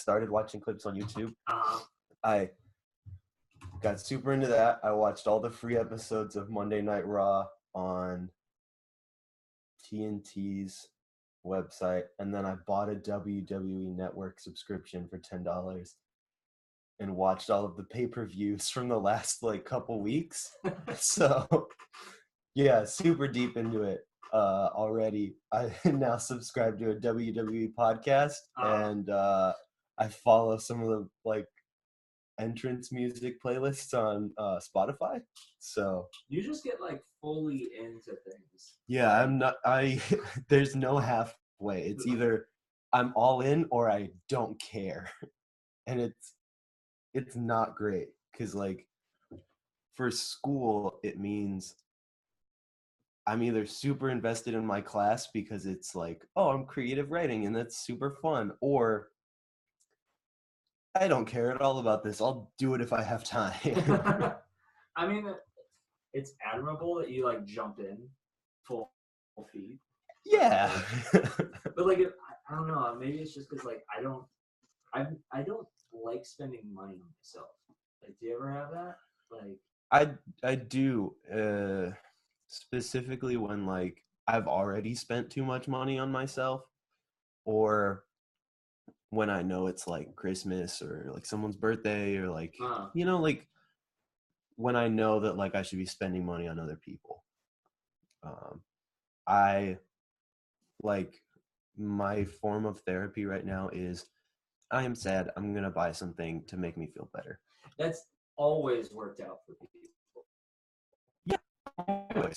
started watching clips on YouTube. Uh-huh. I got super into that. I watched all the free episodes of Monday Night Raw on TNT's website, and then I bought a WWE Network subscription for $10 and watched all of the pay-per-views from the last like couple weeks. So yeah, super deep into it already. I now subscribe to a WWE podcast, and I follow some of the like entrance music playlists on Spotify. So you just get like fully into things. yeah, I'm not. There's no halfway. It's either I'm all in or I don't care, and it's not great because like for school it means I'm either super invested in my class because it's like, oh, I'm creative writing and that's super fun, or I don't care at all about this. I'll do it if I have time. I mean, it's admirable that you like jump in full feet. Yeah. But like, I don't know. Maybe it's just because like I don't like spending money on myself. Like, do you ever have that? Like, I do. Specifically when like I've already spent too much money on myself, or when I know it's like Christmas or like someone's birthday, or like like when I know that like I should be spending money on other people. I like my form of therapy right now is I am sad, I'm gonna buy something to make me feel better. That's always worked out for people.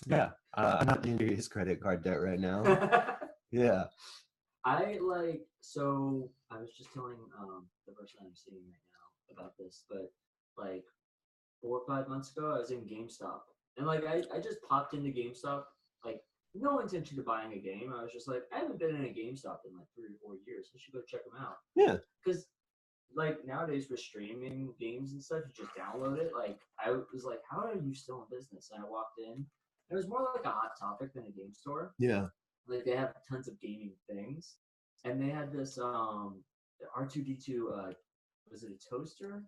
Yeah. I'm not in serious credit card debt right now. Yeah. I was just telling the person I'm seeing right now about this, but like 4 or 5 months ago I was in GameStop, and like I just popped into GameStop, like no intention of buying a game. I was just like, I haven't been in a GameStop in like 3 or 4 years. I should go check them out. Yeah. Because like nowadays with streaming games and stuff, you just download it. Like I was like, how are you still in business? And I walked in. It was more like a Hot Topic than a game store. Yeah. Like they have tons of gaming things, and they had this R2D2. Was it a toaster?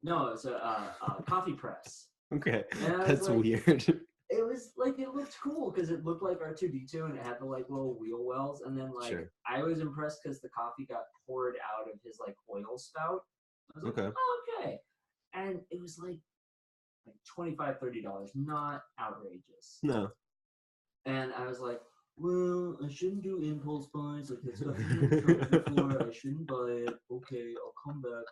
No, it was a coffee press. Okay, that's like, weird. It was like it looked cool because it looked like R2D2 and it had the like little wheel wells, and then like sure. I was impressed because the coffee got poured out of his like oil spout. I was like, okay. Oh, okay, and it was like $25-$30, not outrageous. No. And I was like, well, I shouldn't do impulse buys. Like, that's got before. I shouldn't buy it. Okay, I'll come back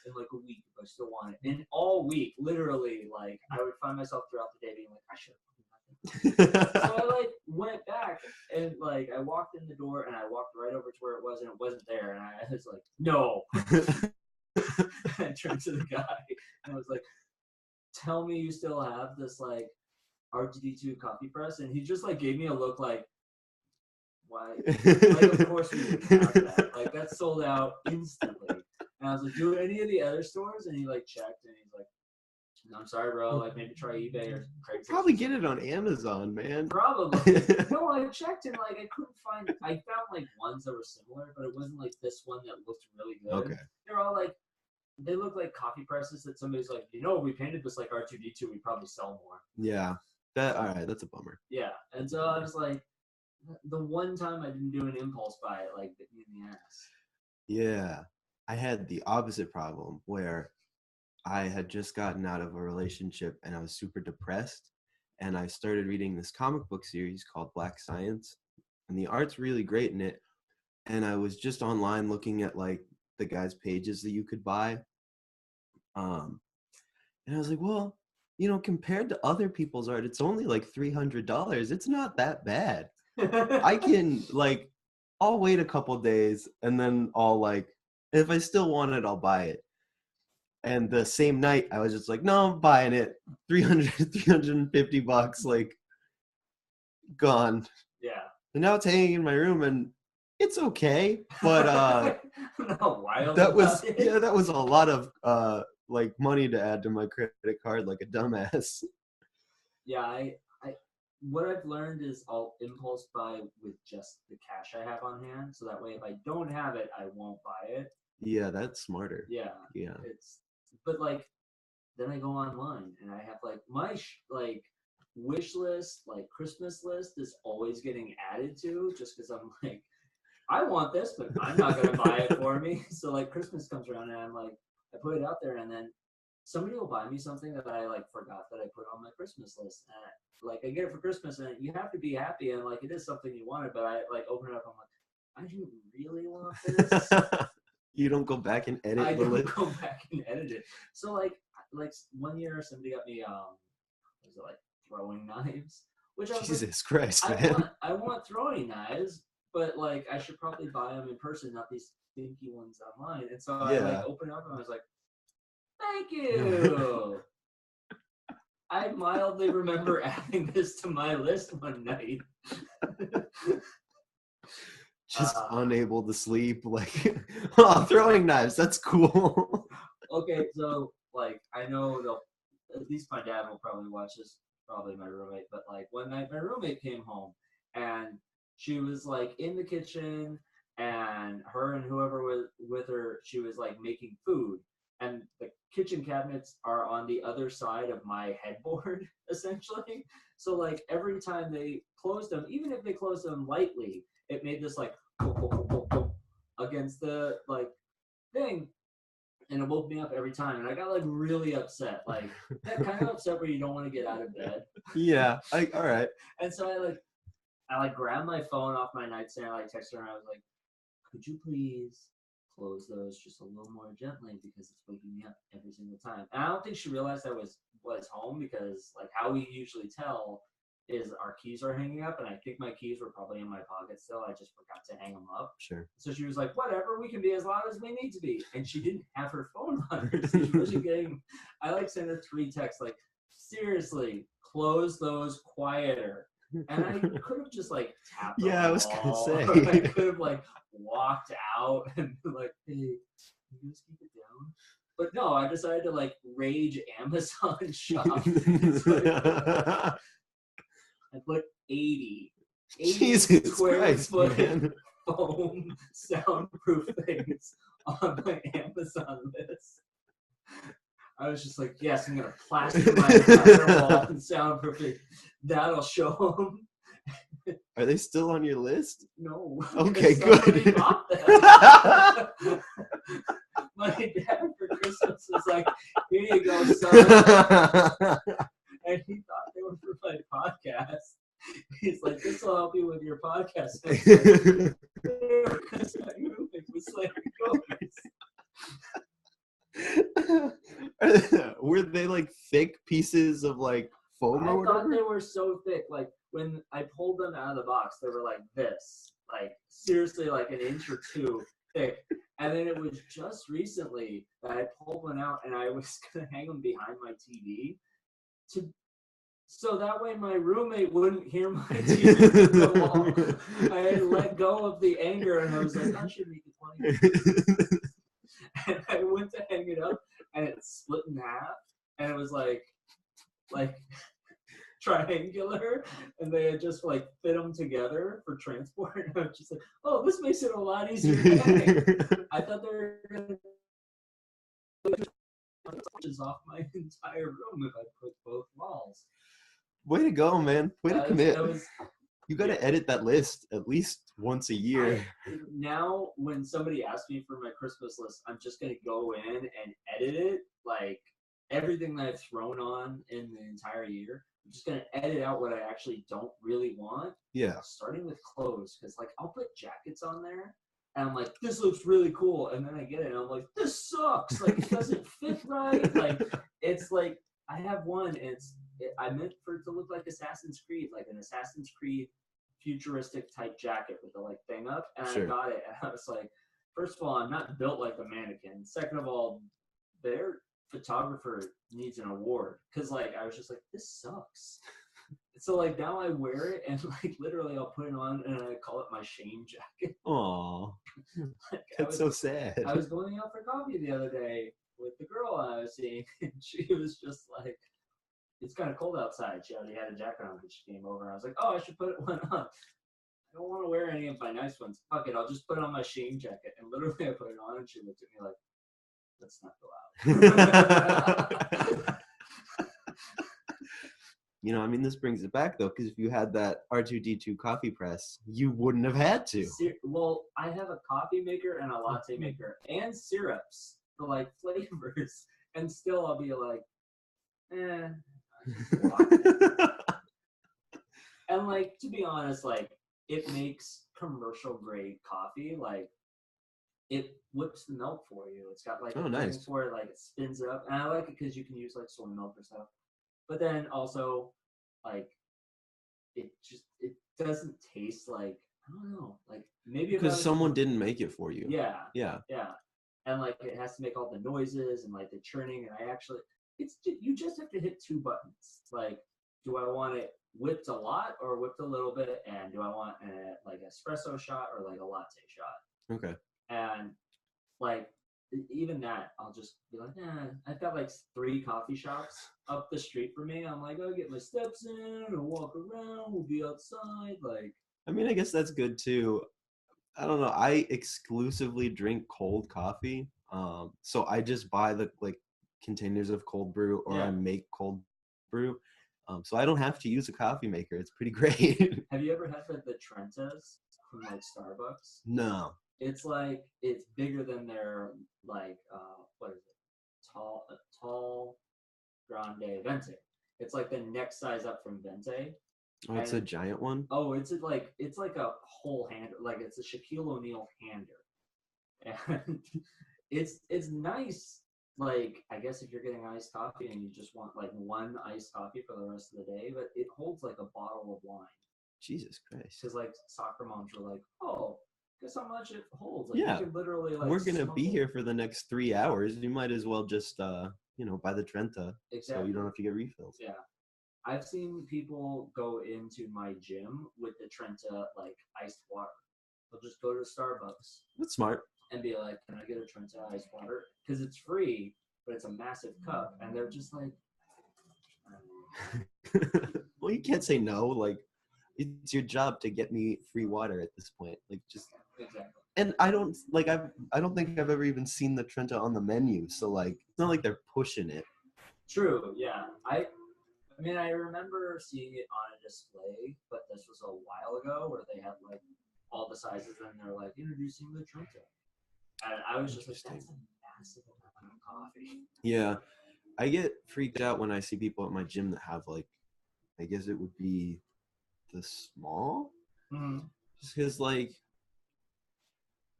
in like a week if I still want it. And all week, literally, like, I would find myself throughout the day being like, I should have done nothing. So I like went back and like I walked in the door and I walked right over to where it was and it wasn't there. And I was like, no. I turned to the guy and I was like, tell me you still have this like R2D2 coffee press, and he just like gave me a look like, why? Like, of course we would have that. Like, that's sold out instantly. And I was like, do any of the other stores? And he like checked, and he's like, no, I'm sorry, bro. Like, maybe try eBay or Craigslist. Probably get it on Amazon, man. Probably. No, I checked and like I couldn't find. I found like ones that were similar, but it wasn't like this one that looked really good. Okay. They're all like. They look like coffee presses that somebody's like, we painted this like R2D2, we'd probably sell more. Yeah. All right, that's a bummer. Yeah. And so I was like, the one time I didn't do an impulse buy, it like bit me in the ass. Yeah. I had the opposite problem where I had just gotten out of a relationship and I was super depressed. And I started reading this comic book series called Black Science. And the art's really great in it. And I was just online looking at like the guy's pages that you could buy. And I was like, well, compared to other people's art, it's only like $300. It's not that bad. I can like, I'll wait a couple days and then I'll like, if I still want it, I'll buy it. And the same night I was just like, no, I'm buying it. $350, like gone. Yeah. And now it's hanging in my room and it's okay. But that was a lot of like money to add to my credit card like a dumbass. Yeah, I what I've learned is I'll impulse buy with just the cash I have on hand, so that way if I don't have it, I won't buy it. Yeah, that's smarter. Yeah. Yeah. But like, then I go online and I have like my like wish list, like Christmas list is always getting added to just because I'm like, I want this, but I'm not gonna buy it for me. So like Christmas comes around and I'm like, I put it out there and then somebody will buy me something that I like forgot that I put on my Christmas list. And like I get it for Christmas and you have to be happy and like it is something you wanted, but I like open it up. I'm like, I didn't really want this. You don't go back and edit I the don't list. go back and edit it. So like 1 year somebody got me was it like throwing knives? Which I was like, Jesus Christ, man. I want throwing knives, but like I should probably buy them in person, not these stinky ones online. And so I like Yeah. opened up and I was like, thank you. I mildly remember adding this to my list one night. Just unable to sleep, like, oh, throwing knives, that's cool. Okay, so like I know at least my dad will probably watch this, probably my roommate, but like one night my roommate came home and she was like in the kitchen and her and whoever was with her, she was like making food and the kitchen cabinets are on the other side of my headboard essentially. So like every time they closed them, even if they closed them lightly, it made this like against the like thing and it woke me up every time and I got like really upset, like that kind of upset where you don't want to get out of bed. Yeah, all right. And so I grabbed my phone off my nightstand, I like texted her and I was like, could you please close those just a little more gently because it's waking me up every single time. And I don't think she realized I was home because like how we usually tell is our keys are hanging up and I think my keys were probably in my pocket still. I just forgot to hang them up. Sure. So she was like, whatever, we can be as loud as we need to be. And she didn't have her phone on her. So she wasn't getting, I like sent her 3 texts like, seriously, close those quieter. And I could have just like tapped the Yeah, I was wall. gonna say. I could have like walked out and been like, hey, can you just keep it down? But no, I decided to like rage Amazon shop. So I put 80 Jesus square Christ, foot man. foam soundproof things on my Amazon list. I was just like, yes, I'm gonna plaster my entire wall and soundproofing. That'll show them. Are they still on your list? No. Okay, somebody good. bought them. My dad for Christmas was like, here you go, son. And he thought they were for my podcast. He's like, this will help you with your podcast. Because my roommate was like, Were they like thick pieces of like foam or I whatever? thought they were so thick. Like when I pulled them out of the box, they were like this, like seriously, like an inch or 2 thick. And then it was just recently that I pulled one out, and I was gonna hang them behind my TV, so that way my roommate wouldn't hear my TV through the wall. I had let go of the anger, and I was like, that should make it funny. And I went to hang it up, and it split in half, and it was like triangular, and they had just like fit them together for transport. And I was just like, oh, this makes it a lot easier to hang. I thought they were gonna off my entire room if I put both walls. Way to go, man. Way to commit. You got to yeah. edit that list at least once a year. Now, when somebody asks me for my Christmas list, I'm just going to go in and edit it. Like everything that I've thrown on in the entire year, I'm just going to edit out what I actually don't really want. Yeah. Starting with clothes, because like I'll put jackets on there. And I'm like, this looks really cool. And then I get it, and I'm like, this sucks. Like, it doesn't fit right. Like, it's like, I have one, and I meant for it to look like Assassin's Creed, like an Assassin's Creed futuristic type jacket with the like thing up. And Sure. I got it, and I was like, first of all, I'm not built like a mannequin. Second of all, their photographer needs an award. Because, like, I was just like, this sucks. So like now I wear it and like literally I'll put it on and I call it my shame jacket. Aww. Like, That's so sad. I was going out for coffee the other day with the girl I was seeing, and she was just like, it's kind of cold outside. She already had a jacket on because she came over. I was like, oh, I should put one on. don't want to wear any of my nice ones. Fuck it, I'll just put on my Shane jacket. And literally, I put it on, and she looked at me like, "Let's not go out." You know, I mean, this brings it back though, because if you had that R2D2 coffee press, you wouldn't have had to. Well, I have a coffee maker and a latte maker and syrups for like flavors, and still I'll be like, And like, to be honest, like, it makes commercial grade coffee. Like, it whips the milk for you. It's got like a thing for it, like it spins it up, and I like it because you can use like soy milk or stuff. But then also, like, it doesn't taste like, I don't know, like maybe because someone didn't make it for you. Yeah. Yeah. And like it has to make all the noises and like the churning, and you just have to hit 2 buttons. Like, do I want it whipped a lot or whipped a little bit, and do I want like espresso shot or like a latte shot? Okay. And like even that, I'll just be like, I've got like 3 coffee shops up the street from me. I'm like, I'll get my steps in, or walk around, we'll be outside. Like, I mean, I guess that's good too. I don't know. I exclusively drink cold coffee. So I just buy the like containers of cold brew, or I make cold brew. So I don't have to use a coffee maker. It's pretty great. Have you ever had the Trentas from like Starbucks? No. It's like, it's bigger than their like what is it? Tall grande venti. It's like the next size up from venti. Oh, it's a giant one? Oh, it's like a whole hander, like it's a Shaquille O'Neal hander. And it's nice. Like, I guess if you're getting iced coffee and you just want like one iced coffee for the rest of the day, but it holds like a bottle of wine. Jesus Christ. Because like soccer moms were like, oh, guess how much it holds. Like, yeah. You could literally like, we're gonna be here for the next 3 hours. You might as well just buy the Trenta. Exactly. So you don't have to get refills. Yeah. I've seen people go into my gym with the Trenta like iced water. They'll just go to Starbucks. That's smart. And be like, can I get a Trenta iced water? Because it's free, but it's a massive cup. And they're just like, well, you can't say no. Like, it's your job to get me free water at this point. Like, just exactly. And I don't think I've ever even seen the Trenta on the menu. So like, it's not like they're pushing it. True. Yeah. I mean, I remember seeing it on a display, but this was a while ago, where they had like all the sizes, and they're like introducing the Trenta. And I was just like, that's a massive amount of coffee. Yeah. I get freaked out when I see people at my gym that have like, I guess it would be the small. Mm-hmm. Just because like,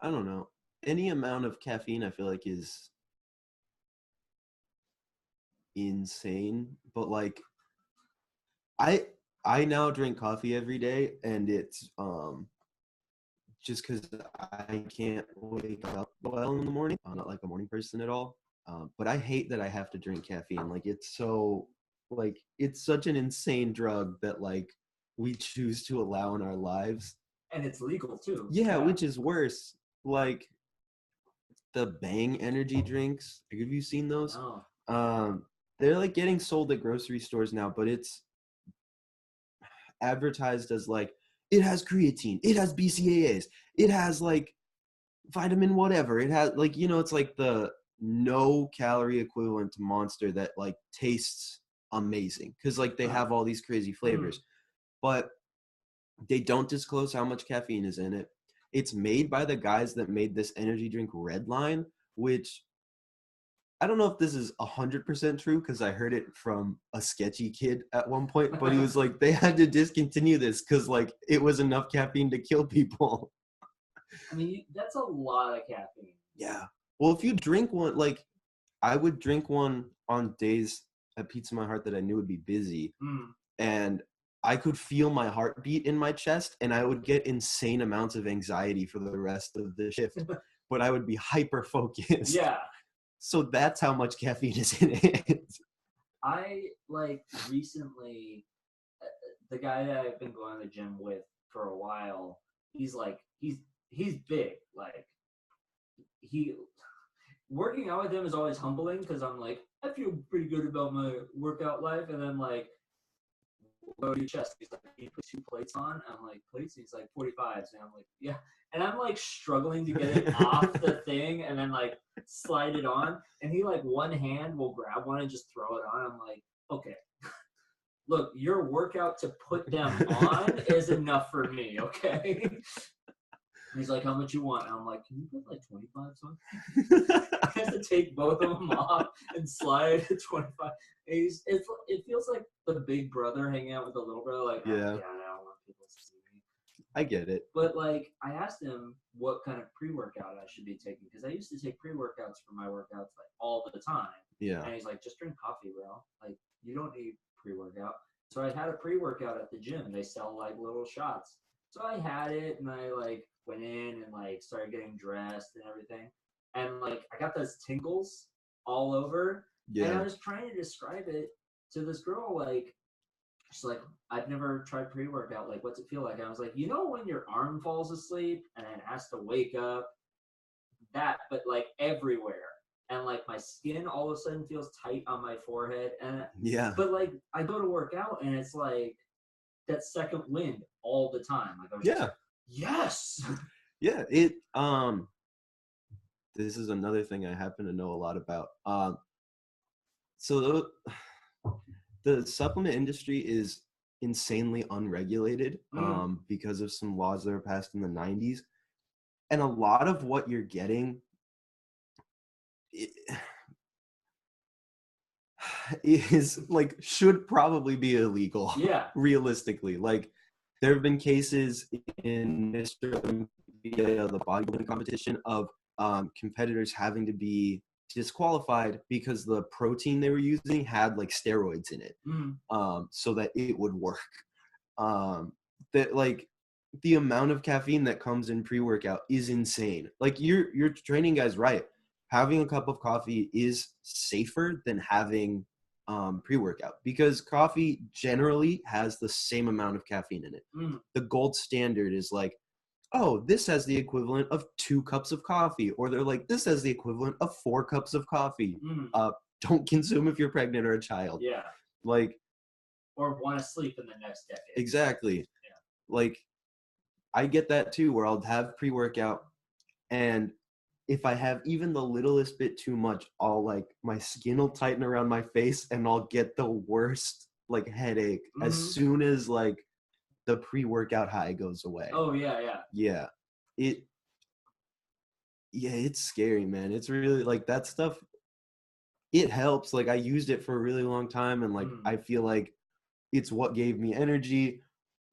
I don't know, any amount of caffeine I feel like is insane. But like, I now drink coffee every day, and it's just because I can't wake up well in the morning. I'm not like a morning person at all. But I hate that I have to drink caffeine. Like, it's such an insane drug that like we choose to allow in our lives. And it's legal too. Yeah, which is worse. Like the Bang energy drinks. Have you seen those? No. They're like getting sold at grocery stores now, but it's advertised as like, it has creatine, it has BCAAs, it has like vitamin whatever, it has like, it's like the no calorie equivalent to Monster that like tastes amazing, because like they have all these crazy flavors, but they don't disclose how much caffeine is in it. It's made by the guys that made this energy drink Redline, which I don't know if this is 100% true, because I heard it from a sketchy kid at one point, but he was like, they had to discontinue this because like it was enough caffeine to kill people. I mean, that's a lot of caffeine. Yeah. Well, if you drink one, like I would drink one on days at Pizza My Heart that I knew would be busy, and I could feel my heartbeat in my chest, and I would get insane amounts of anxiety for the rest of the shift, but I would be hyper focused. Yeah. So that's how much caffeine is in it. I like recently, the guy that I've been going to the gym with for a while, he's big. Like, working out with him is always humbling, because I'm like, I feel pretty good about my workout life, and then like go to your chest. He's like, can you put 2 plates on? And I'm like, plates? He's like, 45s. And I'm like, yeah. And I'm like struggling to get it off the thing and then like slide it on. And he like one hand will grab one and just throw it on. I'm like, okay. Look, your workout to put them on is enough for me, okay? He's like, how much you want? And I'm like, can you put like 25 on? I have to take both of them off and slide 25. It feels like the big brother hanging out with the little brother. Like, Yeah. I don't want people to see me. I get it. But like, I asked him what kind of pre-workout I should be taking because I used to take pre-workouts for my workouts like all the time. Yeah. And he's like, just drink coffee, bro. Like, you don't need pre-workout. So I had a pre-workout at the gym. They sell like little shots. So I had it and I like went in and like started getting dressed and everything. And like I got those tingles all over. Yeah. And I was trying to describe it to this girl, like, she's like, I've never tried pre-workout. Like, what's it feel like? And I was like, you know when your arm falls asleep and it has to wake up? That, but like everywhere. And like my skin all of a sudden feels tight on my forehead. And yeah. But like I go to work out and it's like that second wind all the time. Like I was yeah. just like, yes. Yeah. This is another thing I happen to know a lot about. So the supplement industry is insanely unregulated because of some laws that were passed in the 90s. And a lot of what you're getting is like should probably be illegal. Yeah. Realistically. Like there have been cases in Mr. Olympia, the bodybuilding competition, of competitors having to be disqualified because the protein they were using had like steroids in it, so that it would work. That like the amount of caffeine that comes in pre-workout is insane. Like your training guy's right. Having a cup of coffee is safer than having pre-workout because coffee generally has the same amount of caffeine in it. The gold standard is like, oh, this has the equivalent of 2 cups of coffee, or they're like, this has the equivalent of 4 cups of coffee. Don't consume if you're pregnant or a child. Yeah. Like, or want to sleep in the next decade. Exactly. Yeah. Like, I get that too, where I'll have pre-workout, and if I have even the littlest bit too much, I'll like my skin will tighten around my face, and I'll get the worst like headache as soon as like the pre-workout high goes away. Oh yeah. Yeah. It's scary, man. It's really like that stuff. It helps. Like I used it for a really long time, and like I feel like it's what gave me energy.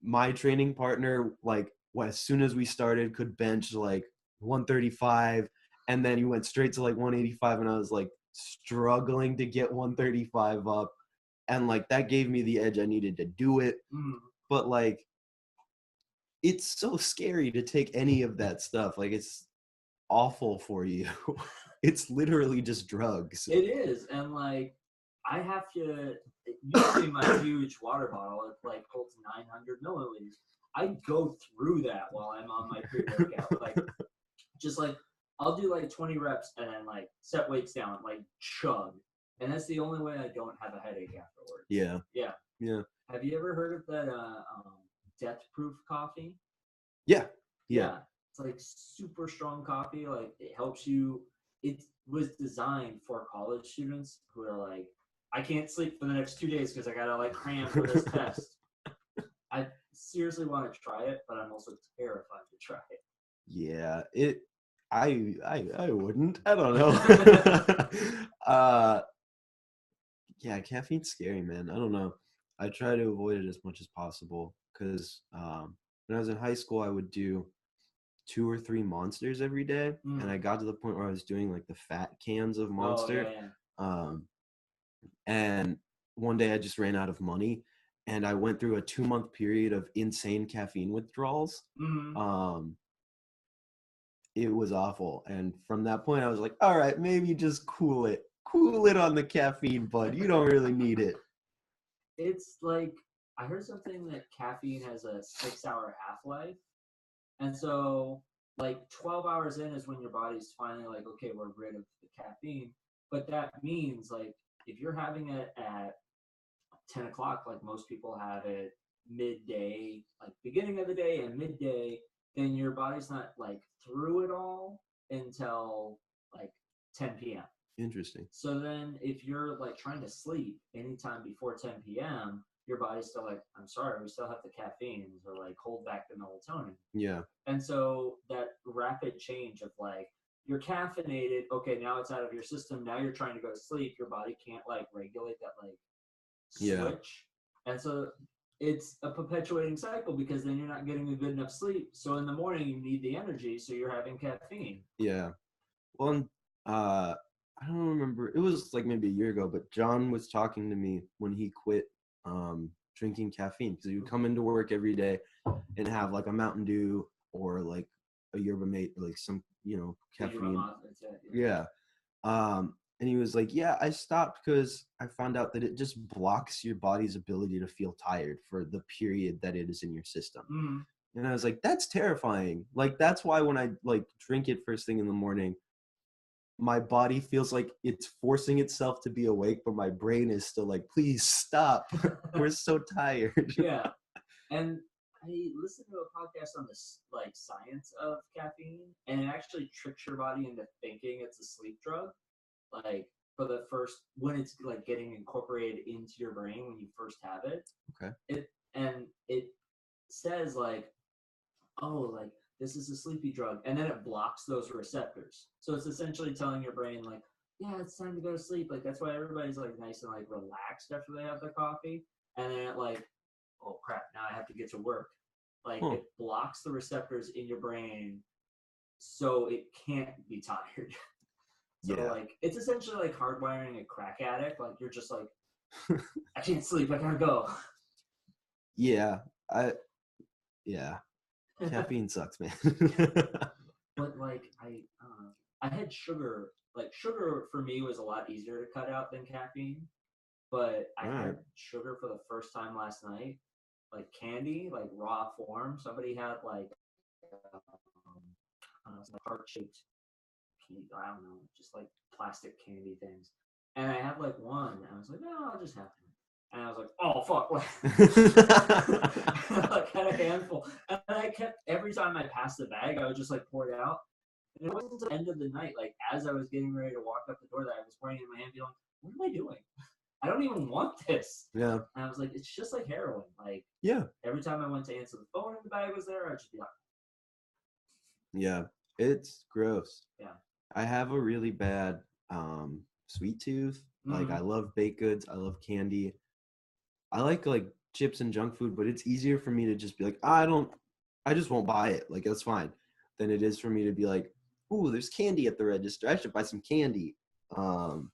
My training partner, like as soon as we started, could bench like 135, and then he went straight to like 185, and I was like struggling to get 135 up, and like that gave me the edge I needed to do it. But like it's so scary to take any of that stuff. Like it's awful for you. It's literally just drugs. It is. And like I have to usually my huge water bottle, it like holds 900 milliliters. I go through that while I'm on my pre-workout. Like just like I'll do like 20 reps and then like set weights down, like chug. And that's the only way I don't have a headache afterwards. Yeah. Have you ever heard of that death proof coffee? Yeah. It's like super strong coffee. Like it helps you. It was designed for college students who are like, I can't sleep for the next 2 days because I gotta like cram for this test. I seriously want to try it, but I'm also terrified to try it. Yeah, I wouldn't. I don't know. Yeah, caffeine's scary, man. I don't know. I try to avoid it as much as possible because when I was in high school, I would do 2 or 3 Monsters every day, and I got to the point where I was doing like the fat cans of Monster. And one day I just ran out of money, and I went through a 2-month period of insane caffeine withdrawals. It was awful, and from that point I was like, all right, maybe just cool it on the caffeine, bud. You don't really need it. It's like I heard something that caffeine has a 6-hour half-life. And so, like, 12 hours in is when your body's finally like, okay, we're rid of the caffeine. But that means, like, if you're having it at 10 o'clock, like most people have it midday, like beginning of the day and midday, then your body's not like through it all until like 10 p.m. Interesting. So then if you're like trying to sleep anytime before 10 p.m., your body's still like, I'm sorry, we still have the caffeine, or like hold back the melatonin. Yeah. And so that rapid change of like, you're caffeinated, okay, now it's out of your system, now you're trying to go to sleep, your body can't like regulate that like switch. And so it's a perpetuating cycle, because then you're not getting a good enough sleep. So in the morning you need the energy, so you're having caffeine. Yeah. Well, I don't remember. It was like maybe a year ago, but John was talking to me when he quit drinking caffeine, because he would come into work every day and have like a Mountain Dew or like a yerba mate, or like some, caffeine. Yeah. And he was like, yeah, I stopped because I found out that it just blocks your body's ability to feel tired for the period that it is in your system. Mm-hmm. And I was like, that's terrifying. Like, that's why when I like drink it first thing in the morning, my body feels like it's forcing itself to be awake, but my brain is still like, please stop. We're so tired. Yeah. And I listened to a podcast on this like science of caffeine, and it actually tricks your body into thinking it's a sleep drug. Like for the first, when it's like getting incorporated into your brain when you first have it. Okay. It says like, oh, like this is a sleepy drug, and then it blocks those receptors. So it's essentially telling your brain like, yeah, it's time to go to sleep. Like that's why everybody's like nice and like relaxed after they have their coffee, and then it like, oh crap, now I have to get to work. Like it blocks the receptors in your brain, so it can't be tired. So like it's essentially like hardwiring a crack addict. Like you're just like, I can't sleep, I gotta go. Yeah. Caffeine sucks, man. But like I had sugar. Like sugar for me was a lot easier to cut out than caffeine. But I had sugar for the first time last night. Like candy, like raw form. Somebody had like some heart-shaped, I don't know, just like plastic candy things. And I had like one, and I was like, no, I'll just have one. And I was like, oh fuck! I had a handful, and I kept, every time I passed the bag, I would just like pour it out. And it wasn't until the end of the night, like as I was getting ready to walk up the door, that I was pouring it in my hand, feeling, what am I doing? I don't even want this. Yeah. And I was like, it's just like heroin. Like, yeah. Every time I went to answer the phone and the bag was there, I'd just be like, yeah, it's gross. Yeah. I have a really bad sweet tooth. Like I love baked goods. I love candy. I like chips and junk food, but it's easier for me to just be like, I just won't buy it. Like that's fine. Than it is for me to be like, ooh, there's candy at the register. I should buy some candy. And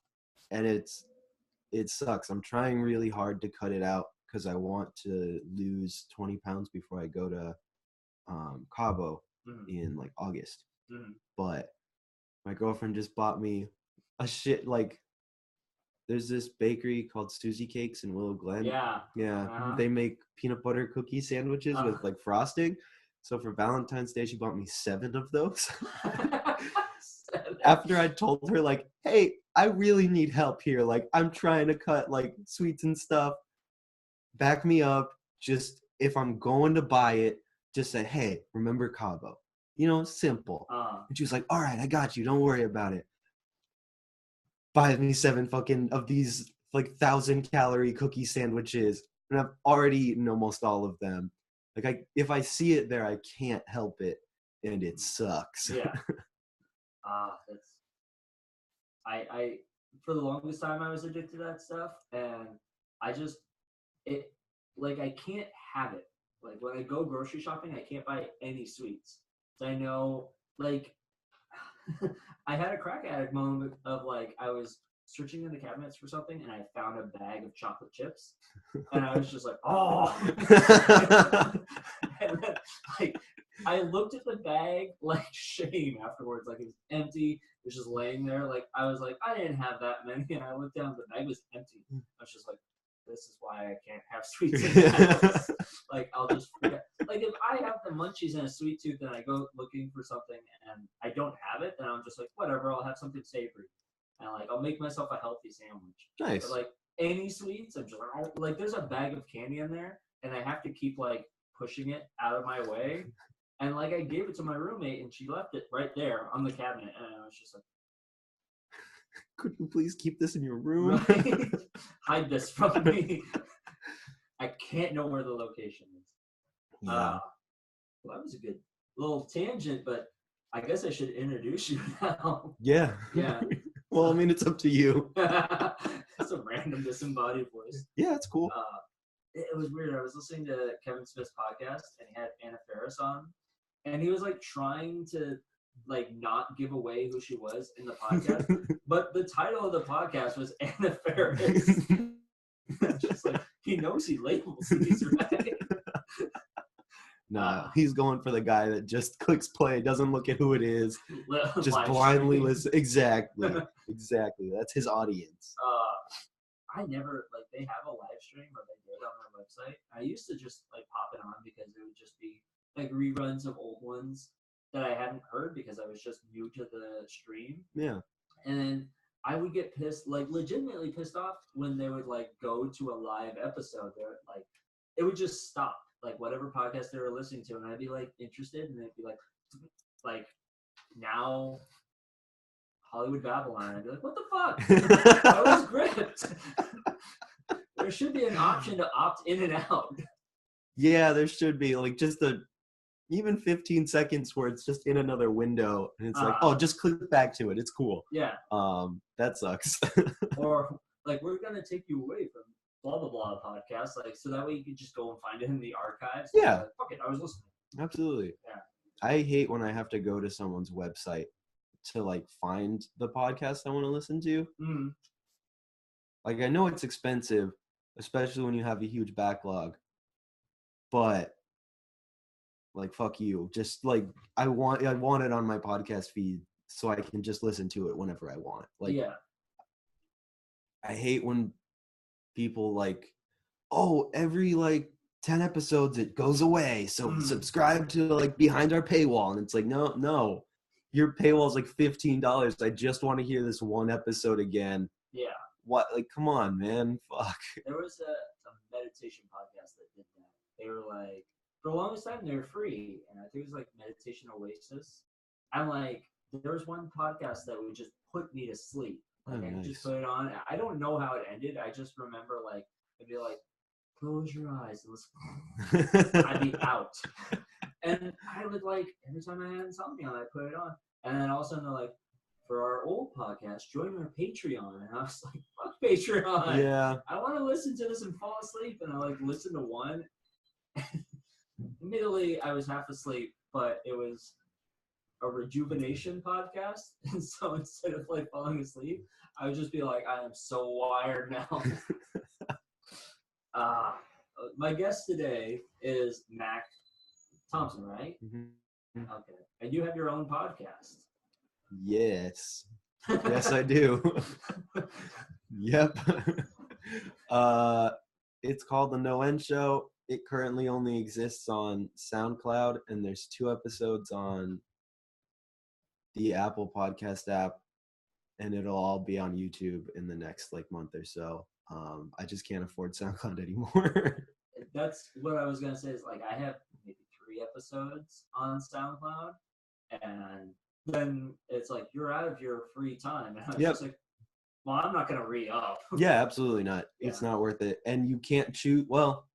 it sucks. I'm trying really hard to cut it out because I want to lose 20 pounds before I go to Cabo in like August. But my girlfriend just bought me a shit, like there's this bakery called Susie Cakes in Willow Glen. Yeah. They make peanut butter cookie sandwiches with like frosting. So for Valentine's Day, she bought me 7 of those. After I told her like, hey, I really need help here. Like I'm trying to cut like sweets and stuff. Back me up. Just if I'm going to buy it, just say, hey, remember Cabo. Simple. And she was like, all right, I got you. Don't worry about it. Buy me 7 fucking of these like 1,000-calorie cookie sandwiches. And I've already eaten almost all of them. Like if I see it there, I can't help it. And it sucks. Yeah. That's I for the longest time I was addicted to that stuff, and I can't have it. Like when I go grocery shopping, I can't buy any sweets. So I know, like, I had a crack addict moment of like I was searching in the cabinets for something, and I found a bag of chocolate chips, and I was just like, oh. And then, like, I looked at the bag like shame afterwards, like it was empty. It was just laying there. Like I was like, I didn't have that many, and I looked down, the bag was empty. I was just like, this is why I can't have sweets in the house. Like I'll just forget. Like if I have the munchies and a sweet tooth, and I go looking for something and I don't have it, then I'm just like, whatever. I'll have something savory, and like I'll make myself a healthy sandwich. Nice. But like any sweets. I'm just like, oh, like there's a bag of candy in there, and I have to keep like pushing it out of my way. And like I gave it to my roommate, and she left it right there on the cabinet, and I was just like, could you please keep this in your room? right? Hide this from me. I can't know where the location is. Yeah. Well, that was a good little tangent, but I guess I should introduce you now. Yeah. Yeah. Well, I mean, it's up to you. That's a random disembodied voice. Yeah, it's cool. It was weird. I was listening to Kevin Smith's podcast, and he had Anna Faris on, and he was like trying to like not give away who she was in the podcast, but the title of the podcast was Anna Faris. Just like he knows he labels these, right? Nah, he's going for the guy that just clicks play, doesn't look at who it is, just blindly listen. Exactly. That's his audience. I never, like, they have a live stream, or they did on their website. I used to just like pop it on because it would just be like reruns of old ones that I hadn't heard because I was just new to the stream. Yeah. And then I would get pissed, like legitimately pissed off when they would like go to a live episode. They're like, it would just stop, like whatever podcast they were listening to, and I'd be like interested, and they'd be like now Hollywood Babylon. I'd be like, what the fuck? I was gripped. There should be an option to opt in and out. Yeah, there should be like just even 15 seconds where it's just in another window and it's like, oh, just click back to it. It's cool. Yeah. That sucks. Or like, we're gonna take you away from blah blah blah podcast, like so that way you can just go and find it in the archives. Yeah. Like, fuck it, I was listening. Absolutely. Yeah. I hate when I have to go to someone's website to like find the podcast I want to listen to. Mm-hmm. Like I know it's expensive, especially when you have a huge backlog, but like fuck you. Just like I want it on my podcast feed so I can just listen to it whenever I want. Like yeah. I hate when people like, oh, every like 10 episodes it goes away, so subscribe to like behind our paywall, and it's like no, your paywall is like $15. I just want to hear this one episode again. Yeah. What, like, come on, man, fuck. There was a meditation podcast that did that. They were like, for the longest time they were free, and I think it was like Meditation Oasis. And like there was one podcast that would just put me to sleep. Like I just put it on. I don't know how it ended. I just remember like it'd be like, close your eyes and listen. I'd be out. And I would like, every time I had something on, I put it on. And then all of a sudden they're like, for our old podcast, join our Patreon. And I was like, fuck Patreon. Yeah. I want to listen to this and fall asleep. And I like listened to one. Admittedly, I was half asleep, but it was a rejuvenation podcast. And so instead of like falling asleep, I would just be like, I am so wired now. My guest today is Mac Thompson, right? Mm-hmm. Okay. And you have your own podcast. Yes. Yes, I do. Yep. It's called The No End Show. It currently only exists on SoundCloud, and there's 2 episodes on the Apple Podcast app, and it'll all be on YouTube in the next like month or so. I just can't afford SoundCloud anymore. That's what I was gonna say. Is like I have maybe 3 episodes on SoundCloud, and then it's like you're out of your free time, and I was just like, well, I'm not gonna re-up. Yeah, absolutely not. Yeah. It's not worth it, and you can't choose. Well,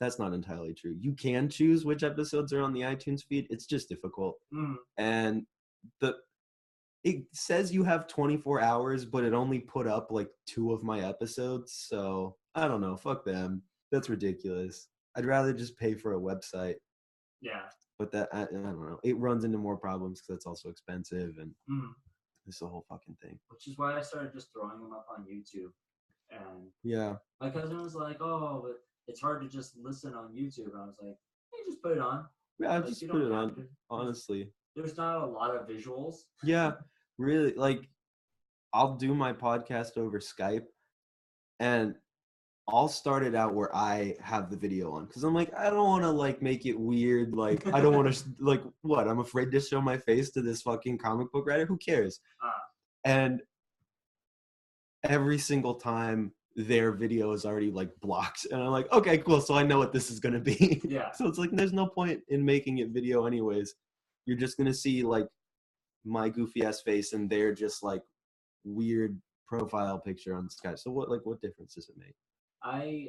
that's not entirely true. You can choose which episodes are on the iTunes feed. It's just difficult, and it says you have 24 hours, but it only put up like 2 of my episodes. So I don't know. Fuck them. That's ridiculous. I'd rather just pay for a website. Yeah. But that, I don't know. It runs into more problems because it's also expensive, and it's the whole fucking thing. Which is why I started just throwing them up on YouTube. And yeah, my cousin was like, oh, but it's hard to just listen on YouTube. And I was like, hey, just put it on. Yeah, like, just put it on, honestly. There's not a lot of visuals. Yeah, really. Like, I'll do my podcast over Skype, and I'll start it out where I have the video on, because I'm like, I don't want to like make it weird. Like, I don't want to like what? I'm afraid to show my face to this fucking comic book writer. Who cares? And every single time their video is already like blocked, and I'm like, okay, cool, so I know what this is gonna be. Yeah. So it's like there's no point in making it video anyways. You're just gonna see like my goofy ass face and their just like weird profile picture on Skype. So what difference does it make? I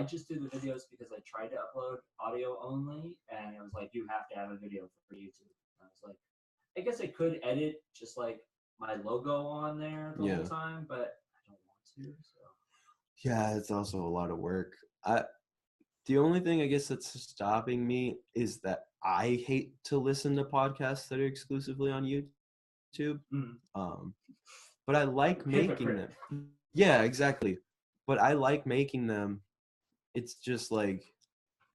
just do the videos because I tried to upload audio only, and it was like you have to have a video for YouTube. And I was like, I guess I could edit just like my logo on there the whole time, but I don't want to. So Yeah, it's also a lot of work. The only thing I guess that's stopping me is that I hate to listen to podcasts that are exclusively on YouTube. But I like making them. Yeah, exactly. But I like making them. It's just like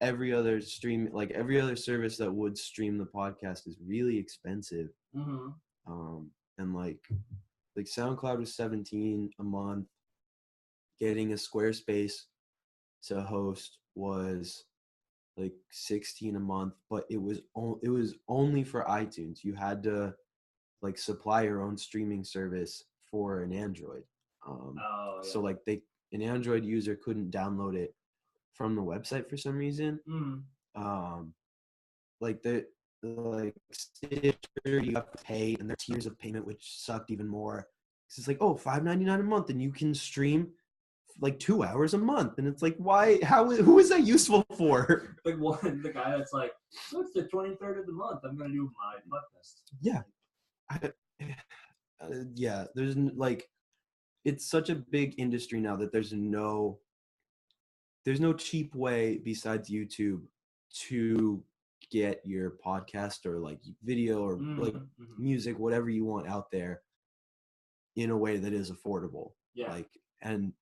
every other service that would stream the podcast is really expensive. And like SoundCloud was $17 a month. Getting a Squarespace to host was like $16 a month, but it was only for iTunes. You had to like supply your own streaming service for an Android. So like an Android user couldn't download it from the website for some reason. Like Stitcher, you have to pay, and there are tiers of payment which sucked even more. It's like, oh, $5.99 a month, and you can stream like 2 hours a month, and it's like, why? Who is that useful for? Like the guy that's like, oh, it's the 23rd of the month, I'm gonna do my podcast. Yeah, yeah. There's like, it's such a big industry now that there's no cheap way besides YouTube to get your podcast or like video or like music, whatever you want out there in a way that is affordable. Yeah. Like, and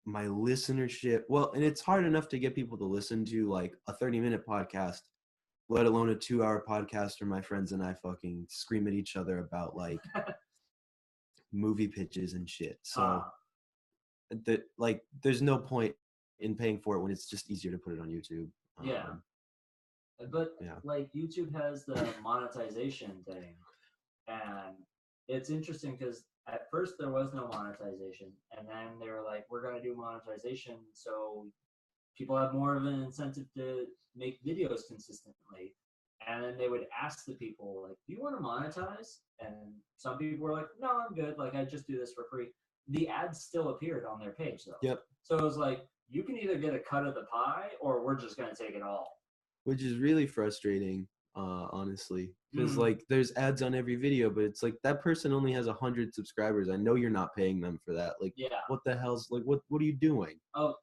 my listenership, well, and it's hard enough to get people to listen to like a 30-minute podcast, let alone a 2-hour podcast where my friends and I fucking scream at each other about like movie pitches and shit. So that like there's no point in paying for it when it's just easier to put it on YouTube. But like YouTube has the monetization thing, and it's interesting because at first there was no monetization, and then they were like, we're going to do monetization so people have more of an incentive to make videos consistently. And then they would ask the people, like, do you want to monetize? And some people were like, no, I'm good. Like, I just do this for free. The ads still appeared on their page, though. Yep. So it was like, you can either get a cut of the pie or we're just going to take it all. Which is really frustrating, honestly. Because, like, there's ads on every video, but it's like, that person only has 100 subscribers. I know you're not paying them for that. Like, what the hell's, like, what are you doing? Oh,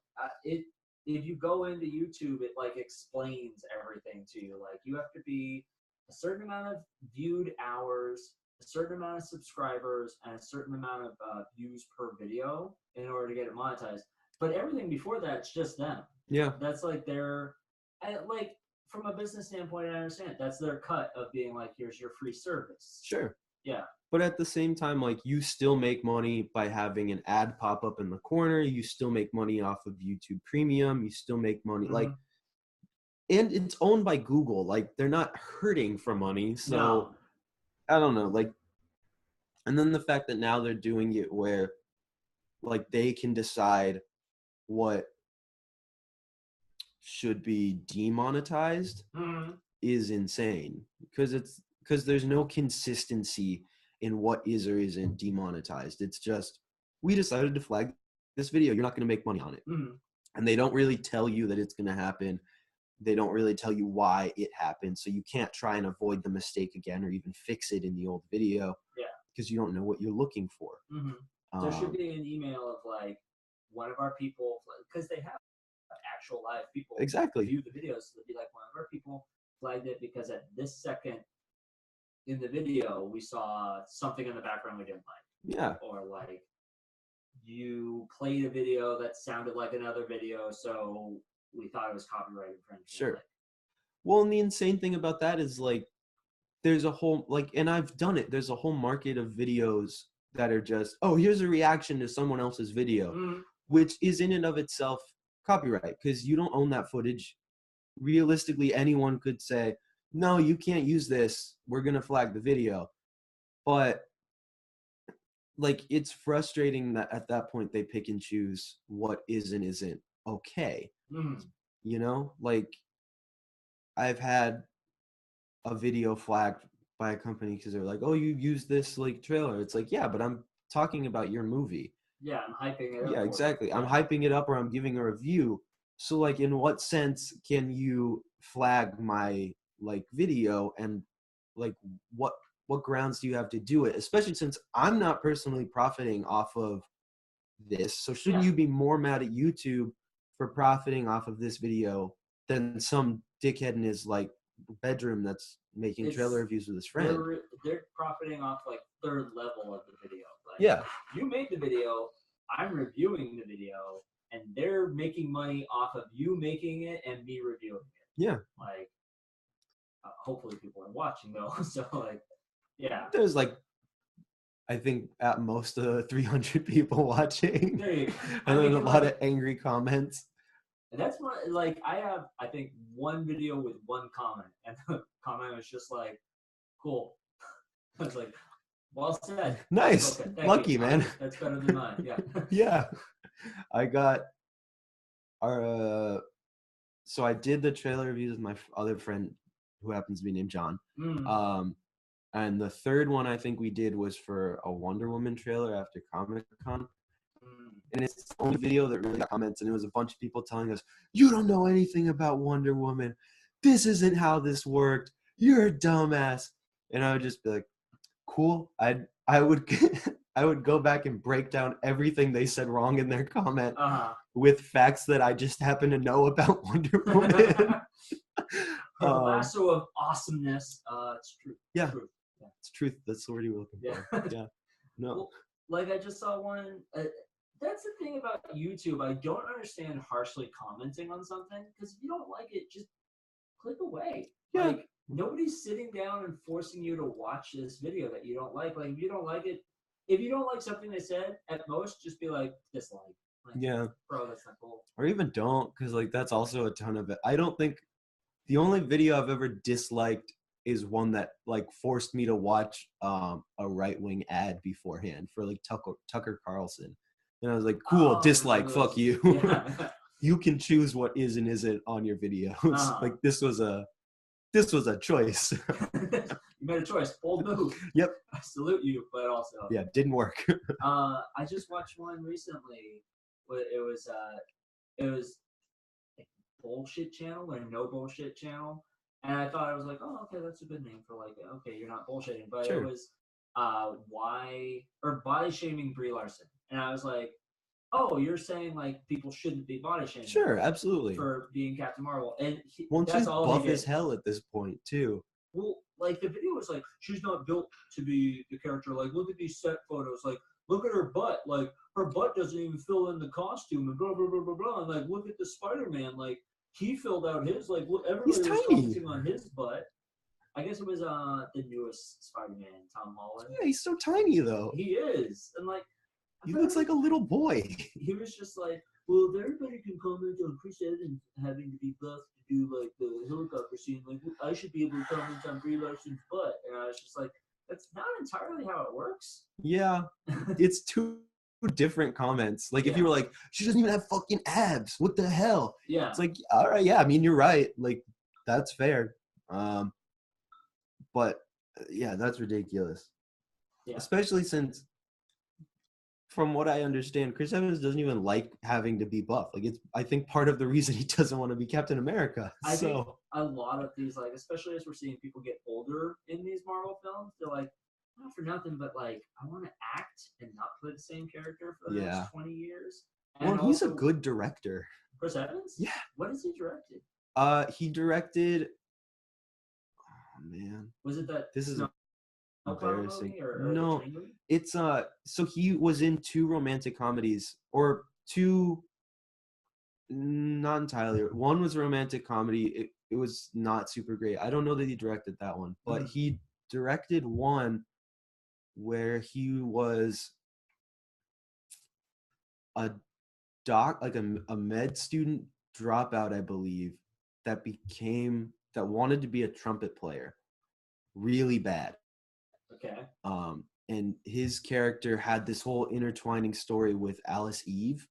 if you go into YouTube, it like explains everything to you. Like you have to be a certain amount of viewed hours, a certain amount of subscribers, and a certain amount of views per video in order to get it monetized. But everything before that's just them. Yeah. That's like their, like from a business standpoint, I understand. That's their cut of being like, here's your free service. Sure. Yeah. But at the same time, like, you still make money by having an ad pop up in the corner. You still make money off of YouTube Premium. You still make money, like, and it's owned by Google. Like, they're not hurting for money. So, I don't know. Like, and then the fact that now they're doing it where, like, they can decide what should be demonetized is insane. Because there's no consistency in what is or isn't demonetized. It's just, we decided to flag this video. You're not going to make money on it. And they don't really tell you that it's going to happen. They don't really tell you why it happened. So you can't try and avoid the mistake again or even fix it in the old video. Yeah. Because you don't know what you're looking for. There should be an email of like one of our people, because they have actual live people view the videos. So they'd be like, one of our people flagged it because at this second in the video, we saw something in the background we didn't like. Yeah. Or like you played a video that sounded like another video, so we thought it was copyright infringement. Sure. Well, and the insane thing about that is like, there's a whole, like, and I've done it. There's a whole market of videos that are just, oh, here's a reaction to someone else's video, which is in and of itself copyright because you don't own that footage. Realistically, anyone could say, no, you can't use this. We're going to flag the video. But like it's frustrating that at that point they pick and choose what is and isn't okay. You know, like I've had a video flagged by a company because they're like, "Oh, you used this like trailer." It's like, yeah, but I'm talking about your movie. Yeah, I'm hyping it up. Yeah, exactly. I'm hyping it up, or I'm giving a review. So, like, in what sense can you flag my like video, and like what grounds do you have to do it? Especially since I'm not personally profiting off of this. So shouldn't you be more mad at YouTube for profiting off of this video than some dickhead in his like bedroom that's making trailer reviews with his friend? They're profiting off like third level of the video. Like, yeah, you made the video, I'm reviewing the video, and they're making money off of you making it and me reviewing it. Yeah. Like, hopefully people are watching though. So like, yeah. There's like, I think at most 300 people watching. There you go. And then a lot of angry comments. And that's what, like, I have, I think, one video with one comment, and the comment was just like, cool. I was like, well said. Nice. Okay, lucky, man. That's better than mine. Yeah. Yeah. I got our, so I did the trailer reviews with my other friend who happens to be named John. And the third one I think we did was for a Wonder Woman trailer after Comic-Con. And it's the only video that really got comments, and it was a bunch of people telling us, "You don't know anything about Wonder Woman. This isn't how this worked. You're a dumbass." And I would just be like, "Cool." I would I would go back and break down everything they said wrong in their comment with facts that I just happen to know about Wonder Woman. The lasso of awesomeness. It's true. Yeah. Truth. Yeah. It's truth. That's the word you were looking for. Yeah. No. Well, like I just saw one. That's the thing about YouTube. I don't understand harshly commenting on something, because if you don't like it, just click away. Yeah. Like, nobody's sitting down and forcing you to watch this video that you don't like. Like, if you don't like it, if you don't like something they said, at most just be like, dislike. Like, yeah. Bro, that's not cool. Or even don't, because like that's also a ton of it. I don't think the only video I've ever disliked is one that like forced me to watch a right-wing ad beforehand for like Tucker Carlson. And I was like, cool, dislike, fuck you. Yeah. You can choose what is and isn't on your videos. Like this was a choice. You made a choice. Bold move. Yep. I salute you, but also. Yeah, didn't work. I just watched one recently. It was like bullshit channel or no bullshit channel. And I thought, I was like, oh, okay, that's a good name for like, okay, you're not bullshitting. But sure. It was body shaming Brie Larson. And I was like, oh, you're saying like people shouldn't be body shaming. Sure, absolutely. For being Captain Marvel. And she's buff as hell at this point too. Well, like the video was like, she's not built to be the character. Like, look at these set photos. Like, look at her butt. Like, her butt doesn't even fill in the costume and blah, blah, blah, blah, blah. And like, look at the Spider-Man. Like, he filled out his, like, everybody was focusing on his butt. I guess it was the newest Spider-Man, Tom Holland. Yeah, he's so tiny though. He is. And like, he looks like a little boy. He was just like, well, if everybody can comment on Chris Evans having to be buff to do like the helicopter scene, like I should be able to comment on Brie Larson's butt. And I was just like, that's not entirely how it works. Yeah, it's two different comments. Like if you were like, she doesn't even have fucking abs. What the hell? Yeah. It's like, all right, yeah, I mean, you're right. Like that's fair. But yeah, that's ridiculous. Yeah. Especially since, from what I understand, Chris Evans doesn't even like having to be buff. Like it's, I think part of the reason he doesn't want to be Captain America. I think a lot of these, like, especially as we're seeing people get older in these Marvel films, they're like, not for nothing, but like, I want to act and not play the same character for the next 20 years. And well, he's a good director. Chris Evans? Yeah. What has he directed? He directed. Oh man. Was it that? This is embarrassing. Or no, it's so he was in 2 romantic comedies, or 2, not entirely. One was a romantic comedy. It was not super great. I don't know that he directed that one, but he directed one where he was a med student dropout, I believe, that wanted to be a trumpet player really bad. Okay. and his character had this whole intertwining story with Alice Eve.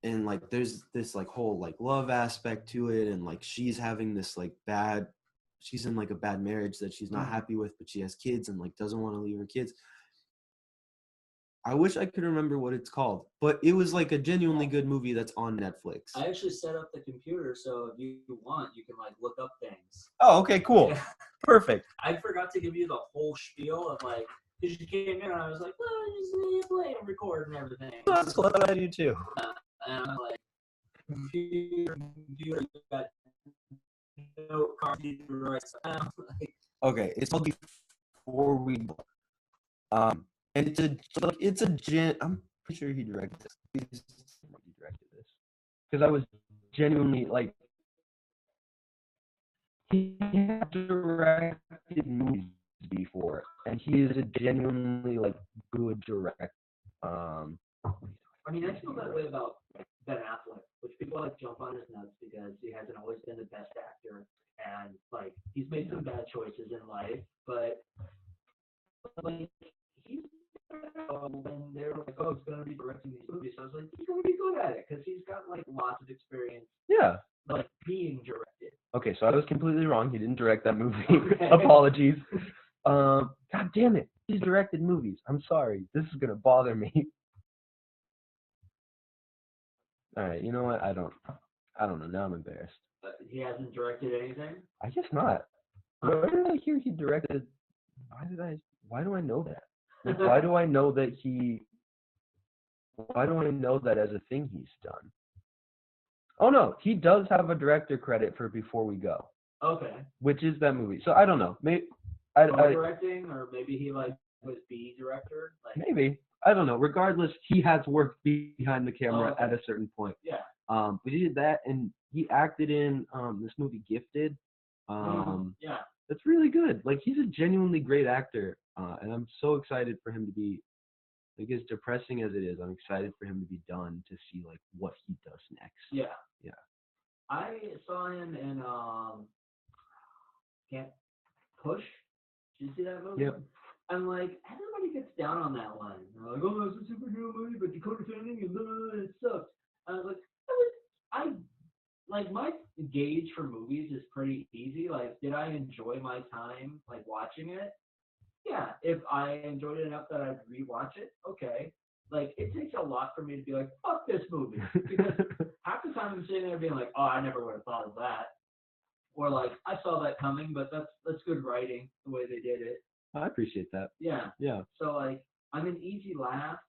And like there's this like whole like love aspect to it, and like she's having this like she's in like a bad marriage that she's not happy with, but she has kids and like doesn't want to leave her kids. I wish I could remember what it's called, but it was like a genuinely good movie that's on Netflix. I actually set up the computer, so if you want, you can like look up things. Oh, okay, cool. Yeah. Perfect. I forgot to give you the whole spiel of like, because you came in and I was like, well, just play and record and everything. That's what I do too. And I'm like, computer got no card right. Okay, it's called Before We and it's a I'm pretty sure he directed this. He directed this because I was genuinely like, he had directed movies before, and he is a genuinely like good director. I mean, I feel that way about Ben Affleck, which people like jump on his nuts because he hasn't always been the best actor, and like he's made some bad choices in life, but like he's when they're like, oh, he's gonna be directing these movies, so I was like, he's gonna be good at it because he's got like lots of experience. Yeah. Like being directed. Okay, so I was completely wrong. He didn't direct that movie. Apologies. God damn it. He's directed movies. I'm sorry. This is gonna bother me. All right, you know what? I don't know. Now I'm embarrassed. He hasn't directed anything? I guess not. Where did I hear he directed? Why do I know that? Like, why do I know that as a thing he's done? Oh no, he does have a director credit for Before We Go. Okay. Which is that movie. So I don't know. Maybe directing, or maybe he like was B director. Like, maybe. I don't know. Regardless, he has worked behind the camera at a certain point. Yeah. But he did that, and he acted in this movie Gifted. Yeah. That's really good. Like, he's a genuinely great actor, and I'm so excited for him to be, like, as depressing as it is, I'm excited for him to be done to see like what he does next. Yeah. Yeah. I saw him in Can't Push. Did you see that movie? Yep. I'm like, everybody gets down on that one. They're like, oh, it's a superhero movie, but Dakota Fanning and it sucks. I was like, I like my gauge for movies is pretty easy. Like, did I enjoy my time like watching it? Yeah. If I enjoyed it enough that I'd rewatch it, okay. Like, it takes a lot for me to be like, fuck this movie, because half the time I'm sitting there being like, oh, I never would have thought of that, or like, I saw that coming, but that's good writing the way they did it. I appreciate that. Yeah. Yeah. So like, I'm an easy laugh.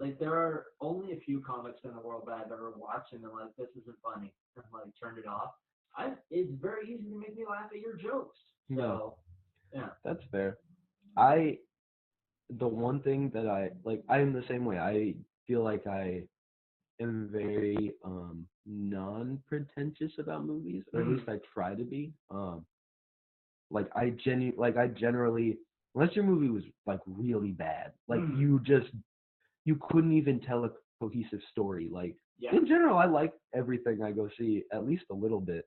Like, there are only a few comics in the world that I've ever watched and been like, this isn't funny, and like turned it off. It's very easy to make me laugh at your jokes. So yeah. That's fair. The one thing that I'm the same way. I feel like I am very non-pretentious about movies, or at least I try to be. I generally, unless your movie was like really bad, like you couldn't even tell a cohesive story. Like, in general, I like everything I go see at least a little bit.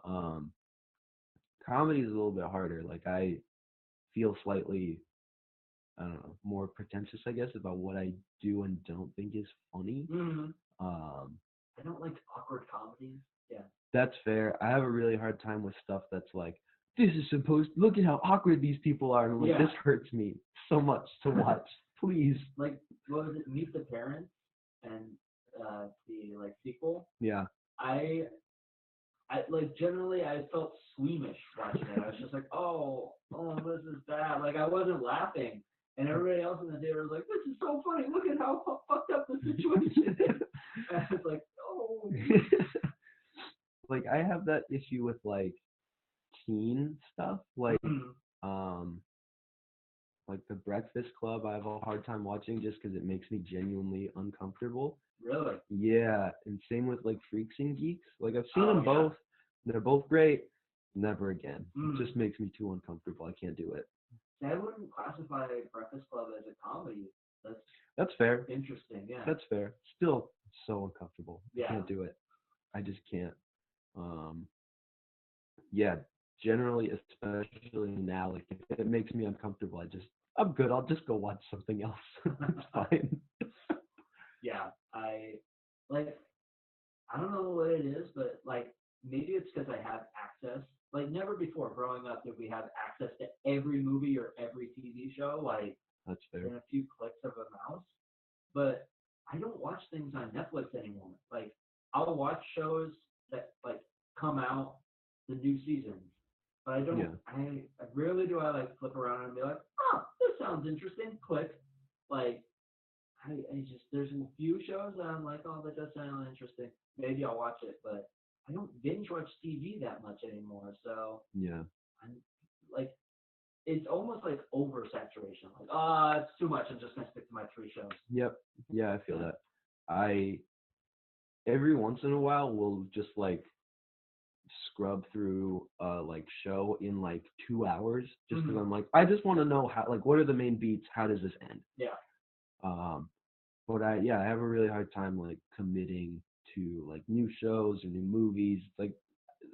Comedy is a little bit harder. Like, I feel slightly, I don't know, more pretentious, I guess, about what I do and don't think is funny. I don't like awkward comedies. Yeah. That's fair. I have a really hard time with stuff that's like, this is look at how awkward these people are, and like, this hurts me so much to watch. Please. Like, what was it, Meet the Parents, and the like sequel? Yeah. I like, generally I felt squeamish watching it. I was just like, oh, this is bad. Like, I wasn't laughing, and everybody else in the theater was like, this is so funny. Look at how fucked up the situation is. And I was like, oh. Like, I have that issue with like teen stuff, like like The Breakfast Club. I have a hard time watching just because it makes me genuinely uncomfortable. Really? Yeah, and same with like Freaks and Geeks. Like, I've seen them both. They're both great. Never again. It just makes me too uncomfortable. I can't do it. I wouldn't classify Breakfast Club as a comedy. That's fair. Interesting, yeah. That's fair. Still so uncomfortable. Yeah. I can't do it. I just can't. Yeah. generally, especially now, like if it makes me uncomfortable, I'm good. I'll just go watch something else. It's fine. Yeah, like I don't know what it is, but like maybe it's because I have access. Like never before growing up did we have access to every movie or every TV show like That's fair. in a few clicks of a mouse. But I don't watch things on Netflix anymore. Like I'll watch shows that like come out the new seasons, but I don't. Yeah. I rarely do I like flip around and be like, oh, this sounds interesting. Click. Like I just there's a few shows that I'm like, oh, that does sound interesting. Maybe I'll watch it, but I don't binge watch TV that much anymore. So Yeah. I'm like, it's almost like oversaturation. Like, ah, it's too much. I'm just gonna stick to my 3 shows. Yep. Yeah, I feel that. I every once in a while will just like scrub through like show in like 2 hours just because I'm like I just want to know how like what are the main beats, how does this end. Yeah. But I have a really hard time like committing to like new shows or new movies. Like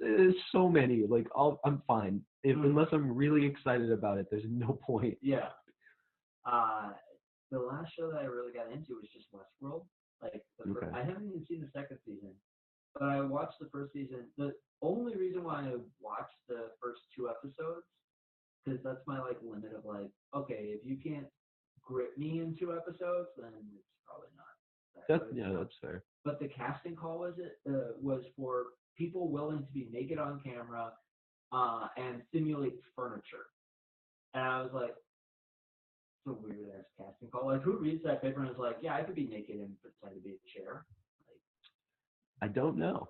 there's so many. Like I'm fine unless I'm really excited about it. There's no point. Yeah. The last show that I really got into was just Westworld. Like I haven't even seen the second season, but I watched the first season. The only reason why I watched the first 2 episodes, because that's my like limit of like, okay, if you can't grip me in 2 episodes, then it's probably not. That's fair. But the casting call was for people willing to be naked on camera and simulate furniture. And I was like, it's a weird ass casting call. Like, who reads that paper and is like, yeah, I could be naked and pretend to be a chair? Like, I don't know.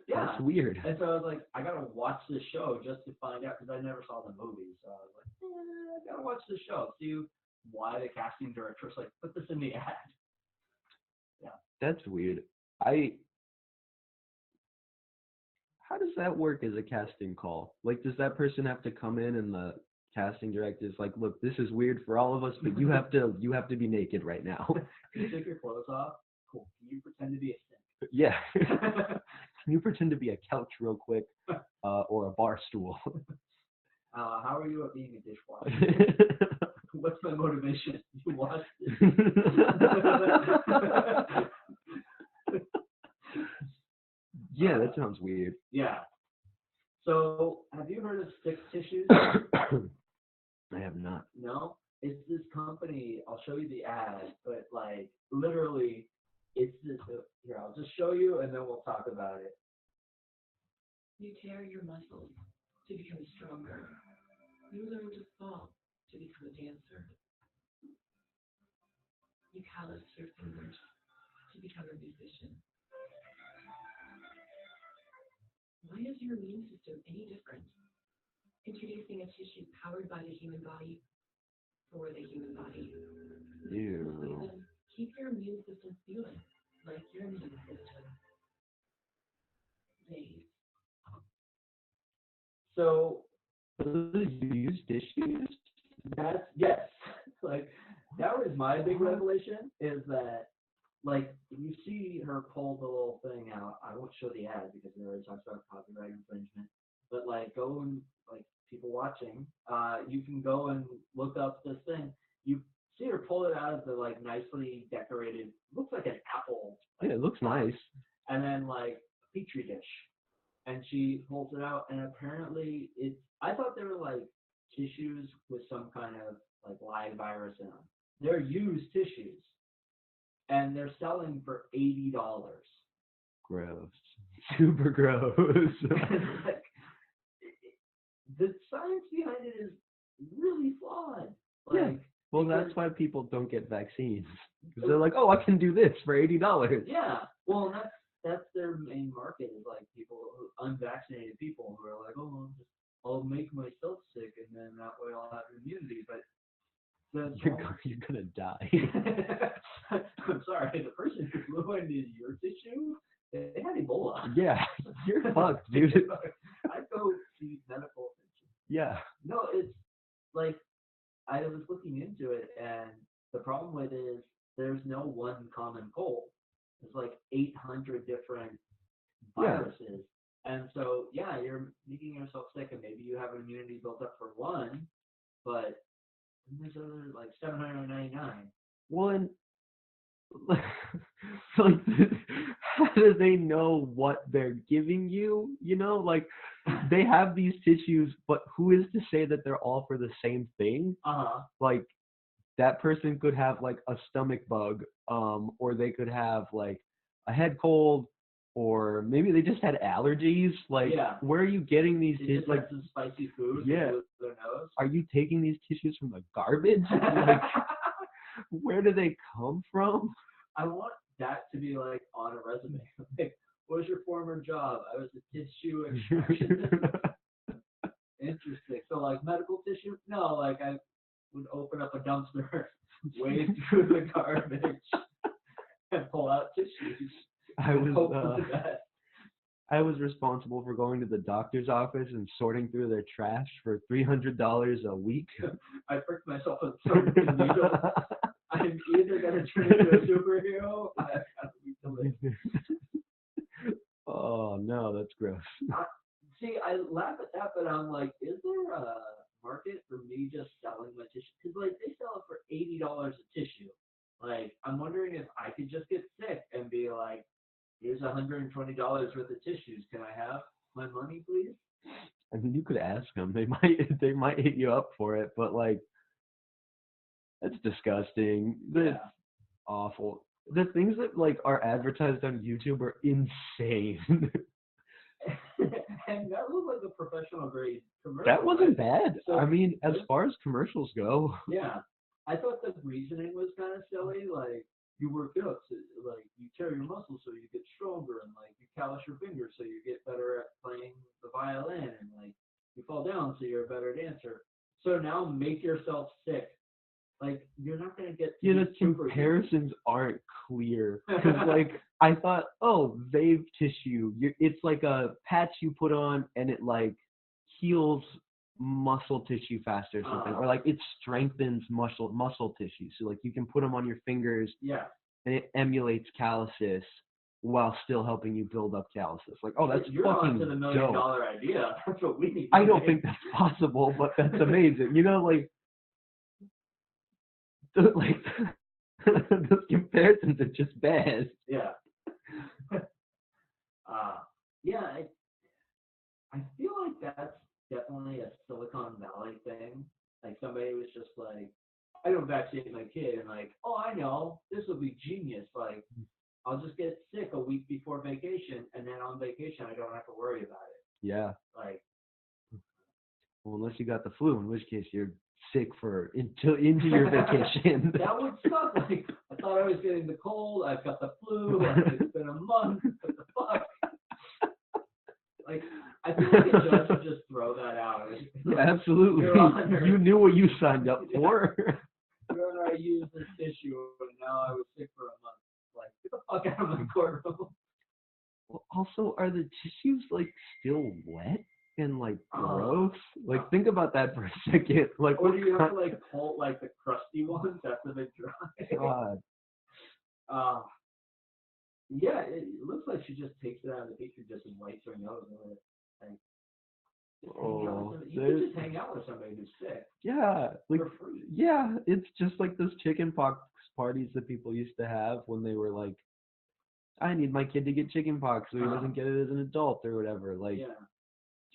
Yeah. That's weird. And so I was like, I gotta watch this show just to find out because I never saw the movie. So I was like, I gotta watch the show, see why the casting director's like, put this in the ad. Yeah. That's weird. How does that work as a casting call? Like, does that person have to come in and the casting director is like, look, this is weird for all of us, but you have to be naked right now. Can you take your clothes off? Cool. Can you pretend to be a sink? Yeah. Can you pretend to be a couch real quick, or a bar stool? How are you at being a dishwasher? What's my motivation? You watch this. Yeah, that sounds weird. Yeah. So, have you heard of Stick Tissues? I have not. No? It's this company. I'll show you the ad, but like literally, it's this. Here, I'll just show you, and then we'll talk about it. You tear your muscles to become stronger. You learn to fall to become a dancer. You callous your fingers to become a musician. Why is your immune system any different? Introducing a tissue powered by the human body for the human body. Ew. Keep your immune system feeling like your immune system. Days. So, you use tissues? that's yes. Like that was my big revelation is that like you see her pull the little thing out. I won't show the ad because it already talks about copyright infringement. But like go and like people watching, you can go and look up this thing. You see her pull it out of the like nicely decorated, looks like an apple. Like, Yeah, it looks nice. And then like a petri dish. And she pulls it out and apparently it's I thought they were like tissues with some kind of like live virus in them. They're used tissues. And they're selling for $80. Gross. Super gross. Like, the science behind it is really flawed. Like, yeah. Well, that's why people don't get vaccines. Because they're like, oh, I can do this for $80. Yeah. Well, that's their main market is like people, unvaccinated people who are like, oh, I'll make myself sick and then that way I'll have immunity. But you're gonna die. I'm sorry, the person who flew into your tissue, they had Ebola. Yeah, you're fucked, dude. I'd go see medical attention. Yeah. No, it's like I was looking into it, and the problem with it is there's no one common cold. There's like 800 different viruses, And so, yeah, you're making yourself sick, and maybe you have an immunity built up for one, but then there's other like 799. One, like, how do they know what they're giving you? You know, like, they have these tissues, but who is to say that they're all for the same thing? Like, that person could have like a stomach bug, or they could have like a head cold, or maybe they just had allergies. Like, Yeah. where are you getting these They tissues? just Like, had some spicy food yeah. with their nose. Are you taking these tissues from the garbage? Like, where do they come from? I want that to be like on a resume. Like, what was your former job? I was a tissue extractionist. Interesting. So like medical tissue? No, like I would open up a dumpster, wade through the garbage, and pull out tissues. I and was hope for the best. I was responsible for going to the doctor's office and sorting through their trash for $300 a week. I pricked myself with so many needles. I'm either gonna turn into a superhero. Or I've got a week to live. Oh no, that's gross. See, I laugh at that, but I'm like, is there a market for me just selling my tissue? Because like they sell it for $80 a tissue. Like I'm wondering if I could just get sick and be like, here's $120 worth of tissues. Can I have my money, please? I mean, you could ask them. They might hit you up for it, but like, that's disgusting. That's awful. The things that like are advertised on YouTube are insane. And that was like a professional grade commercial. That wasn't right? bad. So, I mean, as far as commercials go. Yeah. I thought the reasoning was kind of silly. Like, you work out, so, like, you tear your muscles so you get stronger, and, like, you callus your fingers so you get better at playing the violin, and, like, you fall down so you're a better dancer. So now make yourself sick. Like, you're not going to get to The be super comparisons aren't clear. Because, like, I thought, oh, Vave tissue, it's like a patch you put on and it, like, heals muscle tissue faster or something. Or, like, it strengthens muscle tissue. So, like, you can put them on your fingers Yeah. and it emulates calluses while still helping you build up calluses. Like, oh, that's You're fucking on to the $1 million idea. That's what we need to I don't make. think that's possible, but that's amazing. You know, like, like those comparisons are just bad. Yeah. Yeah, I feel like that's definitely a Silicon Valley thing. Like somebody was just like, I don't vaccinate my kid, and like, oh, I know, this will be genius. Like, I'll just get sick a week before vacation, and then on vacation I don't have to worry about it. Yeah. Like, well, unless you got the flu, in which case you're sick for into your vacation. that would suck. Like, I thought I was getting the cold. I've got the flu. Like, it's been a month. What the fuck? Like, I feel like a judge would just throw that out. Yeah, absolutely. Your Honor. You knew what you signed up for. Your Honor, I used this tissue, and now I was sick for a month. Like, get the fuck out of my courtroom. Well, also, are the tissues like still wet and like gross? Like, think about that for a second. Like, or do you have to like pull like the crusty ones after they dry? God. Yeah, it looks like she just takes it out of the petri dish and wipes her nose with it. Like, you could just hang out with somebody who's sick. Yeah, like, for free. Yeah, it's just like those chicken pox parties that people used to have when they were like, I need my kid to get chicken pox so he doesn't get it as an adult or whatever. Like,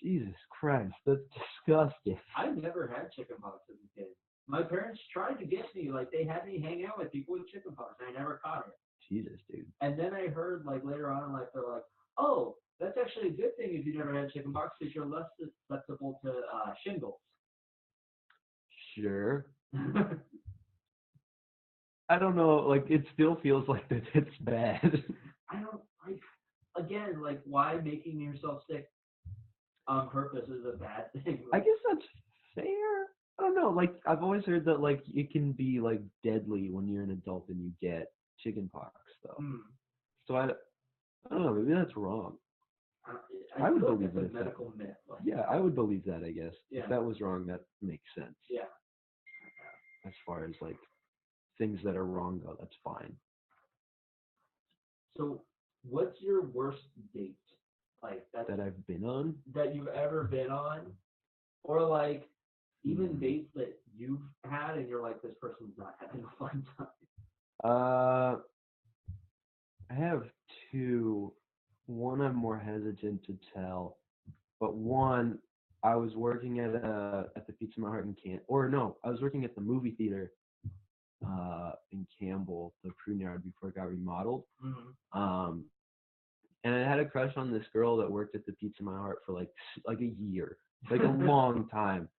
Jesus Christ, that's disgusting. I never had chicken pox as a kid. My parents tried to get me, like they had me hang out with people with chicken pox, and I never caught it. Jesus, dude. And then I heard, like, later on in life, they're like, oh, that's actually a good thing if you never had chicken pox because you're less susceptible to shingles. Sure. I don't know, like, it still feels like that it's bad. I don't, like, again, like, why making yourself sick on purpose is a bad thing? I guess that's fair. I don't know, like, I've always heard that, like, it can be, like, deadly when you're an adult and you get chicken pox, though. So I don't know, maybe that's wrong. I would believe that's that. A medical myth. Like, yeah, I would believe that, I guess. Yeah. If that was wrong, that makes sense. Yeah. As far as, like, things that are wrong go, that's fine. So, what's your worst date? like that's, that I've been on. that you've ever been on, or like even dates that you've had and you're like, this person's not having a fun time. I have two. One I'm more hesitant to tell, but one I was working at the Pizza in My Heart in I was working at the movie theater in Campbell, the Pruneyard, before it got remodeled. Mm-hmm. And I had a crush on this girl that worked at the Pizza in My Heart for like a year, like a long time.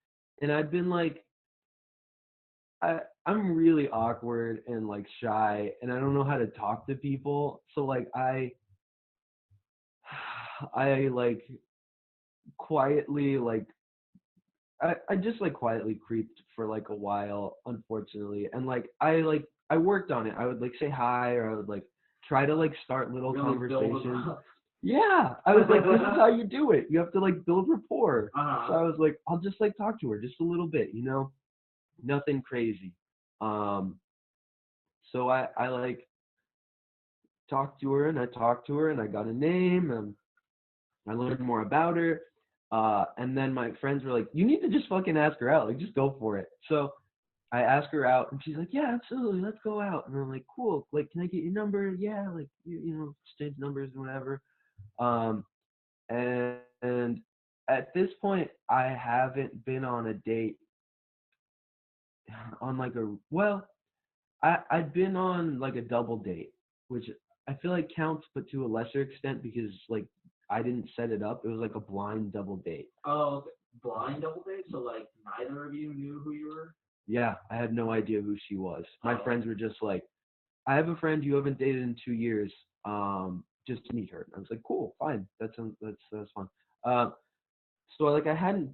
And I'd been like, I'm really awkward and like shy, and I don't know how to talk to people. So like I like quietly like I just like quietly creeped for like a while, unfortunately. And like I worked on it. I would like say hi, or I would like try to like start little Really build them conversations. up. Yeah, I was like, this is how you do it. You have to like build rapport. Uh-huh. So I was like, I'll just like talk to her just a little bit, you know, nothing crazy. So I like talked to her, and I talked to her, and I got a name, and I learned more about her. And then my friends were like, you need to just fucking ask her out. Like, just go for it. So I asked her out, and she's like, yeah, absolutely. Let's go out. And I'm like, cool. Like, can I get your number? Yeah. Like, you know, exchange numbers and whatever. Um, and at this point, I haven't been on a date on like I'd been on like a double date, which I feel like counts, but to a lesser extent, because like I didn't set it up. It was like a blind double date. Oh, okay. Blind double date? So like neither of you knew who you were? Yeah, I had no idea who she was. My Oh. friends were just like, I have a friend you haven't dated in 2 years. Just meet her. I was like, cool, fine. That's fun. So like I hadn't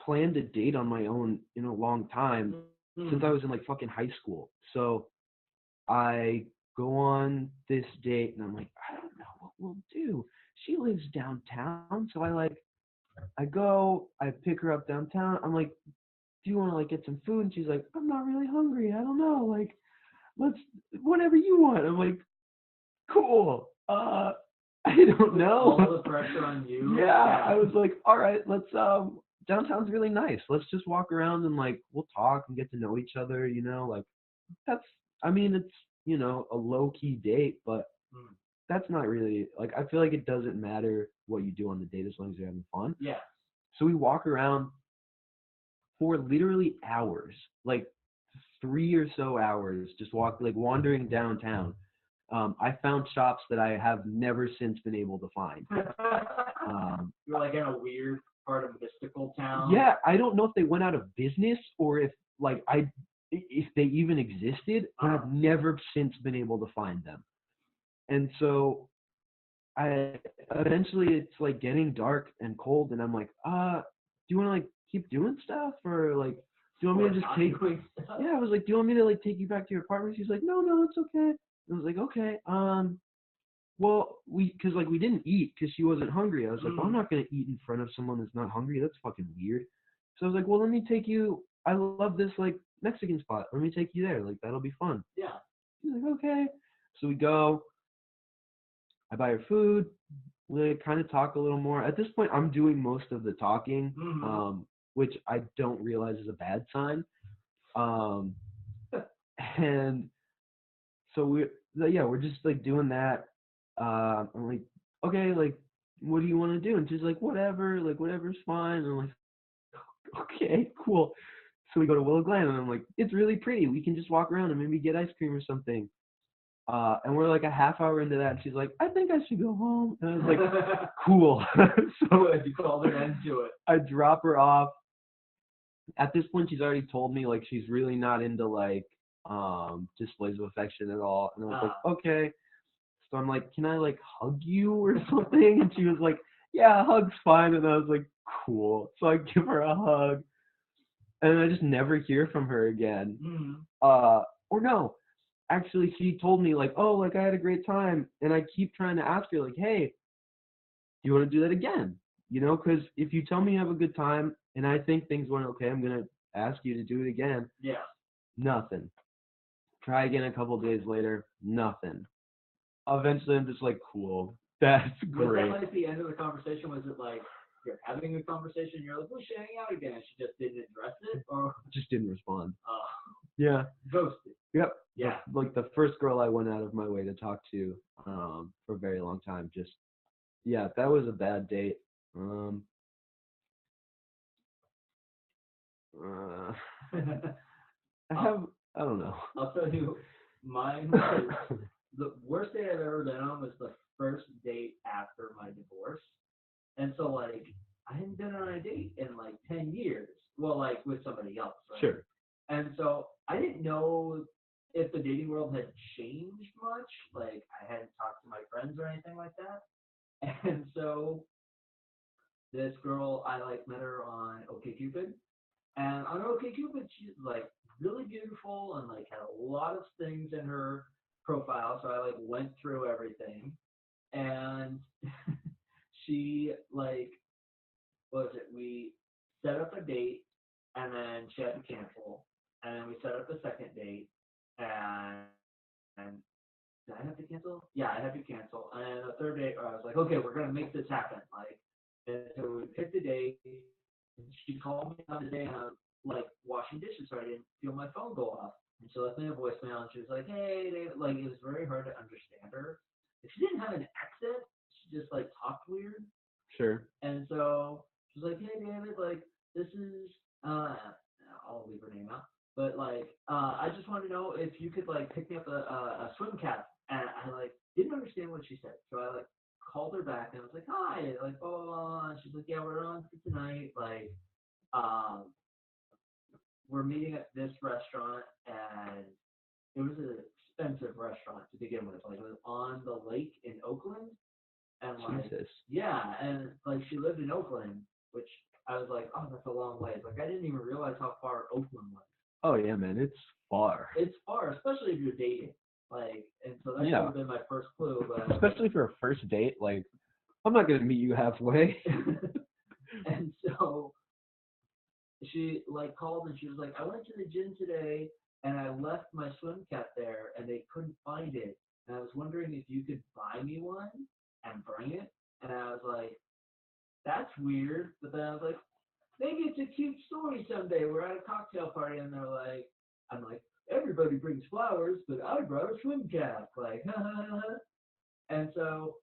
planned a date on my own in a long time since I was in like fucking high school. So I go on this date, and I'm like, I don't know what we'll do. She lives downtown, so I go, I pick her up downtown. I'm like, do you want to like get some food? And she's like, I'm not really hungry. I don't know. Like, let's whatever you want. I'm like, cool. I don't know. All the pressure on you. Yeah, I was like, all right, let's downtown's really nice. Let's just walk around and like we'll talk and get to know each other, you know, like that's I mean it's, you know, a low key date, but that's not really like I feel like it doesn't matter what you do on the date as long as you're having fun. Yeah. So we walk around for literally hours, like 3 or so hours, just wandering downtown. I found shops that I have never since been able to find. You're like in a weird part of mystical town. Yeah, I don't know if they went out of business or if if they even existed, but I've never since been able to find them. And so I eventually it's like getting dark and cold, and I'm like, do you want to like keep doing stuff, or like do you want me to just take? Yeah, I was like, do you want me to like take you back to your apartment? She's like, no, it's okay. I was like, okay. Well, because like we didn't eat because she wasn't hungry. I was like, well, I'm not gonna eat in front of someone that's not hungry. That's fucking weird. So I was like, well, let me take you. I love this like Mexican spot. Let me take you there. Like that'll be fun. Yeah. She's like, okay. So we go. I buy her food. We like, kind of talk a little more. At this point, I'm doing most of the talking, which I don't realize is a bad sign. And so we're just like doing that. I'm like, okay, like, what do you want to do? And she's like, whatever, like, whatever's fine. And I'm like, okay, cool. So we go to Willow Glen, and I'm like, it's really pretty. We can just walk around and maybe get ice cream or something. And we're like a half hour into that, and she's like, I think I should go home. And I was like, cool. So you called an end to it. I drop her off. At this point, she's already told me like she's really not into like displays of affection at all. And I was like, okay. So I'm like, can I like hug you or something? And she was like, yeah, hug's fine. And I was like, cool. So I give her a hug, and I just never hear from her again. Or no, actually, she told me like, oh, like I had a great time. And I keep trying to ask her like, hey, do you want to do that again? You know, because if you tell me you have a good time and I think things went okay, I'm going to ask you to do it again. Yeah. Nothing. Try again a couple days later. Nothing. Eventually, I'm just like, cool. That's Was great. that like the end of the conversation? Was it like you're having a conversation, you're like, we should hang out again, and she just didn't address it, or Just didn't respond. uh, Yeah. ghosted? Yep. Yeah. Like the first girl I went out of my way to talk to for a very long time. Just yeah, that was a bad date. I don't know. I'll tell you, mine was the worst date I've ever been on was the first date after my divorce. And so like I hadn't been on a date in like 10 years. Well, like with somebody else, right? Sure. And so I didn't know if the dating world had changed much. Like I hadn't talked to my friends or anything like that. And so this girl, I like met her on OkCupid. And on OkCupid, she's like really beautiful and like had a lot of things in her profile. So I like went through everything, and she like, what was it? We set up a date, and then she had to cancel, and then we set up a second date, and did I have to cancel? Yeah, I had to cancel. And then the third date, I was like, okay, we're gonna make this happen. Like, and so we picked a date. And she called me on the day, and I was like washing dishes, so I didn't feel my phone go off. And she left me a voicemail, and she was like, hey, David. Like, it was very hard to understand her. If she didn't have an accent, she just like talked weird. Sure. And so she was like, hey, David, like, this is, I'll leave her name out, but like, I just wanted to know if you could like pick me up a swim cap. And I like didn't understand what she said, so I like called her back, and I was like, hi, like, blah, blah, blah. And she's like, yeah, we're on for tonight, like, we're meeting at this restaurant, and it was an expensive restaurant to begin with. Like, it was on the lake in Oakland, and like, Jesus. yeah, and like she lived in Oakland, which I was like, oh, that's a long way. Like, I didn't even realize how far Oakland was. Oh yeah, man, it's far. It's far, especially if you're dating. Like, and so that should Yeah. have been my first clue. But Especially for a first date, like I'm not gonna meet you halfway. and so she like called, and she was like, I went to the gym today, and I left my swim cap there, and they couldn't find it. And I was wondering if you could buy me one and bring it. And I was like, that's weird. But then I was like, maybe it's a cute story someday. We're at a cocktail party, and they're like, I'm like, everybody brings flowers, but I brought a swim cap. Like, ha ha ha. And so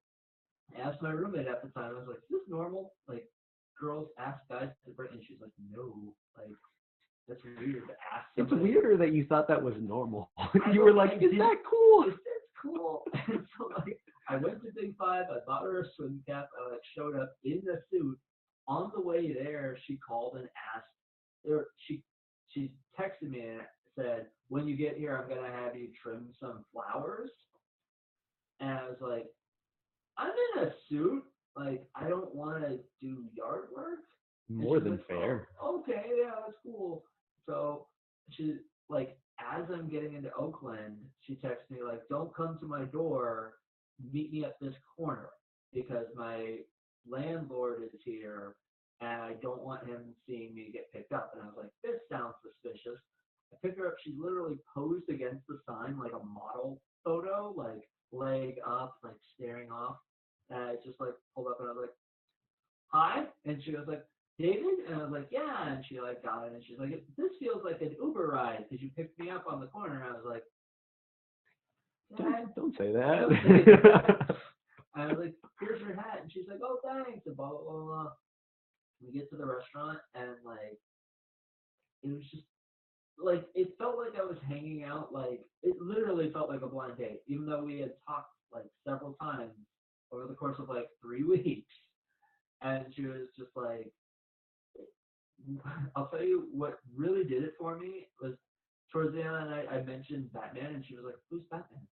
I asked my roommate at the time, I was like, is this normal? Like, girls ask guys to bring, and she's like, no. Like, that's weird to ask It's somebody. weirder that you thought that was normal. I You were know, like, I is did. that cool? Is this cool? And so like I went to Big Five, I bought her a swim cap, I like showed up in the suit. On the way there, she called and asked, or she texted me and said, when you get here, I'm gonna have you trim some flowers. And I was like, I'm in a suit, like I don't want to do yard work. And More she's than like, fair. oh, okay, yeah, that's cool. So she like as I'm getting into Oakland, she texts me like, don't come to my door, meet me at this corner because my landlord is here and I don't want him seeing me get picked up. And I was like, this sounds suspicious. I pick her up, she's literally posed against the sign like a model photo, like leg up, like staring off. And I just like pulled up, and I was like, hi. And she was like, David? And I was like, yeah. And she like got it, and she's like, this feels like an Uber ride because you picked me up on the corner. And I was like, Don't say don't say that. that. I was like, here's your hat. And she's like, oh, thanks. And blah, blah, blah, blah. We get to the restaurant, and like, it was just like, it felt like I was hanging out. Like, it literally felt like a blind date, even though we had talked like several times over the course of like 3 weeks. And she was just like, I'll tell you what really did it for me was towards the end of the night, I mentioned Batman, and she was like, who's Batman?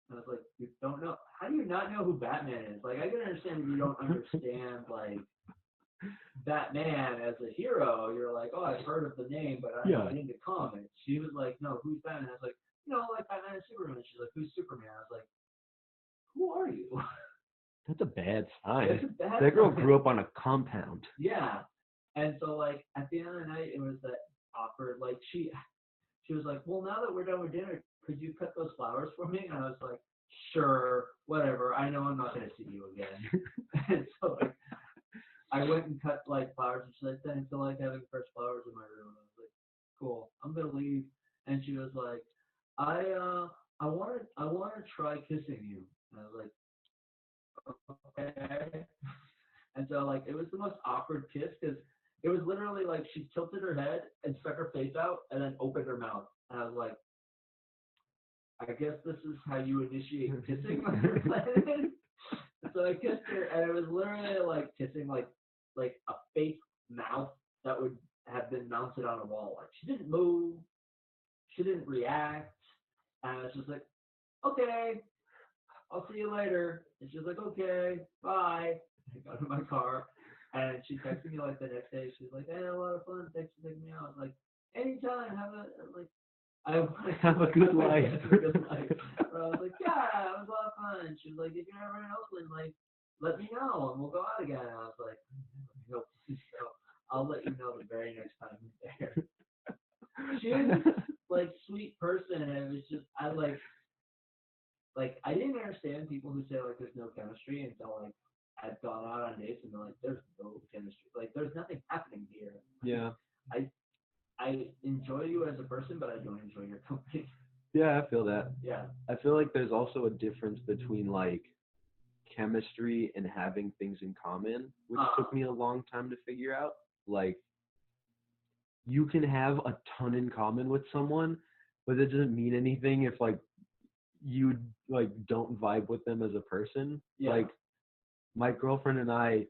And I was like, you don't know? How do you not know who Batman is? Like, I can understand if you don't understand, like, Batman as a hero. You're like, oh, I've heard of the name, but I'm not into comics. She was like, no, who's Batman? I was like, like Batman and Superman. She's like, who's Superman? I was like, who are you? That's a bad sign. It's a bad That girl sign. grew up on a compound. Yeah. And so like at the end of the night, it was that awkward, like she was like, well, now that we're done with dinner, could you cut those flowers for me? And I was like, sure, whatever. I know I'm not gonna see you again. And so like, I went and cut like flowers, and she's like, thanks, I like having fresh flowers in my room. I was like, cool, I'm gonna leave. And she was like, I wanna try kissing you. And I was like, okay. And so like it was the most awkward kiss because it was literally like she tilted her head and stuck her face out and then opened her mouth. And I was like, I guess this is how you initiate kissing on your planet. So I kissed her, and it was literally like kissing like a fake mouth that would have been mounted on a wall. Like she didn't move, she didn't react, and I was just like, okay, I'll see you later. And she's like, okay, bye. I got in my car, and she texted me like the next day. She was like, I had a lot of fun. Thanks for taking me out. I was like, anytime. Have a good life. But I was like, yeah, it was a lot of fun. And she was like, if you're ever in Oakland, like, let me know and we'll go out again. And I was like, no, please go. I'll let you know the very next time you're there. She was this, like, sweet person, and it was just I didn't understand people who say like there's no chemistry until like I've gone out on dates and they're like, there's no chemistry. Like there's nothing happening here. Yeah. I enjoy you as a person, but I don't enjoy your company. Yeah, I feel that. Yeah. I feel like there's also a difference between like chemistry and having things in common, which took me a long time to figure out. Like, you can have a ton in common with someone, but it doesn't mean anything if like you like don't vibe with them as a person. Yeah. Like my girlfriend and I,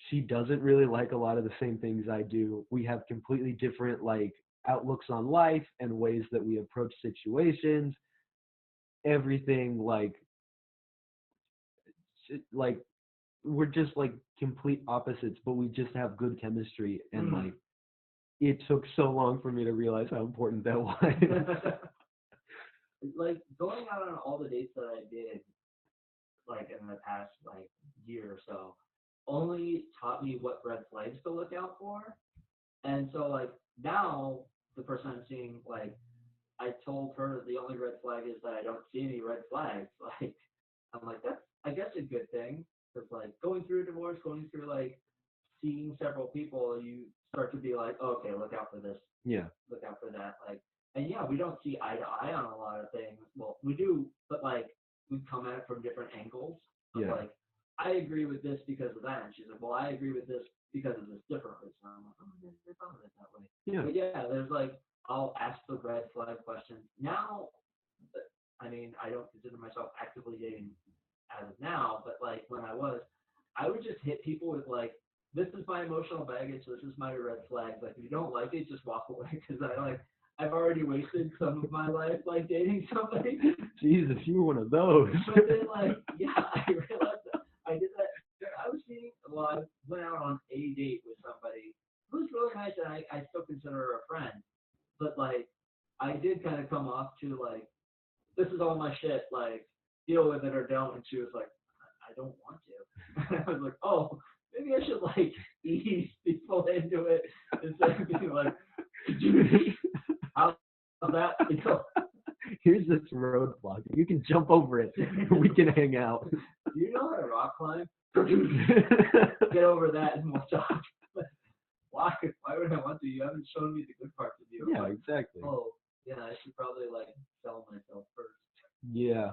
she doesn't really like a lot of the same things I do. We have completely different like outlooks on life and ways that we approach situations. Everything like we're just like complete opposites, but we just have good chemistry. And like it took so long for me to realize how important that was. Like going out on all the dates that I did, like in the past like year or so, only taught me what red flags to look out for. And so like now the person I'm seeing, like I told her the only red flag is that I don't see any red flags. Like I'm like, that's I guess a good thing, because like going through a divorce, going through like seeing several people, you start to be like, oh, okay, look out for this. Yeah. Look out for that. Like, and yeah, we don't see eye to eye on a lot of things. Well, we do, but like we come at it from different angles. Of, Yeah. like, I agree with this because of that. And she's like, well, I agree with this because of this differently. So I'm like, oh, you're thought of it that way. Yeah. But yeah, there's like, I'll ask the red flag questions. Now, I mean, I don't consider myself actively dating as of now, but like when I would just hit people with like, this is my emotional baggage, this is my red flags. Like, if you don't like it, just walk away, because I've already wasted some of my life like dating somebody. Jesus, you were one of those. But then like, yeah, I realized that I did that. I went out on a date with somebody who was really nice, and I still consider her a friend. But like, I did kind of come off to like, this is all my shit, like, deal with it or don't. And she was like, I don't want to. And I was like, oh, maybe I should like ease people into it instead of being like, how's that feel? Here's this roadblock. You can jump over it. We can hang out. Do you know how to rock climb? Get over that and we'll talk. Why would I want to? You haven't shown me the good parts of you. Yeah, like, exactly. oh, yeah, I should probably like sell myself first. Yeah.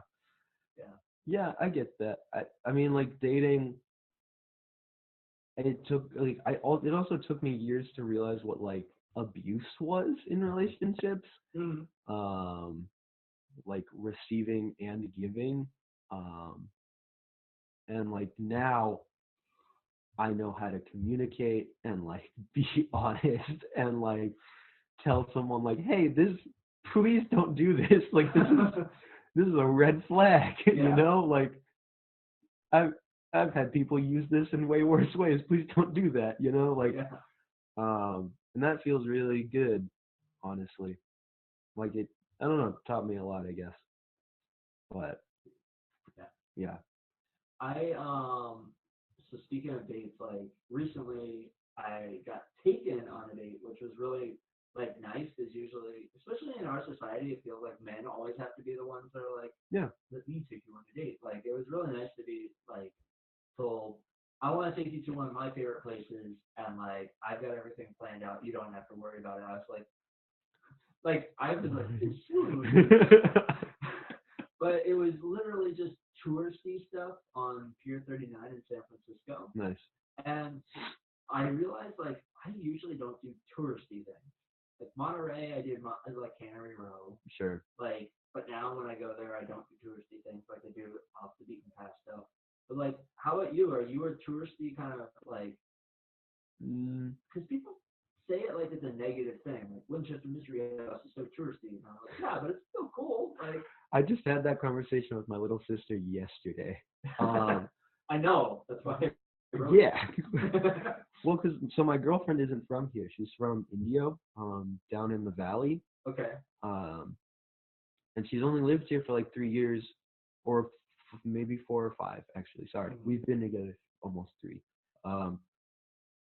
Yeah. Yeah, I get that. I mean, like dating. It took like it also took me years to realize what like abuse was in relationships. Mm-hmm. Like receiving and giving. And like now I know how to communicate and like be honest and like tell someone like, hey, please don't do this. Like this is a red flag. Yeah. You know, like I've had people use this in way worse ways. Please don't do that. You know, like and that feels really good, honestly. Like I don't know, it taught me a lot, I guess. But yeah. So speaking of dates, like recently I got taken on a date, which was really like nice is usually, especially in our society, it feels like men always have to be the ones that are like, Yeah. let me take you on a date. Like it was really nice to be like told, I want to take you to one of my favorite places, and like I've got everything planned out. You don't have to worry about it. I was like I was like, but it was literally just touristy stuff on Pier 39 in San Francisco. Nice. And I realized like I usually don't do touristy things. Like Monterey, I did like Cannery Row. Sure. Like, but now when I go there, I don't do touristy things like I do off the beaten path stuff. But like, how about you? Are you a touristy kind of like? Because people say it like it's a negative thing. Like Winchester Mystery House is so touristy. And I'm like, yeah, but it's still cool. Like, I just had that conversation with my little sister yesterday. I know. That's why. Yeah. Well, so my girlfriend isn't from here. She's from India, down in the valley. Okay. And she's only lived here for like 3 years, or maybe 4 or 5, actually. Sorry. We've been together almost 3.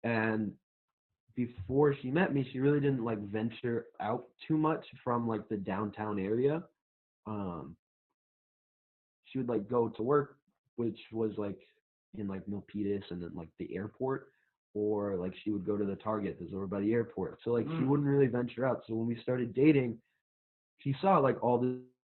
And before she met me, she really didn't like venture out too much from like the downtown area. She would like go to work, which was like in like Milpitas and then like the airport, or like she would go to the Target that's over by the airport. So like she wouldn't really venture out. So when we started dating, she saw like all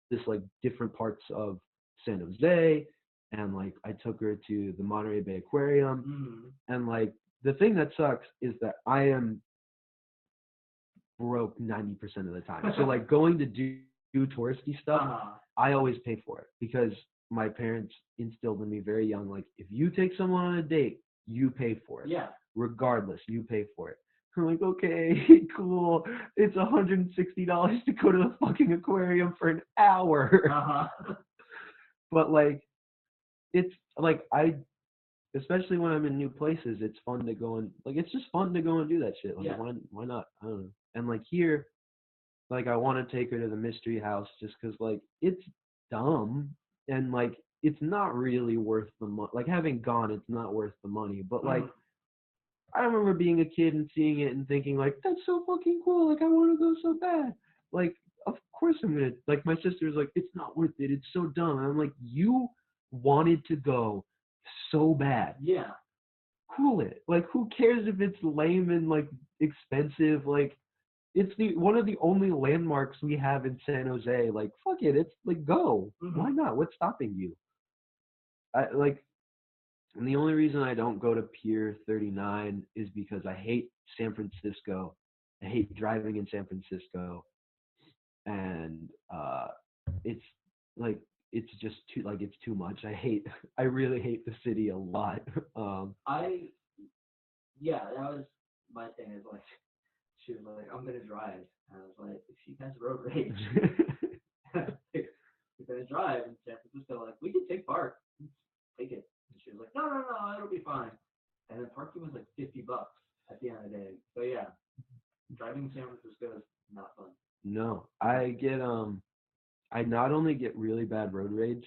this like different parts of San Jose, and like I took her to the Monterey Bay Aquarium, and like the thing that sucks is that I am broke 90% of the time. So like going to do touristy stuff, I always pay for it because my parents instilled in me very young, like if you take someone on a date, you pay for it. Yeah. Regardless, you pay for it. I'm like, okay, cool. It's $160 to go to the fucking aquarium for an hour. But like, it's like especially when I'm in new places, it's fun to go and like it's just fun to go and do that shit. Like why not? I don't know. And like here, like I want to take her to the mystery house just because like it's dumb and like it's not really worth the money. Like having gone, it's not worth the money. But like I remember being a kid and seeing it and thinking like that's so fucking cool. Like I want to go so bad. Like of course I'm gonna. Like my sister's like it's not worth it. It's so dumb. And I'm like you wanted to go so bad. Yeah. Cool it. Like who cares if it's lame and like expensive? Like it's one of the only landmarks we have in San Jose. Like fuck it. It's like go. Why not? What's stopping you? And the only reason I don't go to Pier 39 is because I hate San Francisco. I hate driving in San Francisco. And it's like it's just too like it's too much. I really hate the city a lot. That was my thing is like she was like, I'm gonna drive. And I was like, if she has road rage, we're gonna drive in San Francisco, like we can take park. Take it. And she was like, no, it'll be fine. And then parking was like $50 at the end of the day. So yeah, driving in San Francisco is not fun. No, I not only get really bad road rage,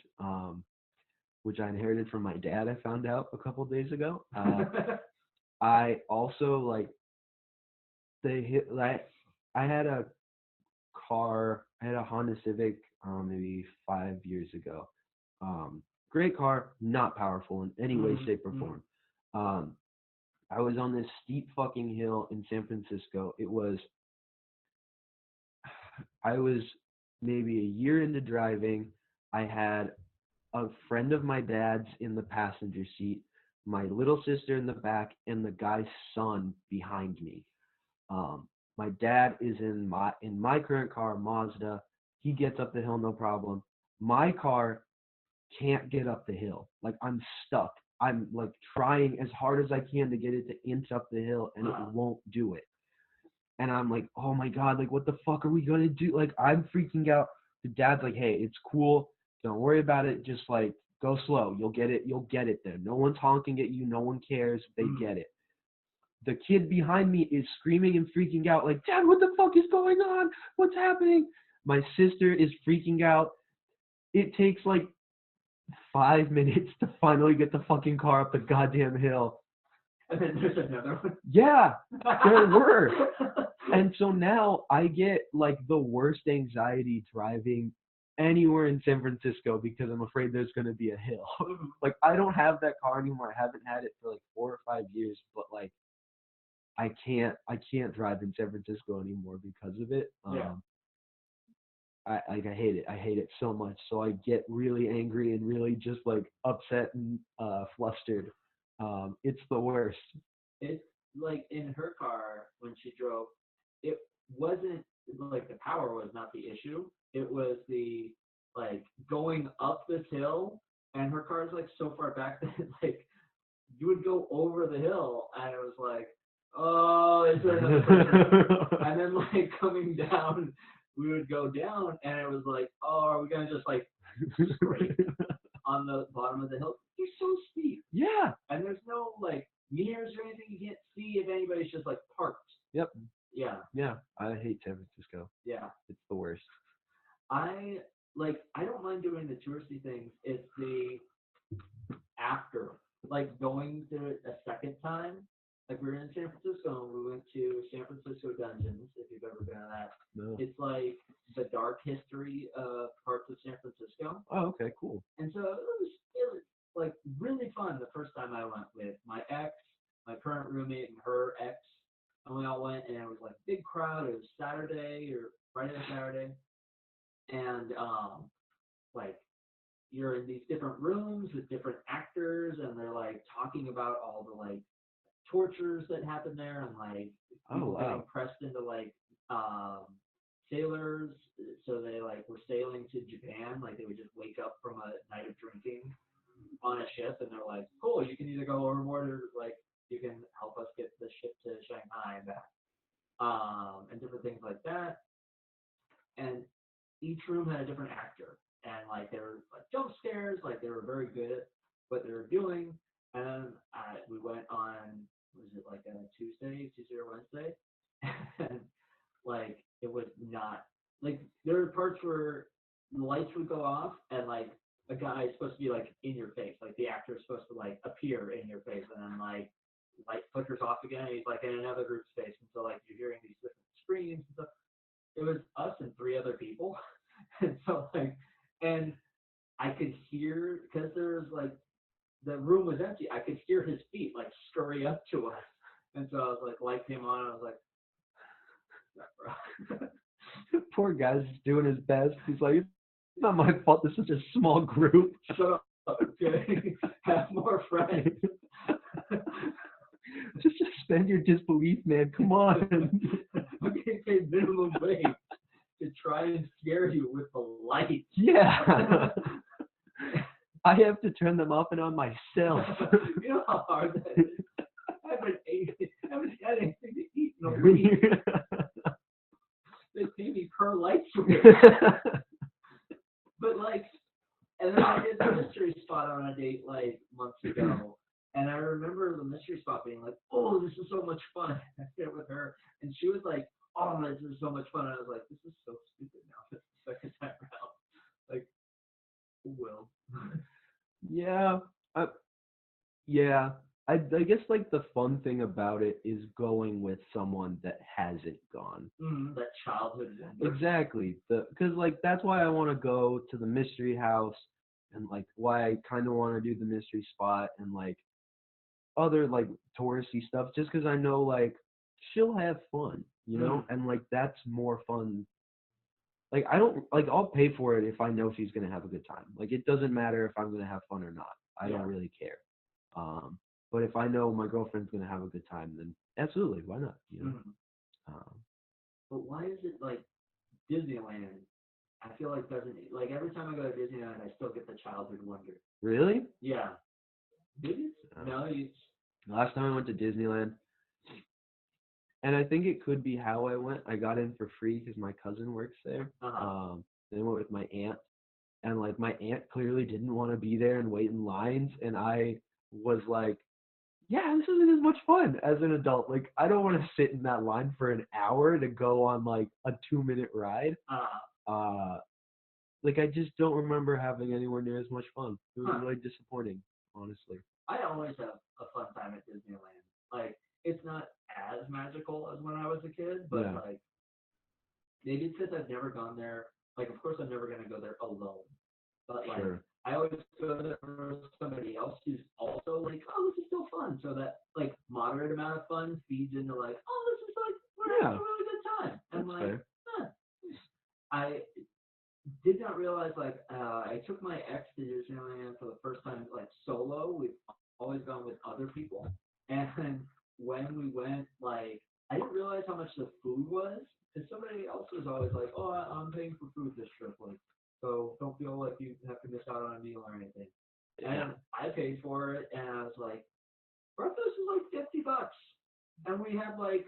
which I inherited from my dad. I found out a couple days ago. I also like I had a car. I had a Honda Civic maybe 5 years ago. Great car, not powerful in any way, shape, or form. I was on this steep fucking hill in San Francisco. I was maybe a year into driving. I had a friend of my dad's in the passenger seat, my little sister in the back, and the guy's son behind me. My dad is in my current car, Mazda. He gets up the hill, no problem. My car can't get up the hill. Like I'm stuck. I'm like trying as hard as I can to get it to inch up the hill, and it won't do it. And I'm like, oh my God, like what the fuck are we gonna do? Like I'm freaking out. The dad's like, hey, it's cool. Don't worry about it. Just like go slow. You'll get it there. No one's honking at you. No one cares. They get it. The kid behind me is screaming and freaking out like, Dad, what the fuck is going on? What's happening? My sister is freaking out. It takes like 5 minutes to finally get the fucking car up the goddamn hill. And then there's another one. Yeah, there were. And so now I get like the worst anxiety driving anywhere in San Francisco because I'm afraid there's going to be a hill. Like I don't have that car anymore. I haven't had it for like 4 or 5 years, but like I can't drive in San Francisco anymore because of it. I hate it. I hate it so much. So I get really angry and really just like upset and flustered. It's the worst. It's like in her car when she drove, it wasn't like the power was not the issue. It was the like going up this hill, and her car's like so far back that like you would go over the hill, and it was like, oh, is there another person? And then like coming down, we would go down, and it was like, oh, are we gonna just like scrape on the bottom of the hill? They're so steep. Yeah. And there's no like mirrors or anything. You can't see if anybody's just like parked. Yep. Yeah. Yeah. I hate San Francisco. Yeah. It's the worst. I don't mind doing the touristy things. It's the after, like going to it a second time. Like we were in San Francisco and we went to San Francisco Dungeons, if you've ever been to that. No. It's like the dark history of parts of San Francisco. Oh, okay, cool. And so it was like really fun the first time I went with my ex, my current roommate, and her ex. And we all went, and it was like a big crowd. It was Saturday or Friday or Saturday. And like you're in these different rooms with different actors, and they're like talking about all the like tortures that happened there, and like people getting pressed into like sailors. So they like were sailing to Japan, like they would just wake up from a night of drinking on a ship, and they're like, cool, you can either go overboard or like you can help us get the ship to Shanghai and back, and different things like that. And each room had a different actor, and like there were like jump scares, like they were very good at what they were doing. And then we went on, was it like a Tuesday or Wednesday, and like it was not like there were parts where the lights would go off and like a guy is supposed to be like in your face, like the actor is supposed to like appear in your face, and then like light flickers off again, and he's like in another group's face, and so like you're hearing these different screams and stuff. It was us and 3 other people, and so like, and I could hear, because there was like the room was empty, I could hear his feet like scurry up to us, and so I was like, light came on, and I was like, bro. Poor guy's just doing his best. He's like, it's not my fault. This is a small group. Shut up, okay? Have more friends. Just suspend your disbelief, man. Come on. I'm getting paid minimum wage to try and scare you with the lights. Yeah. I have to turn them off and on myself. You know how hard that is? I haven't had anything to eat in a week. They pay me per light switch. But like, and then I did the mystery spot on a date like months ago, and I remember the mystery spot being like, oh, this is so much fun. I did it with her, and she was like, oh, this is so much fun. And I was like, this is so stupid now. This is the second time around. Like, well. Yeah. Yeah. I guess like the fun thing about it is going with someone that hasn't gone. That childhood wonder. Exactly. Because like that's why I want to go to the mystery house, and like why I kind of want to do the mystery spot and like other like touristy stuff, just because I know like she'll have fun, you know, and like that's more fun. Like I don't like I'll pay for it if I know she's gonna have a good time. Like it doesn't matter if I'm gonna have fun or not. I don't really care. But if I know my girlfriend's gonna have a good time, then absolutely, why not? You know. But why is it like Disneyland? I feel like doesn't, like every time I go to Disneyland, I still get the childhood wonder. Really? Yeah. Did you? No, you. Last time I went to Disneyland, and I think it could be how I went. I got in for free because my cousin works there. Then I went with my aunt, and like my aunt clearly didn't want to be there and wait in lines, and I was like, yeah, this isn't as much fun as an adult. Like, I don't want to sit in that line for an hour to go on like a 2-minute ride. Like, I just don't remember having anywhere near as much fun. It was really disappointing, honestly. I always have a fun time at Disneyland. Like, it's not as magical as when I was a kid, but Yeah. like, maybe it's because I've never gone there. Like, of course, I'm never gonna go there alone. But like, Sure. I always go there for somebody else who's also like, oh, this is still fun. So that like moderate amount of fun feeds into like, oh, this is like we're having a really good time. And That's like, fair. I did not realize like I took my ex to Disneyland for the first time like solo. We've always gone with other people, and when we went, like I didn't realize how much the food was. And somebody else was always like, "Oh, I'm paying for food this trip, like, so don't feel like you have to miss out on a meal or anything." Yeah. And I paid for it, and I was like, "Breakfast is like $50, and we had like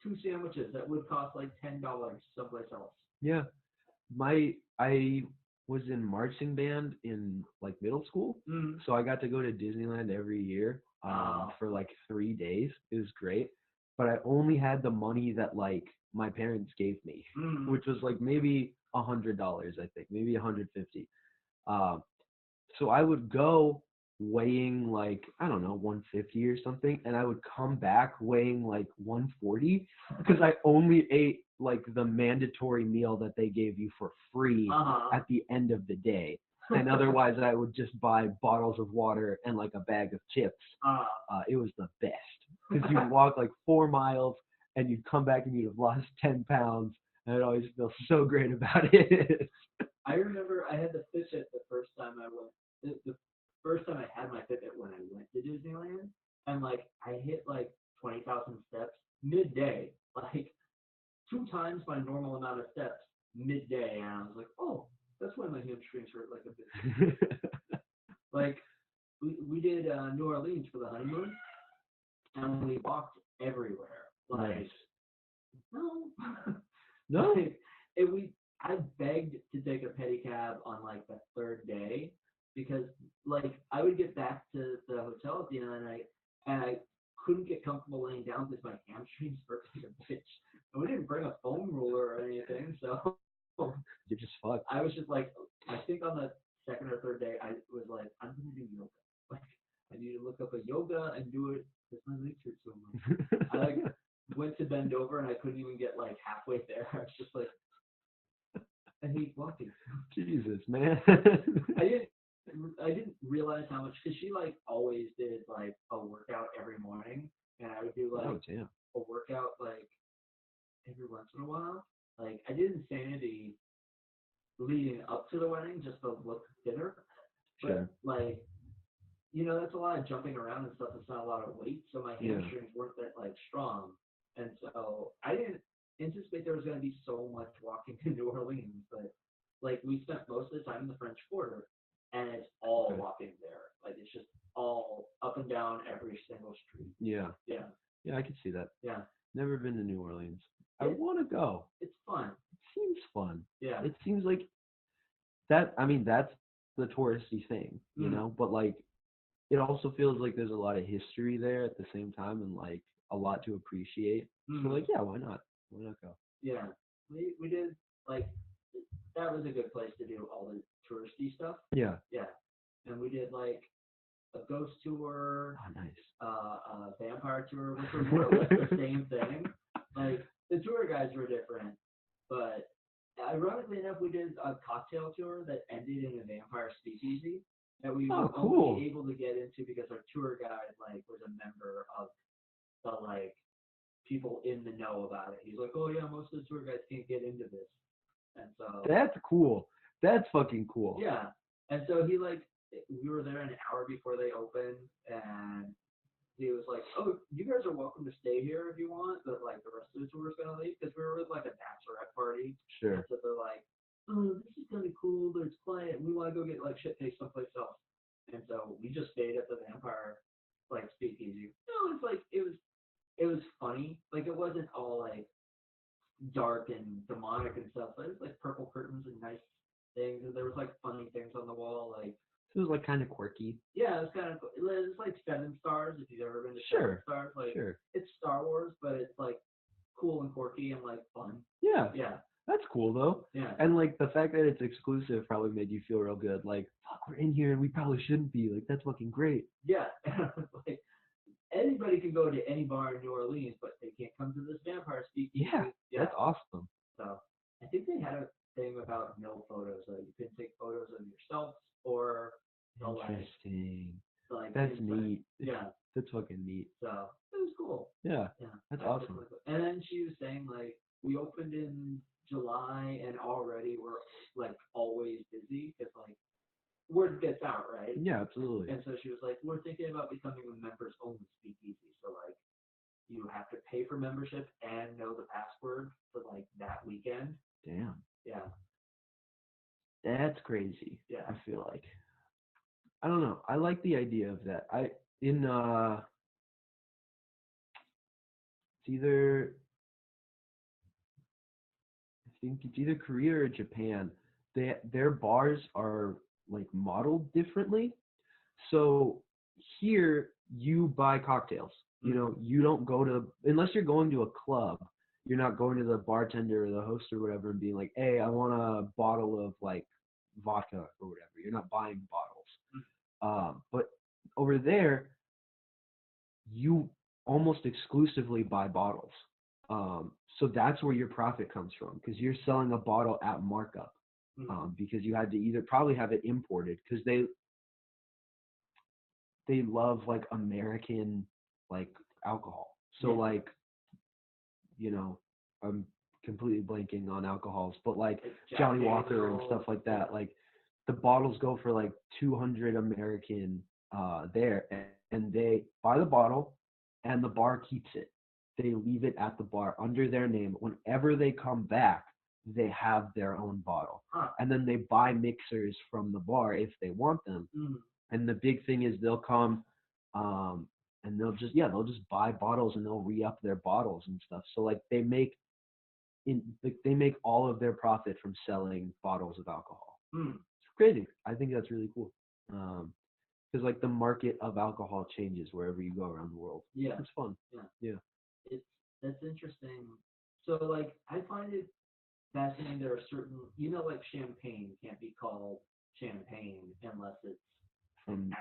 2 sandwiches that would cost like $10 someplace else." Yeah. I was in marching band in like middle school, Mm-hmm. so I got to go to Disneyland every year Wow. for like 3 days. It was great, but I only had the money that like my parents gave me, Mm-hmm. which was like maybe $100, I think, maybe 150. Um, so I would go weighing like, I don't know, 150 or something, and I would come back weighing like 140 because I only ate like the mandatory meal that they gave you for free at the end of the day. And otherwise I would just buy bottles of water and like a bag of chips. It was the best because you'd walk like 4 miles and you'd come back and you'd have lost 10 pounds, and I'd always feel so great about it. I remember I had the Fitbit the first time I went. The first time I had my Fitbit when I went to Disneyland, and like I hit like 20,000 steps midday, like 2 times my normal amount of steps midday, and I was like, oh, that's when my hamstrings hurt like a bit. Like we did New Orleans for the honeymoon, and we walked everywhere. Like Nice. no, No? like, I begged to take a pedicab on like the third day because like I would get back to the hotel at the end of the night and I couldn't get comfortable laying down because my hamstrings hurt like a bitch. And we didn't bring a foam roller or anything, so You're just fucked. I was just like, I think on the second or third day I was like, I'm gonna do yoga. Like I need to look up a yoga and do it because my legs hurt so much. I like went to bend over and I couldn't even get like halfway there. I was just like, I hate walking. Jesus, man. I didn't realize how much because she like always did like a workout every morning, and I would do like Oh, damn. a workout like every once in a while. Like I did Insanity leading up to the wedding just to look thinner, but Sure. like that's a lot of jumping around and stuff. It's not a lot of weight, so my Yeah. hamstrings weren't that like strong, and so I didn't anticipate there was going to be so much walking to New Orleans, but like we spent most of the time in the French Quarter, and it's all Okay. walking there. Like it's just all up and down every single street. Yeah. Yeah, Yeah, I can see that. yeah, Never been to New Orleans. I Yeah. want to go. it's fun. It seems fun. Yeah, It seems like that. I mean, that's the touristy thing, you Mhm. know? But like, it also feels like there's a lot of history there at the same time and like a lot to appreciate. So Mhm. like, yeah, why not? Why not go? yeah. We did like that was a good place to do all the touristy stuff. Yeah. Yeah, and we did like a ghost tour, Oh, nice. a vampire tour, which were more or less the same thing. Like the tour guides were different, but ironically enough, we did a cocktail tour that ended in a vampire speakeasy that we Oh, were cool. only able to get into because our tour guide like was a member of the like people in the know about it. He's like, oh yeah, most of the tour guides can't get into this, and so That's cool. That's fucking cool. yeah, and so he like we were there an hour before they opened, and he was like, "Oh, you guys are welcome to stay here if you want, but like the rest of the tour is gonna leave because we were with like a bachelorette party." Sure. So they're like, "Oh, this is gonna be cool, but it's quiet. We want to go get like shit faced someplace else." And so we just stayed at the vampire like speakeasy. It's like it was funny. Like it wasn't all like dark and demonic and stuff. But it was like purple curtains and nice things, and there was like funny things on the wall, like. It was like kind of quirky. Yeah, it's kind of it's like 7 stars if you've ever been to Sure. 7 stars. Like Sure. it's Star Wars, but it's like cool and quirky and like fun. Yeah. Yeah, That's cool though. yeah, And like the fact that it's exclusive probably made you feel real good. Like, fuck, we're in here and we probably shouldn't be. Like, that's fucking great. yeah. Like anybody can go to any bar in New Orleans, but they can't come to this vampire speakeasy. Yeah, that's awesome. So I think they had a thing about no photos. Like you can take photos of yourself or the Interesting. like That's inside. neat. Yeah. That's fucking neat. So it was cool. Yeah. Yeah. That's awesome. Really cool. And then she was saying like we opened in July and already we're like always busy because like word gets out, right? Yeah, absolutely. And so she was like, we're thinking about becoming a members only speakeasy. So like you have to pay for membership and know the password for like that weekend. Damn. Yeah. That's crazy. Yeah. I feel like. I don't know. I like the idea of that. It's either I think it's either Korea or Japan. Their bars are like modeled differently. So here you buy cocktails. You know, you don't go to unless you're going to a club. You're not going to the bartender or the host or whatever and being like, "Hey, I want a bottle of like vodka or whatever." You're not buying bottles. But over there, you almost exclusively buy bottles. So that's where your profit comes from because you're selling a bottle at markup. Because you had to either probably have it imported because they love like American like alcohol. So like, you know, I'm completely blanking on alcohols, but like Johnny Walker and stuff like that. Like the bottles go for like 200 American there, and they buy the bottle, and the bar keeps it. They leave it at the bar under their name. Whenever they come back, they have their own bottle, and then they buy mixers from the bar if they want them. And the big thing is they'll come, and they'll just buy bottles and they'll re-up their bottles and stuff. So like they make all of their profit from selling bottles of alcohol. It's crazy. I think that's really cool. Because like the market of alcohol changes wherever you go around the world. Yeah. It's fun. Yeah. That's interesting. So like I find it fascinating. There are certain, like champagne can't be called champagne unless it's from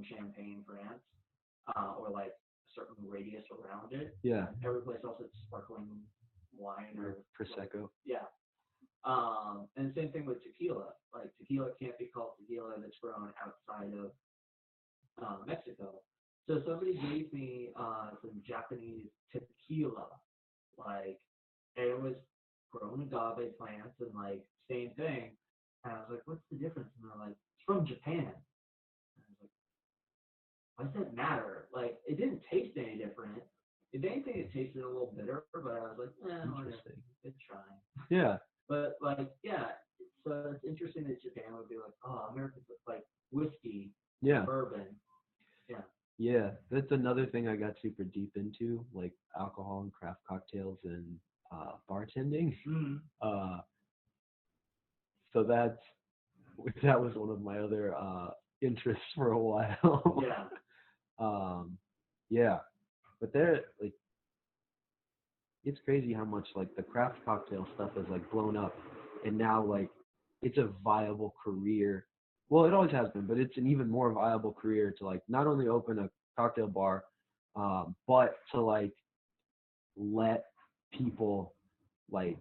Champagne, France, or like a certain radius around it. Yeah. Every place else it's sparkling wine or Prosecco. And same thing with tequila. Like tequila can't be called tequila that's grown outside of Mexico. So somebody gave me some Japanese tequila, like it was grown agave plants and like same thing. And I was like, what's the difference? And they're like, it's from Japan. And I was like, why does that matter? Like it didn't taste any different. If anything, it tasted a little bitter, but I was like, interesting. It's trying. Yeah. But like, yeah. So it's interesting that Japan would be like, oh, Americans like whiskey, bourbon. Yeah. Yeah, that's another thing I got super deep into, like alcohol and craft cocktails and bartending. So that was one of my other interests for a while. Yeah, but they're like, it's crazy how much like the craft cocktail stuff is like blown up, and now like it's a viable career. Well, it always has been, but it's an even more viable career to like not only open a cocktail bar, but to like let people like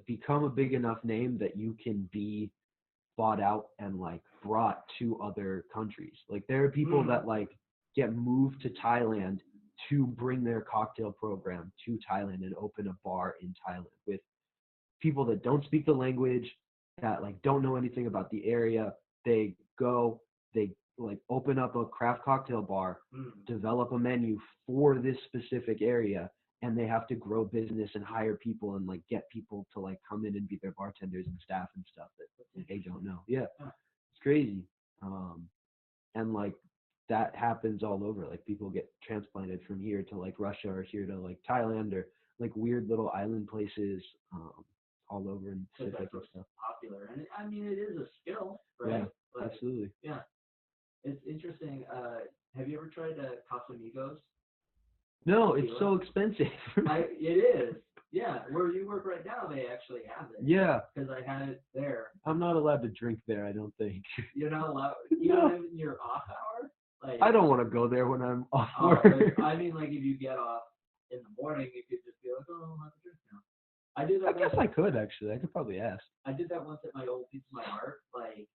become a big enough name that you can be bought out and like brought to other countries. Like there are people that like get moved to Thailand to bring their cocktail program to Thailand and open a bar in Thailand with people that don't speak the language, that like don't know anything about the area. They like open up a craft cocktail bar, develop a menu for this specific area, and they have to grow business and hire people and like get people to like come in and be their bartenders and staff and stuff that they don't know. Yeah, it's crazy. And like that happens all over. Like people get transplanted from here to like Russia or here to like Thailand or like weird little island places all over in the Pacific and stuff. Popular, and I mean it is a skill, right? Yeah, like, absolutely. Yeah, it's interesting. Have you ever tried Casamigos? No, it's so expensive. It is. Yeah, where you work right now, they actually have it. Yeah. Because I had it there. I'm not allowed to drink there, I don't think. You're not allowed, even in your off hour? Like, I don't want to go there when I'm off oh, work. I mean, like if you get off in the morning, you could just be like, oh, I'll have a drink now. I did that. I guess I could actually. I could probably ask. I did that once at my old Pizza My Heart. Like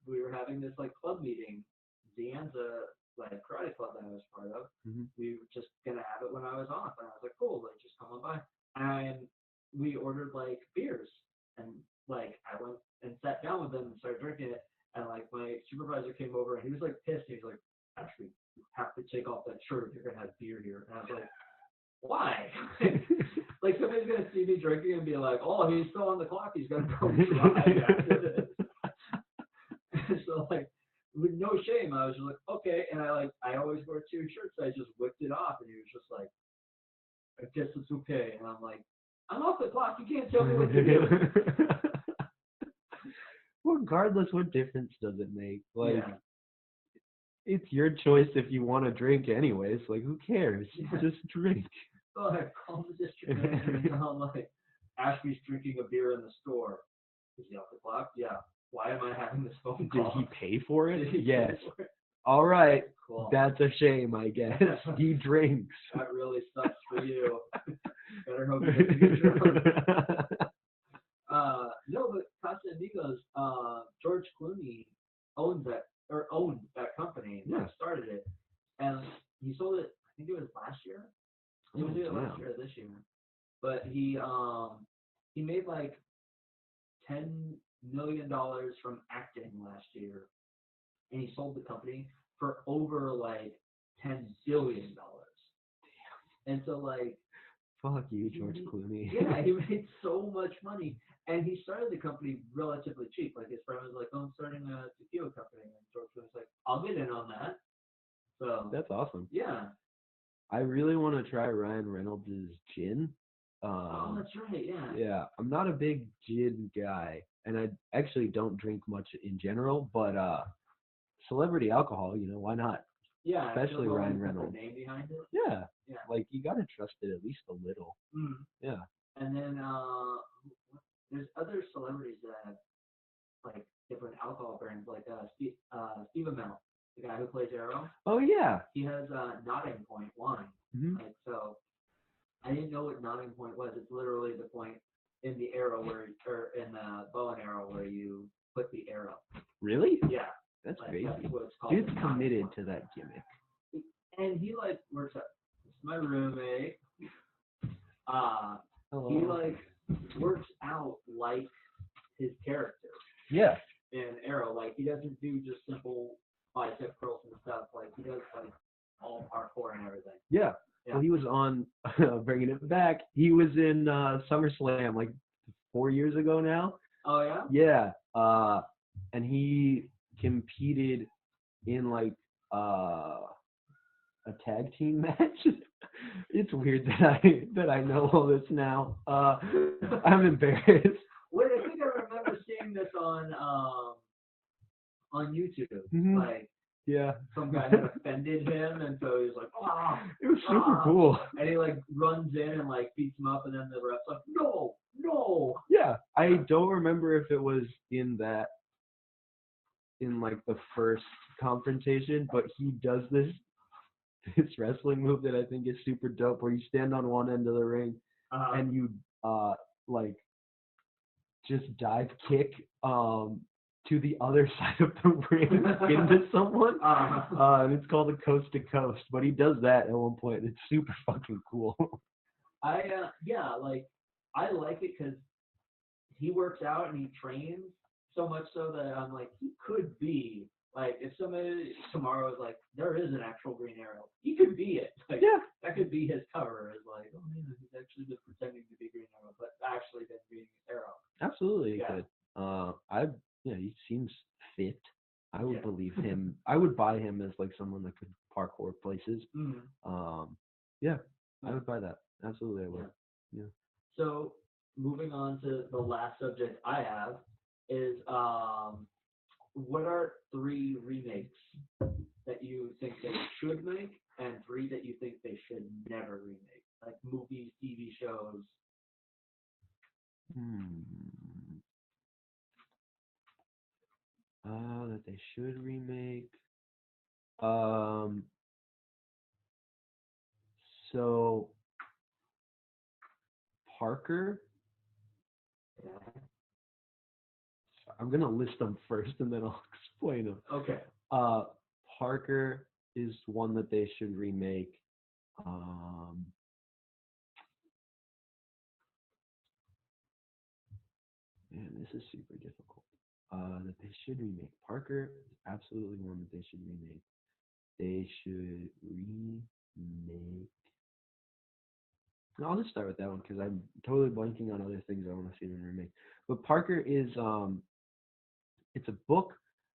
we were having this like club meeting, Zianza like karate club that I was part of. Mm-hmm. We were just gonna have it when I was off, and I was like, cool, like just come on by. And we ordered like beers, and like I went and sat down with them and started drinking it. And like my supervisor came over and he was like pissed. He was like, actually, you have to take off that shirt if you're gonna have beer here. And I was like, why? Like somebody's gonna see me drinking and be like, oh, he's still on the clock. He's gonna go drive after this. So like, with no shame, I was just like, okay. And I always wear 2 shirts. So I just whipped it off, and he was just like, I guess it's okay. And I'm like, I'm off the clock. You can't tell me what to do. Regardless, what difference does it make? Like, Yeah. it's your choice if you want to drink anyways. Like, who cares? Yeah. Just drink. So I called the district manager and tell him like, Ashby's drinking a beer in the store. Is he off the clock? Yeah. Why am I having this phone Did call? he pay for it? Did he pay Yes. for it? All right. Cool. That's a shame, I guess. He drinks. That really sucks for you. Better hope he doesn't get drunk. No, but Casa Amigos, George Clooney owned that company. Yeah. Started it, and he sold it. I think it was last year. It was either last damn. year or this year. But he made like $10 million from acting last year, and he sold the company for over like $10 billion. And so like. Fuck you, George Clooney. Yeah, he made so much money. And he started the company relatively cheap. Like his friend was like, oh, I'm starting a tequila company. And George was like, I'll get in on that. So That's awesome. yeah. I really want to try Ryan Reynolds' gin. Oh, that's right, yeah. Yeah, I'm not a big gin guy, and I actually don't drink much in general, but celebrity alcohol, why not? Yeah, Especially Ryan put Reynolds. the name behind it. Yeah. Yeah. Like, you gotta trust it at least a little. Mm. Yeah. And then there's other celebrities that have like different alcohol brands, like Steve Amell, the guy who plays Arrow. Oh yeah. He has Notting Point wine. Mm-hmm. Like so, I didn't know what Notting Point was. It's literally the point in the arrow or in the bow and arrow where you put the arrow. Really? Yeah. That's like, crazy. that's what it's called. Dude's committed to that gimmick. And he like works out. This is my roommate. Hello. He like works out like his character. Yeah. In Arrow, like he doesn't do just simple bicep curls and stuff. Like he does like all parkour and everything. Yeah. Yeah. Well, he was on, bringing it back, he was in SummerSlam like 4 years ago now. Oh, yeah? Yeah. And he competed in like a tag team match. It's weird that I know all this now. I'm embarrassed. Wait, I think I remember seeing this on YouTube. Mm-hmm. Like, yeah, some guy had offended him, and so he was like, ah. It was super cool. And he like runs in and like beats him up, and then the ref's like, no. Yeah, I don't remember if it was in like the first confrontation, but he does this wrestling move that I think is super dope, where you stand on one end of the ring and you like just dive kick to the other side of the ring into someone. And it's called a coast to coast, but he does that at one point. It's super fucking cool. Yeah, like I like it because he works out and he trains so much so that I'm like, he could be like, if somebody tomorrow is like, there is an actual Green Arrow, he could be it. Like, yeah, that could be his cover. Is like, oh man, he's actually been pretending to be Green Arrow, but actually been Green Arrow. Absolutely, Yeah. Could. He seems fit. I would Yeah. believe him. I would buy him as like someone that could parkour places. Mm-hmm. Yeah, I would buy that. Absolutely, I would. Yeah. So moving on to the last subject I have is what are 3 remakes that you think they should make, and 3 that you think they should never remake, like movies, TV shows? That they should remake. Um, so Parker, I'm gonna list them first and then I'll explain them. Okay. Uh, Parker is one that they should remake. Um, Man, this is super difficult. That they should remake. Parker is absolutely one that they should remake. They should remake. No, I'll just start with that one because I'm totally blanking on other things I want to see them remake. But Parker is it's a book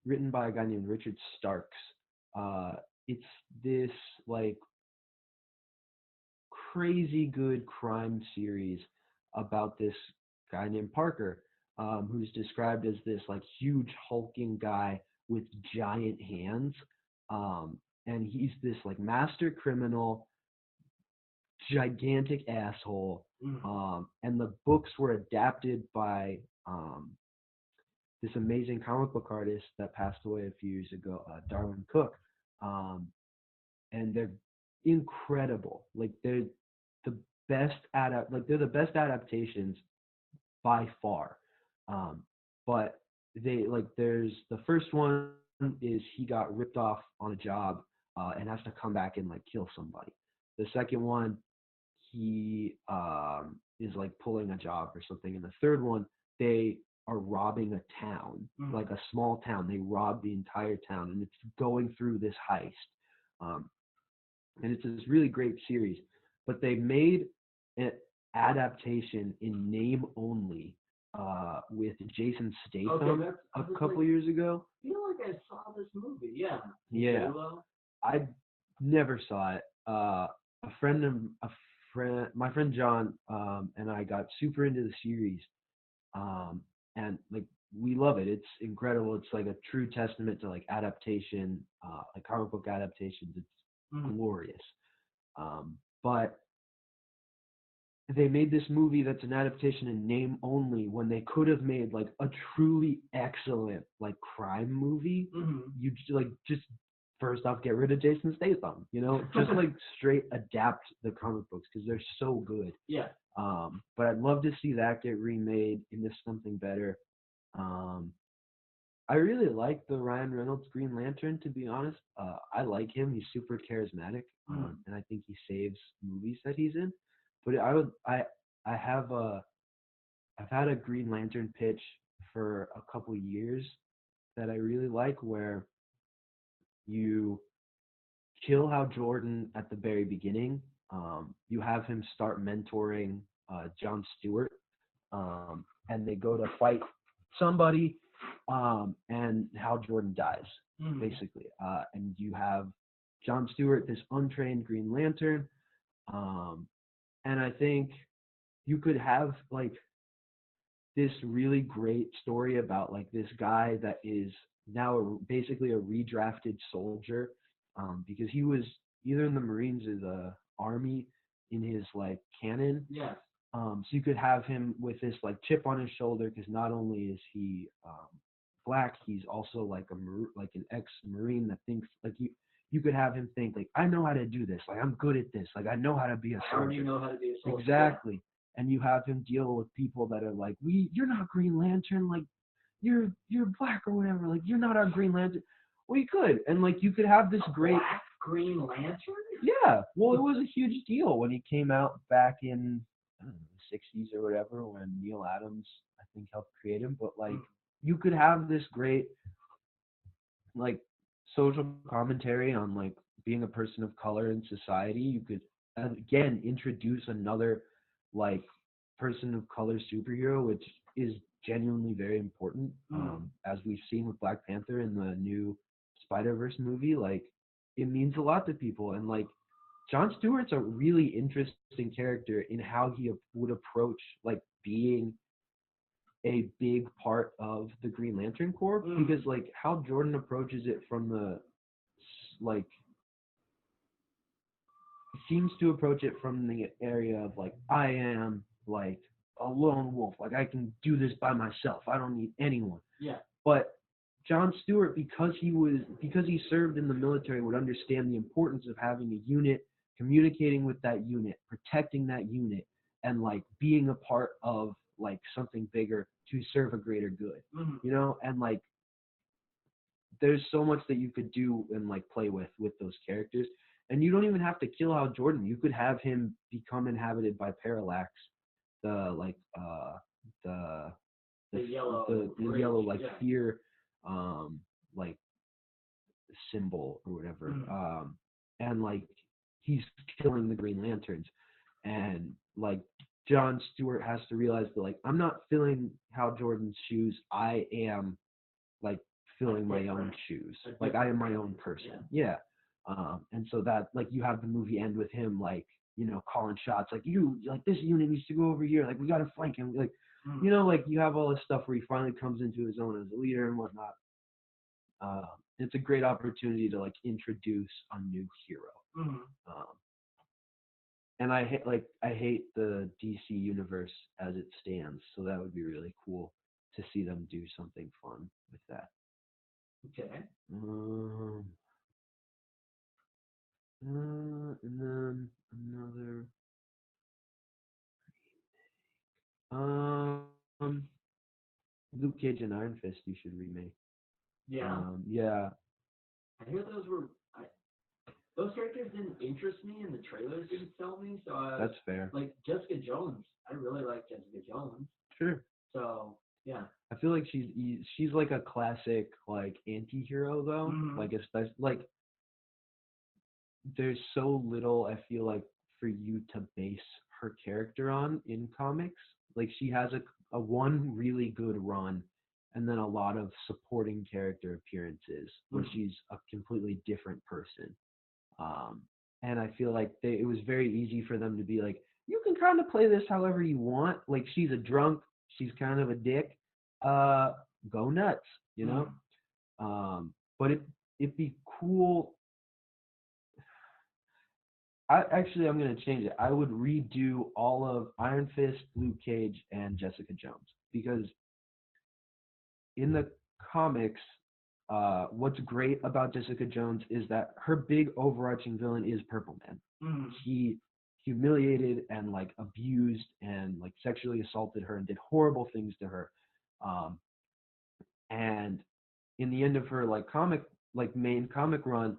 written by a guy named Richard Starks. Uh, it's this like crazy good crime series about this guy named Parker, who's described as this like huge hulking guy with giant hands. And he's this like master criminal, gigantic asshole. And the books were adapted by this amazing comic book artist that passed away a few years ago, Darwin Cook. And they're incredible. Like the they're the best adaptations by far. But they like there's the first one is he got ripped off on a job and has to come back and like kill somebody. The second one he is like pulling a job or something, and the third one they are robbing a town, like a small town. They rob the entire town, and it's going through this heist. Um, and it's this really great series. But they made an adaptation in name only with Jason Statham a couple years ago. I feel like I saw this movie. Yeah. Yeah. I never saw it. My friend John and I got super into the series, and like we love it. It's incredible. It's like a true testament to like adaptation, like comic book adaptations. It's glorious. But they made this movie that's an adaptation in name only when they could have made like a truly excellent like crime movie. You just first off get rid of Jason Statham, just like straight adapt the comic books because they're so good. Yeah. But I'd love to see that get remade into something better. I really like the Ryan Reynolds Green Lantern, to be honest. I like him. He's super charismatic, and I think he saves movies that he's in. But I've had a Green Lantern pitch for a couple years that I really like, where you kill Hal Jordan at the very beginning. You have him start mentoring John Stewart, and they go to fight somebody, and Hal Jordan dies, basically. And you have John Stewart, this untrained Green Lantern, and I think you could have like this really great story about like this guy that is now basically a redrafted soldier, because he was either in the Marines or the Army in his like canon. Yeah. So you could have him with this like chip on his shoulder because not only is he black, he's also like an ex-Marine that thinks like you could have him think like I know how to do this, like I'm good at this, like I know how to be a soldier. I already know how to be a soldier. Exactly. And you have him deal with people that are like, you're not Green Lantern, like you're black or whatever, like you're not our Green Lantern. Well, you could, and like you could have this great Black Green Lantern. Yeah, well, it was a huge deal when he came out back in I don't know, the '60s or whatever, when Neil Adams I think helped create him. But like you could have this great like social commentary on like being a person of color in society. You could again introduce another like person of color superhero, which is genuinely very important, as we've seen with Black Panther in the new Spider-Verse movie. Like it means a lot to people, and like Jon Stewart's a really interesting character in how he would approach like being a big part of the Green Lantern Corps, because like how Jordan approaches it from the like seems to approach it from the area of like I am like a lone wolf, like I can do this by myself, I don't need anyone. Yeah. But John Stewart, because he served in the military, would understand the importance of having a unit, communicating with that unit, protecting that unit, and like being a part of like something bigger to serve a greater good. You know, and like there's so much that you could do and like play with those characters. And you don't even have to kill Hal Jordan. You could have him become inhabited by Parallax, the like the yellow like fear like symbol or whatever. And like he's killing the Green Lanterns, and like John Stewart has to realize that like I'm not filling Hal Jordan's shoes. I am like filling my own shoes. Like I am my own person. Yeah. And so that like you have the movie end with him like, you know, calling shots like you like this unit needs to go over here, like we gotta flank him, like you know, like you have all this stuff where he finally comes into his own as a leader and whatnot. It's a great opportunity to like introduce a new hero. And I hate the DC universe as it stands, so that would be really cool to see them do something fun with that. Okay. And then another. Luke Cage and Iron Fist you should remake. Yeah. Yeah. I hear those characters didn't interest me and the trailers didn't sell me, so That's fair. Like Jessica Jones, I really like Jessica Jones. Sure. So yeah. I feel like she's like a classic like anti-hero though. Like especially like there's so little I feel like for you to base her character on in comics. Like she has a one really good run and then a lot of supporting character appearances where she's a completely different person. And I feel like it was very easy for them to be like, you can kind of play this however you want. Like she's a drunk, she's kind of a dick. Go nuts, you know. But it'd be cool. I'm gonna change it. I would redo all of Iron Fist, Luke Cage, and Jessica Jones because in the comics, what's great about Jessica Jones is that her big overarching villain is Purple Man. He humiliated and like abused and like sexually assaulted her and did horrible things to her. And in the end of her like main comic run,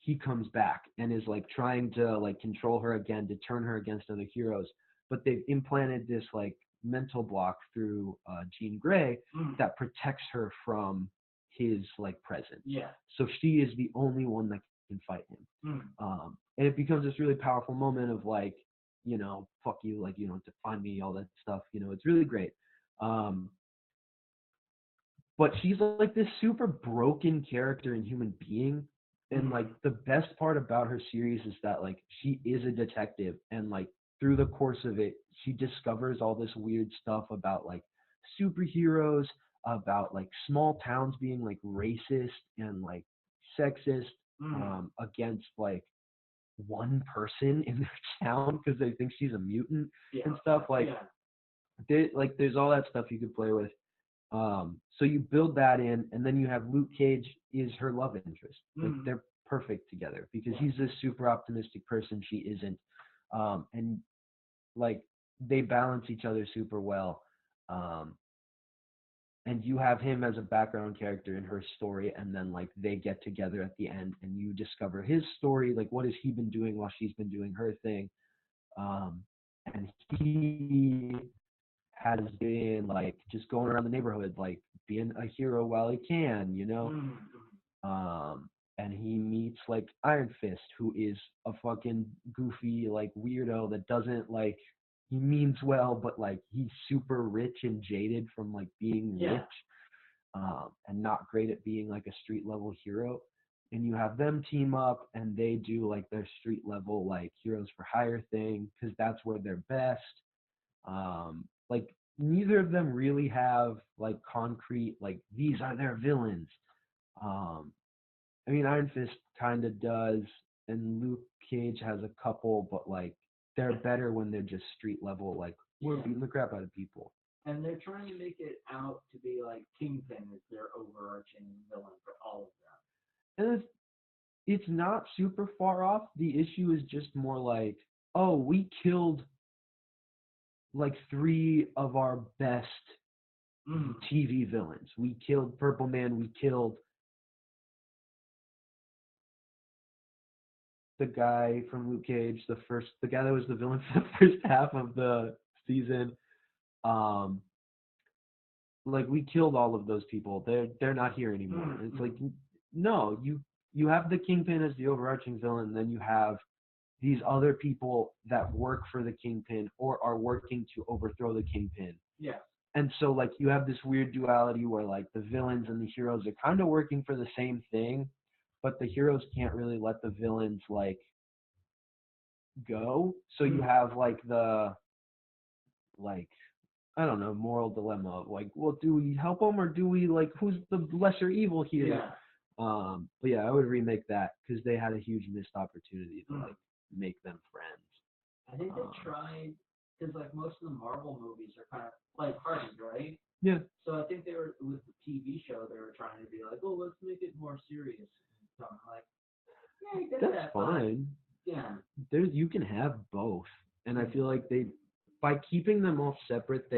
he comes back and is like trying to like control her again to turn her against other heroes. But they've implanted this like mental block through Jean Grey that protects her from his like presence. Yeah. So she is the only one that can fight him. And it becomes this really powerful moment of like, you know, fuck you, like you don't define me, all that stuff. You know, it's really great. But she's like this super broken character and human being. And like the best part about her series is that like she is a detective and like through the course of it, she discovers all this weird stuff about like superheroes, about like small towns being like racist and like sexist against like one person in their town because they think she's a mutant and stuff like there's all that stuff you could play with. So you build that in, and then you have Luke Cage is her love interest. Like they're perfect together because he's this super optimistic person, she isn't, and like they balance each other super well. And you have him as a background character in her story, and then like they get together at the end, and you discover his story, like what has he been doing while she's been doing her thing, and he has been like just going around the neighborhood, like being a hero while he can, you know. And he meets like Iron Fist, who is a fucking goofy like weirdo that doesn't like he means well, but like he's super rich and jaded from like being rich, and not great at being like a street level hero. And you have them team up and they do like their street level like heroes for hire thing because that's where they're best. Like neither of them really have like concrete like these are their villains. I mean Iron Fist kind of does, and Luke Cage has a couple, but like they're better when they're just street level. Like we're beating the crap out of people. And they're trying to make it out to be like Kingpin is their overarching villain for all of And it's not super far off. The issue is just more like, oh, we killed like 3 of our best them. TV villains. We killed Purple Man. We killed the guy from Luke Cage, the guy that was the villain for the first half of the season. Like we killed all of those people. They're not here anymore. It's like, no, you have the Kingpin as the overarching villain, and then you have these other people that work for the Kingpin or are working to overthrow the Kingpin. Yeah. And so like you have this weird duality where like the villains and the heroes are kind of working for the same thing, but the heroes can't really let the villains like go. So you have like the like I don't know, moral dilemma of like, well, do we help them or do we like who's the lesser evil here? Yeah. But yeah, I would remake that because they had a huge missed opportunity to like make them friends. I think they tried because like most of the Marvel movies are kind of like hearted, right? Yeah. So I think they were with the TV show. They were trying to be like, oh, let's make it more serious. So I'm like, yeah, I get That's that, fine. Yeah. You can have both, and I feel like by keeping them all separate,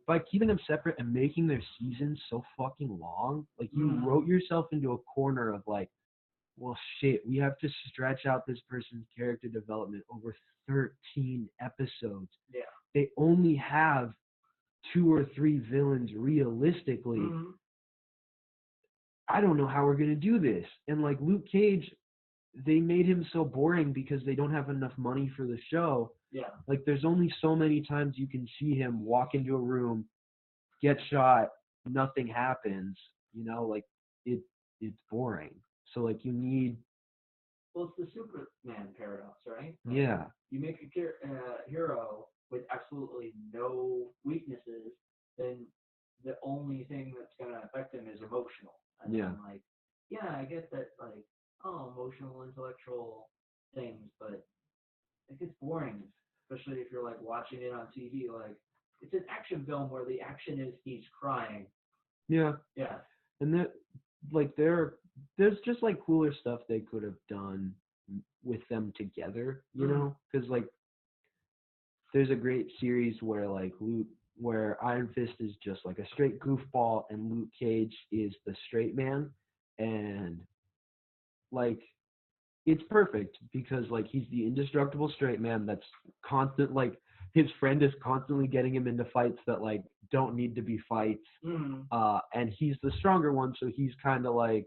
by keeping them separate and making their seasons so fucking long, like you wrote yourself into a corner of like, well, shit, we have to stretch out this person's character development over 13 episodes. Yeah. They only have 2 or 3 villains realistically. I don't know how we're going to do this. And like Luke Cage, they made him so boring because they don't have enough money for the show. Yeah. Like there's only so many times you can see him walk into a room, get shot, nothing happens, like it's boring. So like you need. Well, it's the Superman paradox, right? Yeah. You make a hero with absolutely no weaknesses, then the only thing that's going to affect him is emotional. And Yeah. I'm like, yeah, I get that, like, emotional, intellectual things, but it gets boring, especially if you're like watching it on TV. Like, it's an action film where the action is he's crying. Yeah. Yeah. And that, like, there's just like cooler stuff they could have done with them together, because like there's a great series where Iron Fist is just like a straight goofball and Luke Cage is the straight man, and like it's perfect because like he's the indestructible straight man that's constant, like his friend is constantly getting him into fights that like don't need to be fights, and he's the stronger one, so he's kind of like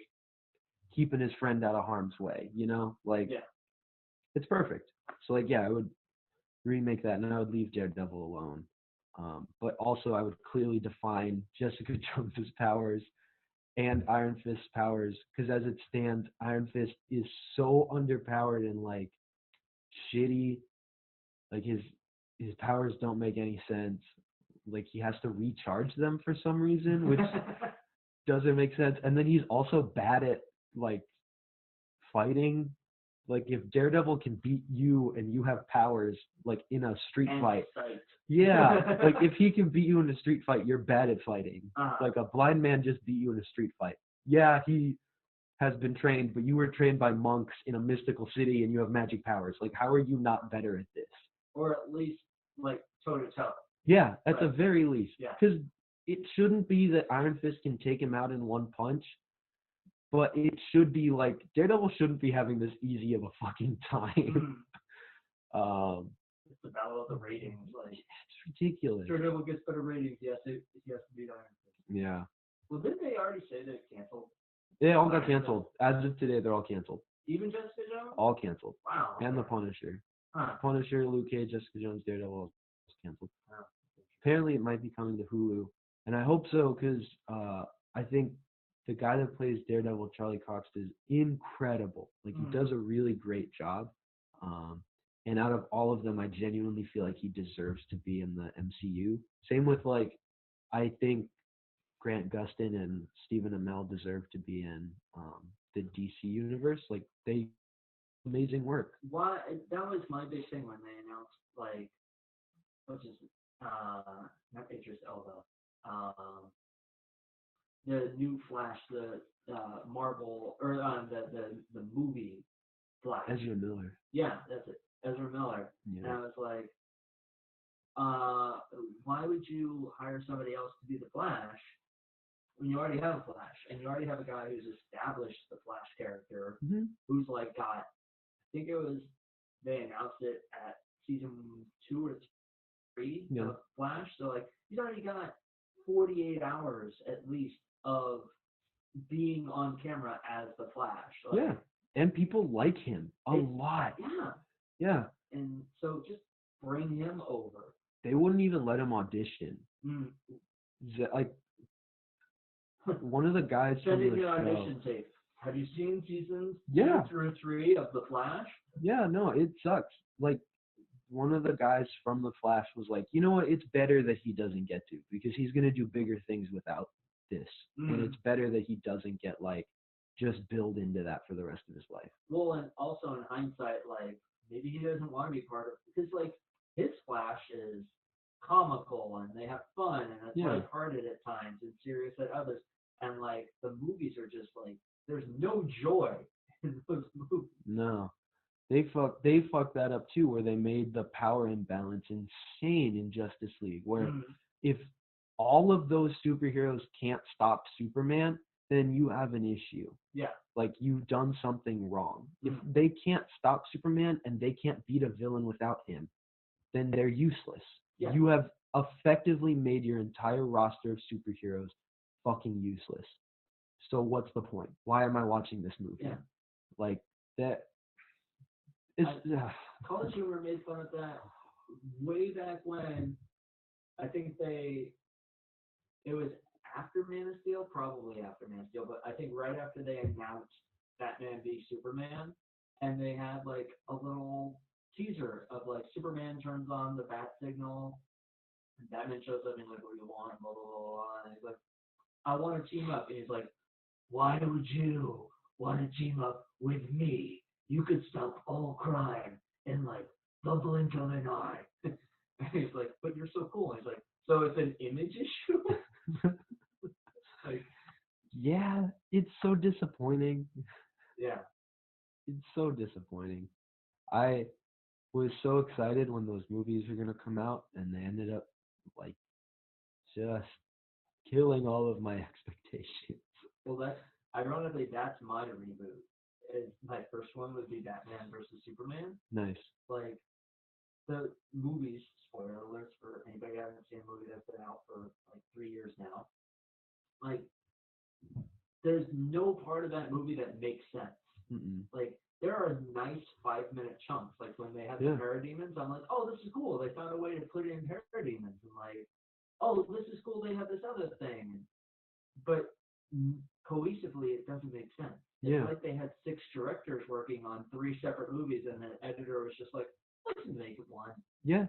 keeping his friend out of harm's way, like it's perfect. So like I would remake that, and I would leave Daredevil alone. But also, I would clearly define Jessica Jones's powers and Iron Fist's powers, because as it stands, Iron Fist is so underpowered and like shitty. Like his powers don't make any sense. Like he has to recharge them for some reason, which doesn't make sense. And then he's also bad at like fighting. Like if Daredevil can beat you and you have powers like in a street fight, like if he can beat you in a street fight, you're bad at fighting. Like a blind man just beat you in a street fight. Yeah, he has been trained, but you were trained by monks in a mystical city and you have magic powers. Like how are you not better at this? Or at least like toe to toe. Yeah, at the very least. Yeah. Because it shouldn't be that Iron Fist can take him out in one punch. But it should be like Daredevil shouldn't be having this easy of a fucking time. It's the battle of the ratings. Like it's ridiculous. Daredevil gets better ratings. He has to beat Iron Fist. Yeah. Well, didn't they already say they canceled? They all got canceled. As of today, they're all canceled. Even Jessica Jones? All canceled. Wow. And the Punisher. Huh. Punisher, Luke Cage, Jessica Jones, Daredevil is canceled. Wow. Apparently, it might be coming to Hulu, and I hope so because I think the guy that plays Daredevil, Charlie Cox, is incredible. Like he does a really great job. And out of all of them, I genuinely feel like he deserves to be in the MCU. Same with like, I think Grant Gustin and Stephen Amell deserve to be in the DC universe. Like they amazing work. Why? That was my big thing when they announced like, not Idris Elba, the new Flash, the Marvel or the movie Flash. Ezra Miller. Yeah, that's it. Ezra Miller. Yeah. And I was like, why would you hire somebody else to be the Flash when you already have a Flash and you already have a guy who's established the Flash character, who's like got, I think it was, they announced it at season 2 or 3 of Flash, so like he's already got 48 hours at least of being on camera as the Flash. Like, yeah, and people like him a lot. Yeah. Yeah. And so just bring him over. They wouldn't even let him audition. Mm. Like one of the guys Send from in the your show. audition tape. Have you seen seasons 2 through 3 of The Flash? Yeah, no, it sucks. Like one of the guys from The Flash was like, you know what? It's better that he doesn't get to because he's gonna do bigger things without this, and it's better that he doesn't get like just build into that for the rest of his life. Well, and also in hindsight, like maybe he doesn't want to be part of because like his Flash is comical and they have fun and it's lighthearted at times and serious at others, and like the movies are just like there's no joy in those movies. No. They fucked that up too, where they made the power imbalance insane in Justice League, where if all of those superheroes can't stop Superman, then you have an issue. Yeah. Like you've done something wrong. If they can't stop Superman and they can't beat a villain without him, then they're useless. Yeah. You have effectively made your entire roster of superheroes fucking useless. So what's the point? Why am I watching this movie? Yeah. Like that. It's College Humor made fun of that way back when. I think it was after Man of Steel, probably after Man of Steel, but I think right after they announced Batman v Superman, and they had like a little teaser of like Superman turns on the bat signal, and Batman shows up and he's like, what do you want? Blah, blah, blah, blah. And he's like, I want to team up. And he's like, why would you want to team up with me? You could stop all crime in like the blink of an eye. And he's like, but you're so cool. And he's like, so it's an image issue? Like, yeah, it's so disappointing. Yeah. It's so disappointing. I was so excited when those movies were gonna come out, and they ended up like just killing all of my expectations. Well, ironically, that's my reboot. My first one would be Batman versus Superman. Nice. Like the movies, spoiler alerts for anybody who hasn't seen a movie that's been out for like 3 years now. Like, there's no part of that movie that makes sense. Like, there are nice 5-minute chunks. Like when they have the parademons, I'm like, oh, this is cool. They found a way to put in parademons, and like, oh, this is cool. They have this other thing, but cohesively, it doesn't make sense. It's like they had 6 directors working on 3 separate movies, and the editor was just like, let's make it one. Yeah.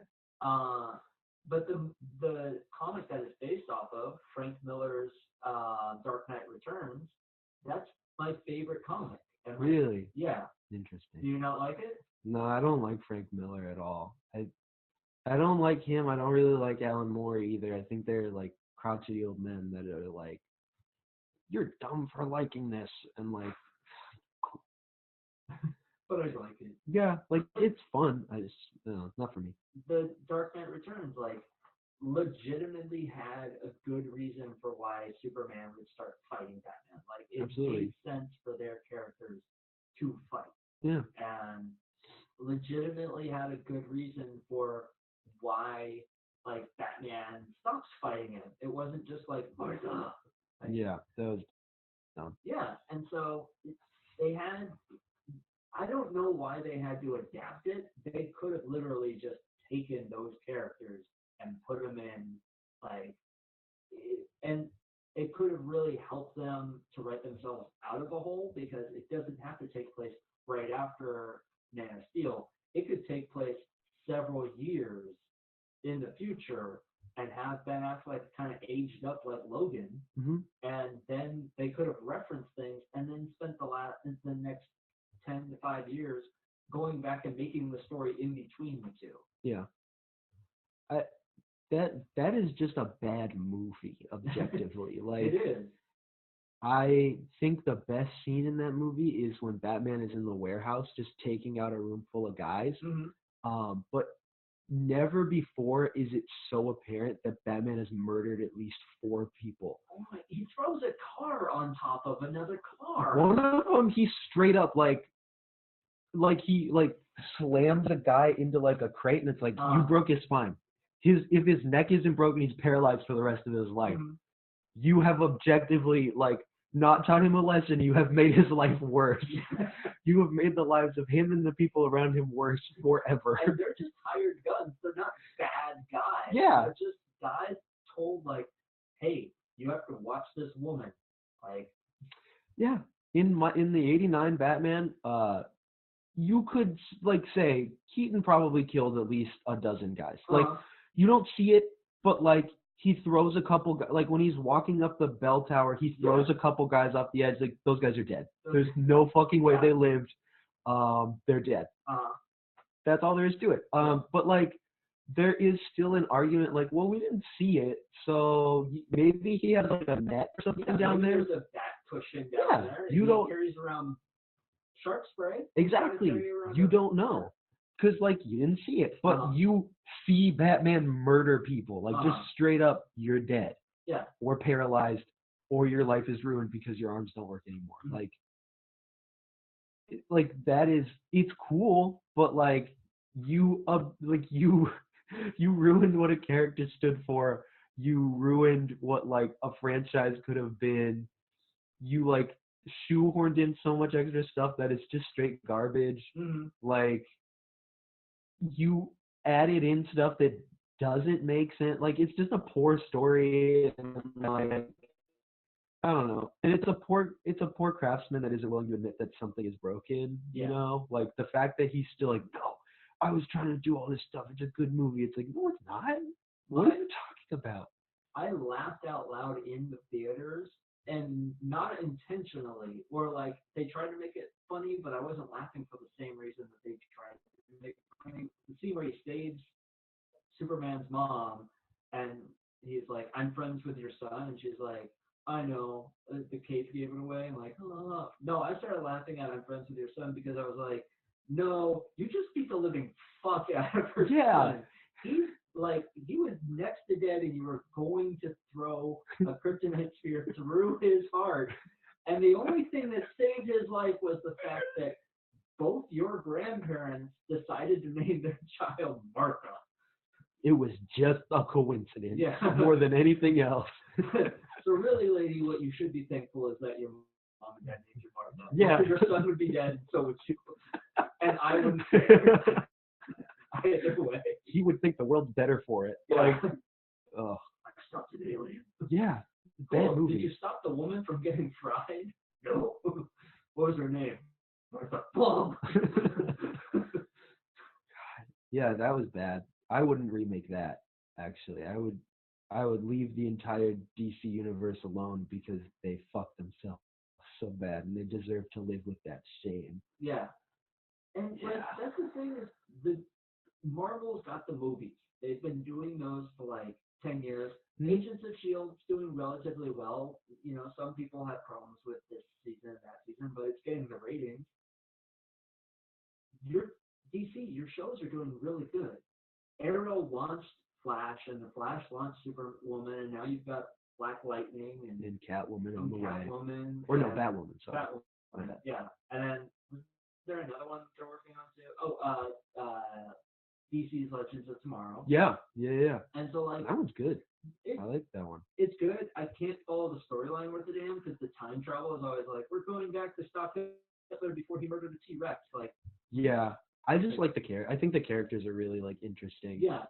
But the comic that it's based off of, Frank Miller's Dark Knight Returns, that's my favorite comic. And Really? Yeah. Interesting. Do you not like it? No, I don't like Frank Miller at all. I don't like him. I don't really like Alan Moore either. I think they're like crotchety old men that are like, you're dumb for liking this, and like, But I like it. yeah, like it's fun. I just, no, it's not for me. The Dark Knight Returns, like, legitimately had a good reason for why Superman would start fighting Batman. Like, it made sense for their characters to fight. Yeah. And legitimately had a good reason for why, like, Batman stops fighting him. It wasn't just like, Martha. Like, yeah, that was dumb. Yeah, and so they had, I don't know why they had to adapt it. They could have literally just taken those characters and put them in, like, and it could have really helped them to write themselves out of a hole, because it doesn't have to take place right after Man of Steel. It could take place several years in the future and have Ben Affleck kind of aged up like Logan, and then they could have referenced things and then spent the next 10 to 5 years going back and making the story in between the two. Yeah. that is just a bad movie objectively. Like It is. I think the best scene in that movie is when Batman is in the warehouse just taking out a room full of guys. But never before is it so apparent that Batman has murdered at least 4 people. Oh my, he throws a car on top of another car. One of them, he straight up like he like slams a guy into like a crate, and it's like you broke his spine. If his neck isn't broken, he's paralyzed for the rest of his life. You have objectively like not taught him a lesson. You have made his life worse. You have made the lives of him and the people around him worse forever. And they're just hired guns. They're not bad guys. Yeah. They're just guys told like, hey, you have to watch this woman. Like, yeah. In the '89 Batman, you could like say Keaton probably killed at least a dozen guys. Like you don't see it, but like he throws a couple like when he's walking up the bell tower, he throws a couple guys off the edge. Like those guys are dead. There's no fucking way they lived. They're dead. That's all there is to it. But like there is still an argument like, well, we didn't see it, so maybe he has like a net or something down there. There's a bat pushing down there. You don't carries around shark spray. Exactly. You don't know. Because, like, you didn't see it. But you see Batman murder people. Like, just straight up, you're dead. Yeah. Or paralyzed. Or your life is ruined because your arms don't work anymore. Like, that is... It's cool, but, like, you ruined what a character stood for. You ruined what, like, a franchise could have been. You, like... shoehorned in so much extra stuff that it's just straight garbage. Like you added in stuff that doesn't make sense. Like it's just a poor story, and like, I don't know. And it's a poor craftsman that isn't willing to admit that something is broken. You know, like the fact that he's still like, no, I was trying to do all this stuff. It's a good movie. It's like, no, it's not. What are you talking about? I laughed out loud in the theaters. And not intentionally, or like they tried to make it funny, but I wasn't laughing for the same reason that they tried to make it funny. The scene where he saves Superman's mom, and he's like, "I'm friends with your son," and she's like, "I know, the cape gave it away." I'm like, "Oh no!" I started laughing at "I'm friends with your son" because I was like, "No, you just beat the living fuck out of her son. He's like, he was next to dead, and you were going to throw a kryptonite sphere through his heart. And the only thing that saved his life was the fact that both your grandparents decided to name their child Martha. It was just a coincidence, more than anything else. So really, lady, what you should be thankful is that your mom and dad named you Martha. Yeah. Your son would be dead, and so would you. And I wouldn't care. Either way. He would think the world's better for it. Yeah. Like, I stopped an alien. Yeah. Bad movie. Did you stop the woman from getting fried? No. What was her name? Martha Plum. Yeah, that was bad. I wouldn't remake that, actually. I would leave the entire DC universe alone because they fucked themselves so bad, and they deserve to live with that shame. Yeah. And like, that's the thing is, the Marvel's got the movies. They've been doing those for like 10 years. Agents of S.H.I.E.L.D.'s doing relatively well. You know, some people have problems with this season and that season, but it's getting the ratings. Your DC, your shows are doing really good. Arrow launched Flash, and the Flash launched Superwoman, and now you've got Black Lightning and Catwoman on the way. Catwoman. Or no, Batwoman. Sorry. Batwoman. Yeah. And then was there another one they're working on too? DC's Legends of Tomorrow. Yeah. And so like that one's good. I like that one. It's good. I can't follow the storyline worth a damn because the time travel is always like, we're going back to stop Hitler before he murdered a T-Rex. Like, yeah, I just like the character. I think the characters are really like interesting. Yeah,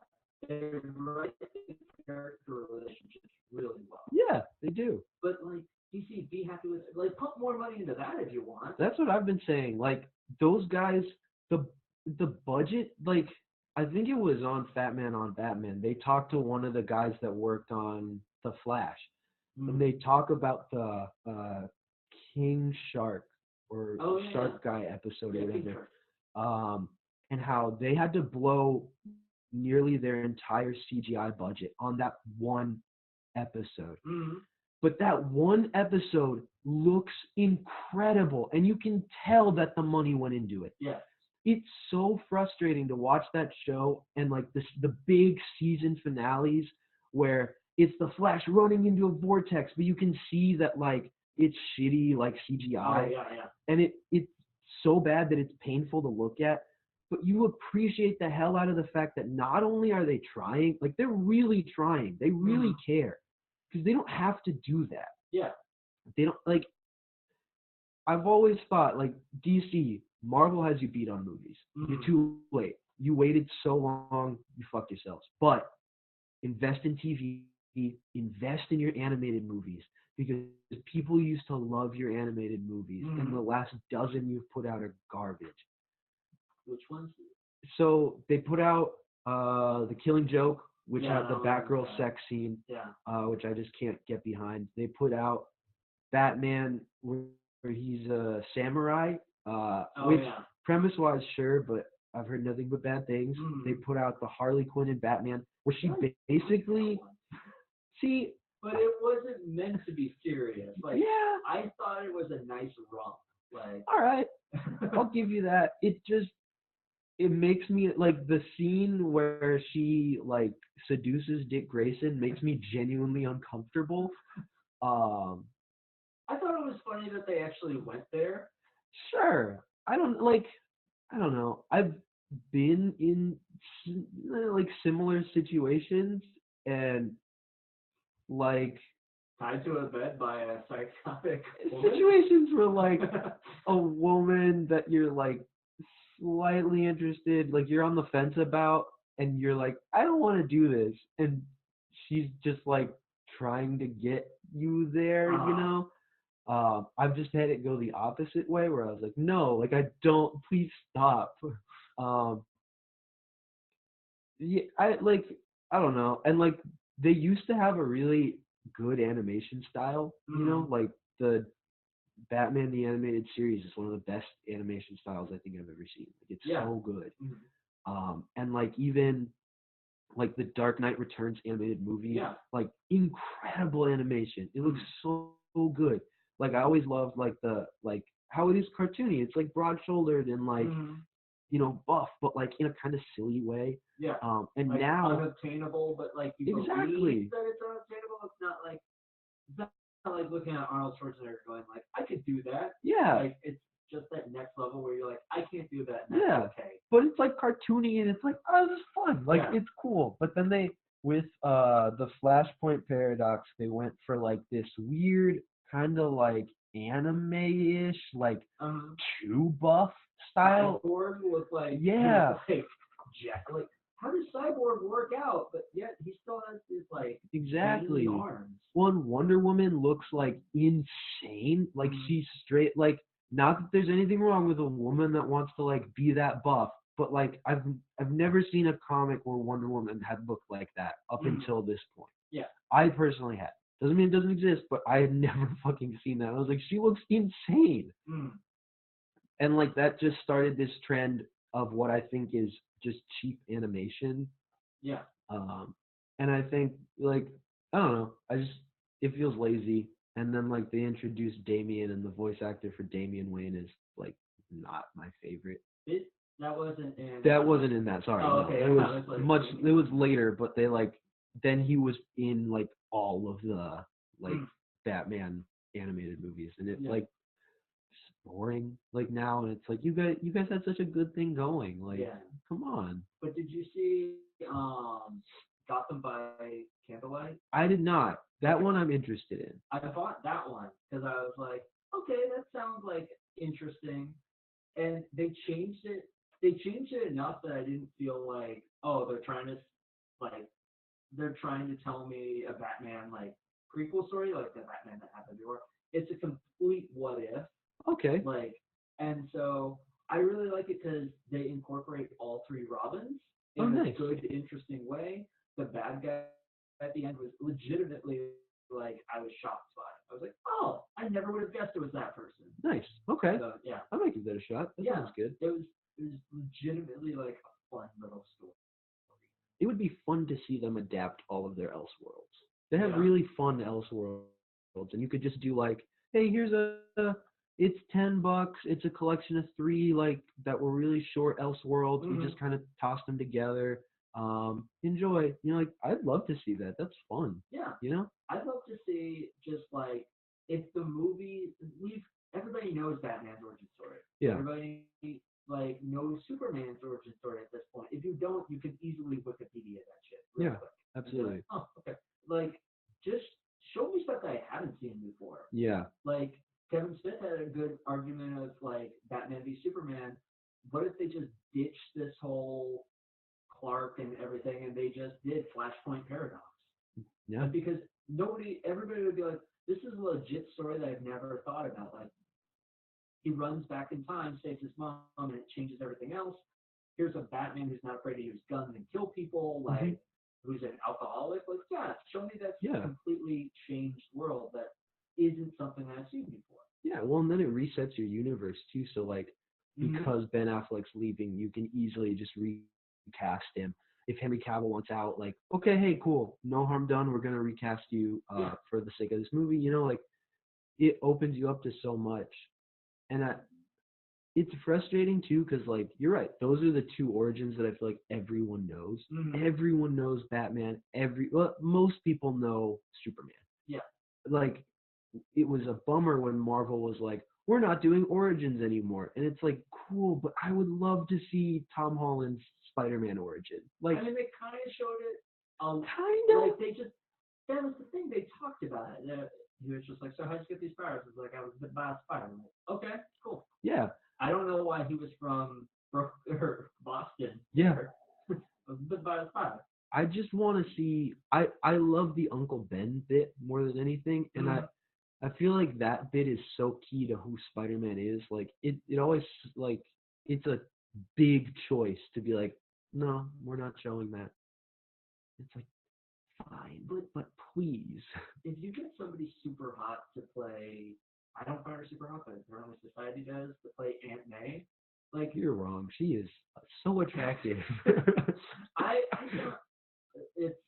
they write the character relationships really well. Yeah, they do. But like DC, be happy with it. Like, put more money into that if you want. That's what I've been saying. Like those guys, the budget, like. I think it was on Fat Man on Batman. They talked to one of the guys that worked on The Flash. And they talk about the King Shark or Shark Guy episode or whatever. And how they had to blow nearly their entire CGI budget on that one episode. Mm-hmm. But that one episode looks incredible, and you can tell that the money went into it. Yeah. It's so frustrating to watch that show and like the big season finales where it's the Flash running into a vortex, but you can see that like it's shitty like CGI. Oh, yeah. And it's so bad that it's painful to look at. But you appreciate the hell out of the fact that not only are they trying, like they're really trying, they really care, because they don't have to do that. Yeah. They don't like. I've always thought like DC, Marvel has you beat on movies. You're too late. You waited so long, you fucked yourselves. But invest in TV, invest in your animated movies, because people used to love your animated movies, and the last dozen you've put out are garbage. Which ones? So they put out The Killing Joke, which had the no, Batgirl yeah. sex scene, Yeah. which I just can't get behind. They put out Batman, where he's a samurai, which premise-wise, sure, but I've heard nothing but bad things. They put out the Harley Quinn and Batman, where she basically, see, but it wasn't meant to be serious. Like, yeah, I thought it was a nice romp. Like, all right, I'll give you that. It makes me like the scene where she like seduces Dick Grayson makes me genuinely uncomfortable. I thought it was funny that they actually went there. Sure, I don't know. I've been in like similar situations, and like Tied to a bed by a psychotic woman. Situations where like a woman that you're like slightly interested, like you're on the fence about, and you're like, I don't want to do this, and she's just like trying to get you there, you know. I've just had it go the opposite way, where I was like, no, like I don't, please stop. Yeah, I don't know, and like they used to have a really good animation style, you know, like the Batman the Animated Series is one of the best animation styles I think I've ever seen. Like, it's so good. And like even like the Dark Knight Returns animated movie, like incredible animation. It looks so good. Like I always loved like the like how it is cartoony. It's like broad shouldered and like you know, buff, but like in a kind of silly way. Yeah. And like now unobtainable, but like you believe that it's unobtainable. It's not like looking at Arnold Schwarzenegger going like, I could do that. Yeah. Like it's just that next level where you're like, I can't do that. And that's okay. But it's like cartoony and it's like, oh, this is fun. Like it's cool. But then they with the Flashpoint paradox, they went for like this weird kind of like anime-ish, like too buff style. Cyborg with like Jack, like how does Cyborg work out? But yet he still has his like arms. One Wonder Woman looks like insane. Like she's straight. Like not that there's anything wrong with a woman that wants to like be that buff, but like I've never seen a comic where Wonder Woman had looked like that up until this point. Yeah, I personally had. Doesn't mean it doesn't exist, but I had never fucking seen that. I was like, she looks insane. And like that just started this trend of what I think is just cheap animation. Yeah. And I think like I don't know, it feels lazy. And then like they introduced Damian, and the voice actor for Damian Wayne is like not my favorite. That wasn't in. That wasn't in that. Sorry, oh, okay. No. It was much. It was later, but they like then he was in like all of the like Batman animated movies, and it's like boring like now, and it's like you guys had such a good thing going, like come on. But did you see Gotham by Candlelight? I did not. That one I'm interested in. I bought that one because I was like, okay, that sounds like interesting, and they changed it. They changed it enough that I didn't feel like, oh, they're trying to tell me a Batman like prequel story, like the Batman that happened before. It's a complete what if. Okay. Like, and so I really like it because they incorporate all three Robins in a good, interesting way. The bad guy at the end was legitimately like, I was shocked by it. I was like, oh, I never would have guessed it was that person. Nice. Okay. So, yeah. I might give that a shot. That sounds good. It was legitimately like a fun little story. it would be fun to see them adapt all of their Elseworlds. They have Yeah. really fun Elseworlds, and you could just do like, hey, here's it's $10. It's a collection of 3 like that were really short Elseworlds. We just kind of tossed them together. Enjoy. You know, like I'd love to see that. That's fun. Yeah. You know? I'd love to see just like if the movie everybody knows Batman's origin story. Yeah. Everybody like knows Superman's origin story at this point. If you don't, you can easily Wikipedia that shit real Yeah, quick. absolutely. Like, oh, okay. Like just show me stuff that I haven't seen before. Yeah. Like Kevin Smith had a good argument of like Batman v Superman. What if they just ditched this whole Clark and everything, and they just did Flashpoint Paradox? Yeah. Because everybody would be like, this is a legit story that I've never thought about. Like, he runs back in time, saves his mom, and it changes everything else. Here's a Batman who's not afraid to use guns and kill people, like, who's an alcoholic. Like, yeah, show me that completely changed world that isn't something I've seen before. Yeah, well, and then it resets your universe, too. So, like, because Ben Affleck's leaving, you can easily just recast him. If Henry Cavill wants out, like, okay, hey, cool, no harm done. We're gonna recast you for the sake of this movie. You know, like, it opens you up to so much, and it's frustrating too, because like you're right, those are the 2 origins that I feel like everyone knows. Everyone knows Batman. Most people know Superman. Yeah. Like, it was a bummer when Marvel was like, we're not doing origins anymore, and it's like, cool, but I would love to see Tom Holland's Spider-Man origin. Like, I mean, they kind of showed it. Kind of. Like that was the thing, they talked about it. He was just like, so how'd you get these powers? It's like, I was bit by a spider. I'm like, okay, cool. Yeah. I don't know why he was from Boston. Yeah. I was bit by a spider. I just want to see. I love the Uncle Ben bit more than anything, and I feel like that bit is so key to who Spider-Man is. Like it always like it's a big choice to be like, no, we're not showing that. It's like, fine, but please. If you get somebody super hot to play, I don't find her super hot, but apparently society does, to play Aunt May. Like, you're wrong. She is so attractive. I don't. It's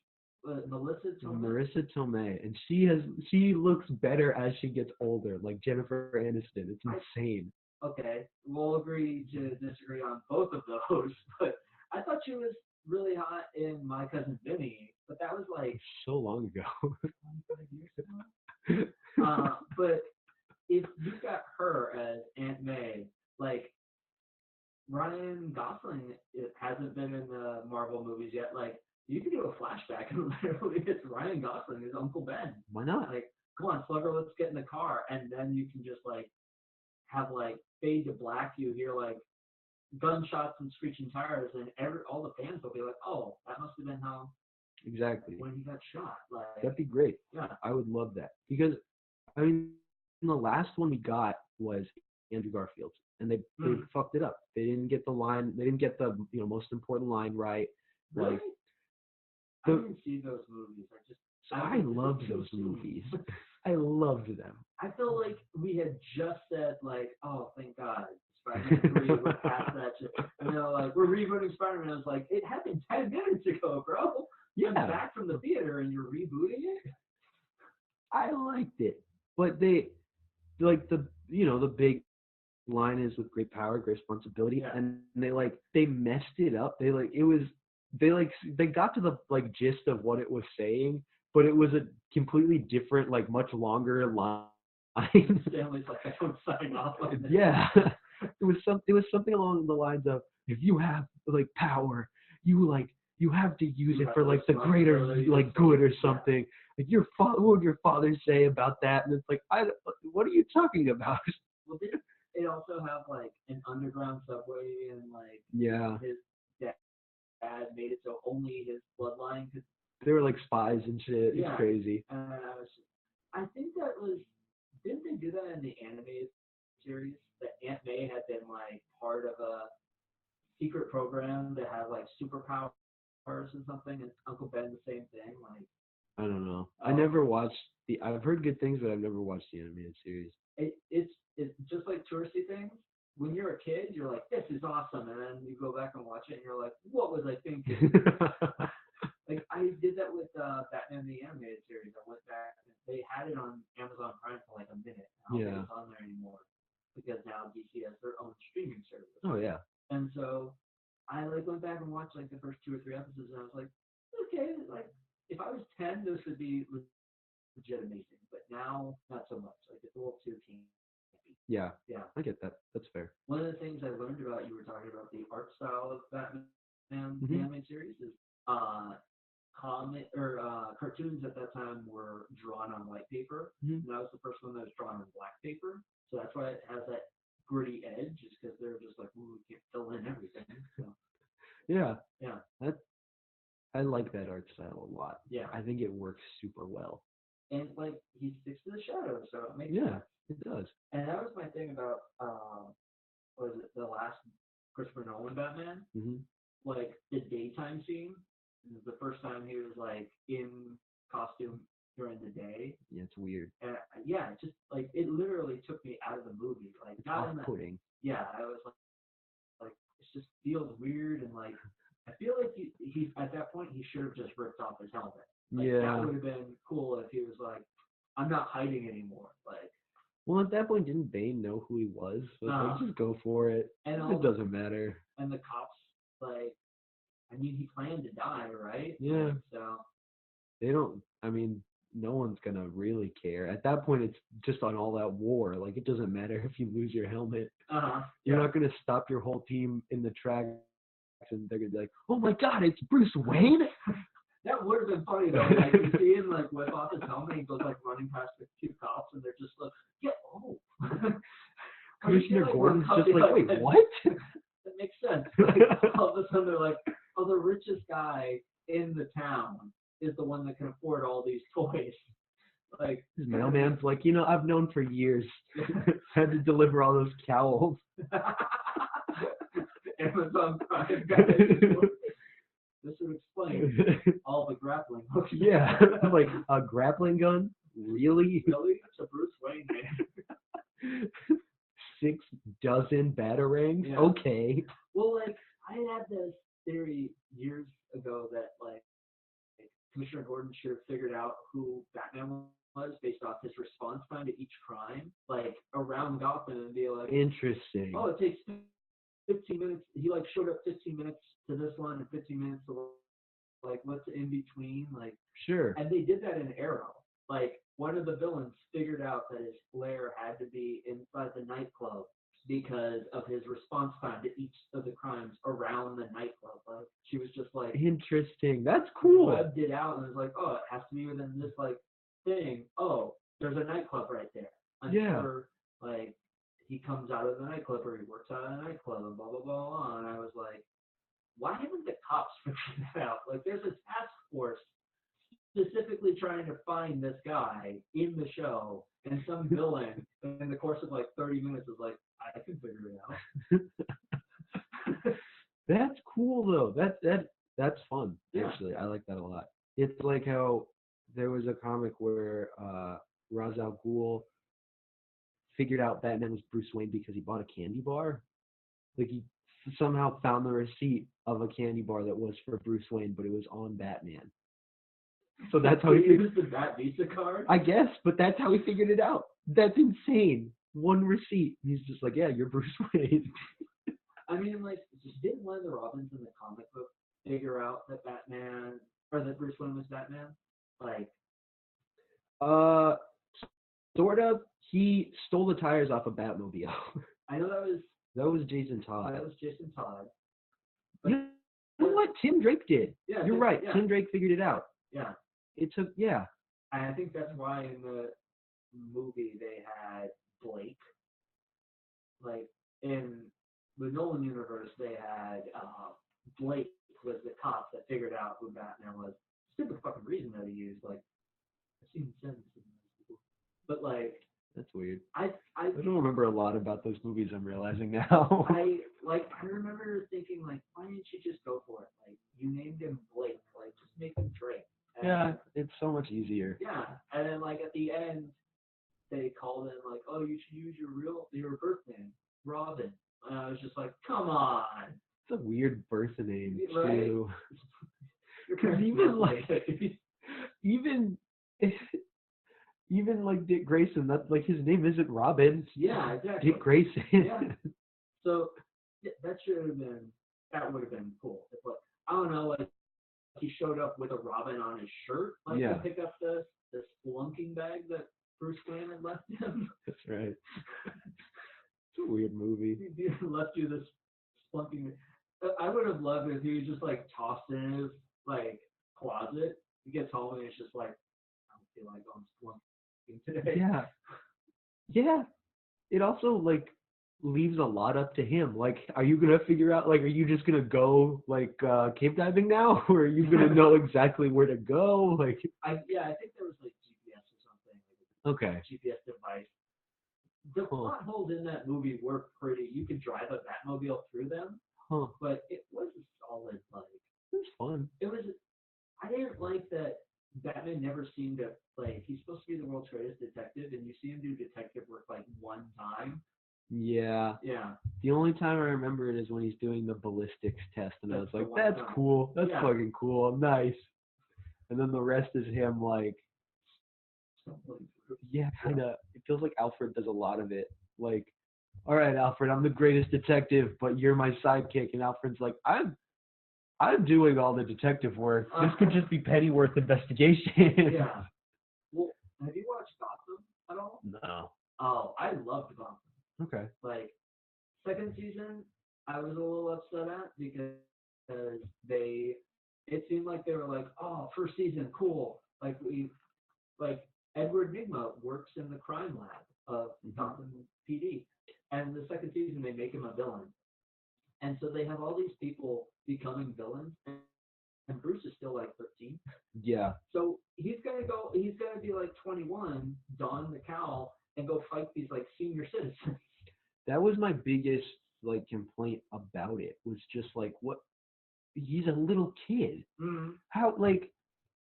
Marissa Tomei, and she looks better as she gets older, like Jennifer Aniston. It's insane. Okay, we'll agree to disagree on both of those, but I thought she was really hot in My Cousin Vinny, but that was like so long ago. 25 years ago. But if you got her as Aunt May, like Ryan Gosling hasn't been in the Marvel movies yet, like you can do a flashback and literally it's Ryan Gosling as Uncle Ben. Why not? Like, come on, Slugger, let's get in the car, and then you can just like have like fade to black. You hear like gunshots and screeching tires, and all the fans will be like, "Oh, that must have been how exactly when he got shot." Like, that'd be great. Yeah, I would love that, because I mean, the last one we got was Andrew Garfield, and they fucked it up. They didn't get the line. They didn't get the most important line right. Really? Like, I didn't see those movies. I loved those movies. I loved them. I feel like we had just said like, oh, thank God, Spider-Man 3, we're past that shit. And they're like, we're rebooting Spider-Man. I was like, it happened 10 minutes ago, bro. Yeah. I'm back from the theater and you're rebooting it? I liked it. But they, like, the big line is with great power, great responsibility. Yeah. And they messed it up. They got to the, like, gist of what it was saying, but it was a completely different, like, much longer line. Stanley's like, I don't sign off on this. Yeah. It was something along the lines of, if you have like power, you have to use it for like the greater like good or something. Like what would your father say about that? And it's like, what are you talking about? Well, did it also have like an underground subway and like his dad made it so only his bloodline could? They were like spies and shit. Yeah. It's crazy. I think that was. Didn't they do that in the animated series? That Aunt May had been like part of a secret program that had like superpowers and something, and Uncle Ben the same thing. Like, I don't know. I never watched I've heard good things, but I've never watched the animated series. It's just like touristy things. when you're a kid, you're like, this is awesome, and then you go back and watch it, and you're like, what was I thinking? Like I did that with Batman the Animated Series. I went back and they had it on Amazon Prime for like a minute. I don't think it's on there anymore because now DC has their own streaming service. Oh yeah. And so I like went back and watched like the first 2 or 3 episodes, and I was like, okay, like if I was 10, this would be legit amazing. But now, not so much. Like it's a little too campy. Yeah. Yeah. I get that. That's fair. One of the things I learned about, you were talking about the art style of Batman Mhm. the animated series, is cartoons at that time were drawn on white paper, Mhm. and that was the first one that was drawn on black paper. So that's why it has that gritty edge, is because they're just like, ooh, we can't fill in everything. So, Yeah. yeah. I like that art style a lot. Yeah. I think it works super well. And like he sticks to the shadows, so it makes Yeah, sense. it does. And that was my thing about was it the last Christopher Nolan Batman? Hmm. Like the daytime scene. This is the first time he was like in costume during the day. Yeah, it's weird. And yeah, it just like it literally took me out of the movie. Like It's not in the, off-putting. yeah, I was like it just feels weird, and like I feel like he at that point he should have just ripped off his helmet. Like, Yeah. that would have been cool if he was like, I'm not hiding anymore. Like, Well, at that point, didn't Bane know who he was? So like, just go for it. And It doesn't matter. And the cops, like, I mean, he planned to die, right? Yeah. Like, so They don't. I mean, no one's gonna really care. At that point, it's just on all out war. Like, it doesn't matter if you lose your helmet. You're not gonna stop your whole team in the tracks, and they're gonna be like, "Oh my God, it's Bruce Wayne!" That would have been funny though. Like you see him like whip off his helmet, and he goes like running past the 2 cops, and they're just like, "Get Commissioner like, Gordon's just like, "Wait, what?" That makes sense. Like, all of a sudden they're like, "Oh, the richest guy in the town is the one that can afford all these toys." Like his mailman's like, I've known for years. Had to deliver all those cowls. Amazon Prime guys. This would explain all the grappling hooks. Yeah, like a grappling gun? Really? Really? It's a Bruce Wayne man. 6 dozen batarangs? Yeah. Okay. Well, like, I had this theory years ago that, like, Commissioner Gordon should have figured out who Batman was based off his response time to each crime, like, around Gotham, and be like, interesting. Oh, it takes 15 minutes. He, like, showed up 15 minutes to this one and 15 minutes to, like, what's in between, like. Sure. And they did that in Arrow. Like, one of the villains figured out that his flare had to be inside the nightclub because of his response time to each of the crimes around the nightclub. Like, she was just like, interesting. That's cool. Webbed it out and was like, oh, it has to be within this, like, thing. Oh, there's a nightclub right there. I'm sure, like, he comes out of the nightclub or he works out of the nightclub and blah, blah, blah, blah. And I was like, why haven't the cops figured that out? Like, there's a task force specifically trying to find this guy in the show, and some villain in the course of like 30 minutes is like, I can figure it out. That's cool though. That's fun. Yeah. Actually, I like that a lot. It's like how there was a comic where Ra's al Ghul figured out Batman was Bruce Wayne because he bought a candy bar. Like he somehow found the receipt of a candy bar that was for Bruce Wayne, but it was on Batman. So that's how he used the Bat Visa card? I guess, but that's how he figured it out. That's insane. One receipt. He's just like, yeah, you're Bruce Wayne. I mean, like, didn't one of the Robins in the comic book figure out that Batman, or that Bruce Wayne was Batman? Like, sort of. He stole the tires off a Batmobile. I know that was Jason Todd. That was Jason Todd. But, you know what? Tim Drake did. Yeah, you're right. Yeah. Tim Drake figured it out. Yeah. It took, yeah. And I think that's why in the movie they had Blake. Like, in the Nolan universe, they had Blake was the cop that figured out who Batman was. Stupid fucking reason that he used. Like, I've seen sentences in those people. But, like, that's weird. I don't remember a lot about those movies, I'm realizing now. I remember thinking, like, why didn't you just go for it? Like, you named him Blake. Like, just make him Drake. Yeah, it's so much easier. Yeah, and then, like, at the end, they called him, like, oh, you should use your birth name, Robin. And I was just like, come on. It's a weird birth name Right? too. Your 'Cause parents even must like, it. even even like Dick Grayson, that like his name isn't Robin. Yeah, exactly. Dick Grayson. Yeah. So that would have been cool. If, like, I don't know, like he showed up with a Robin on his shirt, like Yeah. to pick up the spelunking bag that Bruce Wayne had left him. That's right. It's a weird movie. He left you this spelunking. I would have loved it if he was just like tossed in his like closet. He gets home and it's just like, I don't feel like going spelunking today. Yeah. Yeah. It also like leaves a lot up to him. Like, are you gonna figure out, like, are you just gonna go like cave diving now, or are you gonna know exactly where to go? Like, I think there was like GPS or something. okay. GPS device. The plot holes in that movie were pretty. You could drive a Batmobile through them, but it was a solid, like, It was fun. it was. I didn't like that Batman never seemed to, like, he's supposed to be the world's greatest detective, and you see him do detective work like one time. Yeah. Yeah. The only time I remember it is when he's doing the ballistics test, and I was That's like, the one that's time. cool. That's Yeah. fucking cool. Nice. And then the rest is him, like, yeah, kind of. It feels like Alfred does a lot of it. Like, all right, Alfred, I'm the greatest detective, but you're my sidekick. And Alfred's like, I'm doing all the detective work. This could just be Pennyworth investigation. Yeah. Well, have you watched Gotham at all? No. Oh, I loved Gotham. Okay. Like, second season, I was a little upset at because it seemed like they were like, oh, first season, cool. Like Edward Nygma works in the crime lab of Gotham PD, and the second season they make him a villain, and so they have all these people becoming villains, and Bruce is still like 13. Yeah. So he's gonna be like 21, don the cowl, and go fight these like senior citizens. That was my biggest like complaint about it, was just like, what, he's a little kid. Mm-hmm. How, like,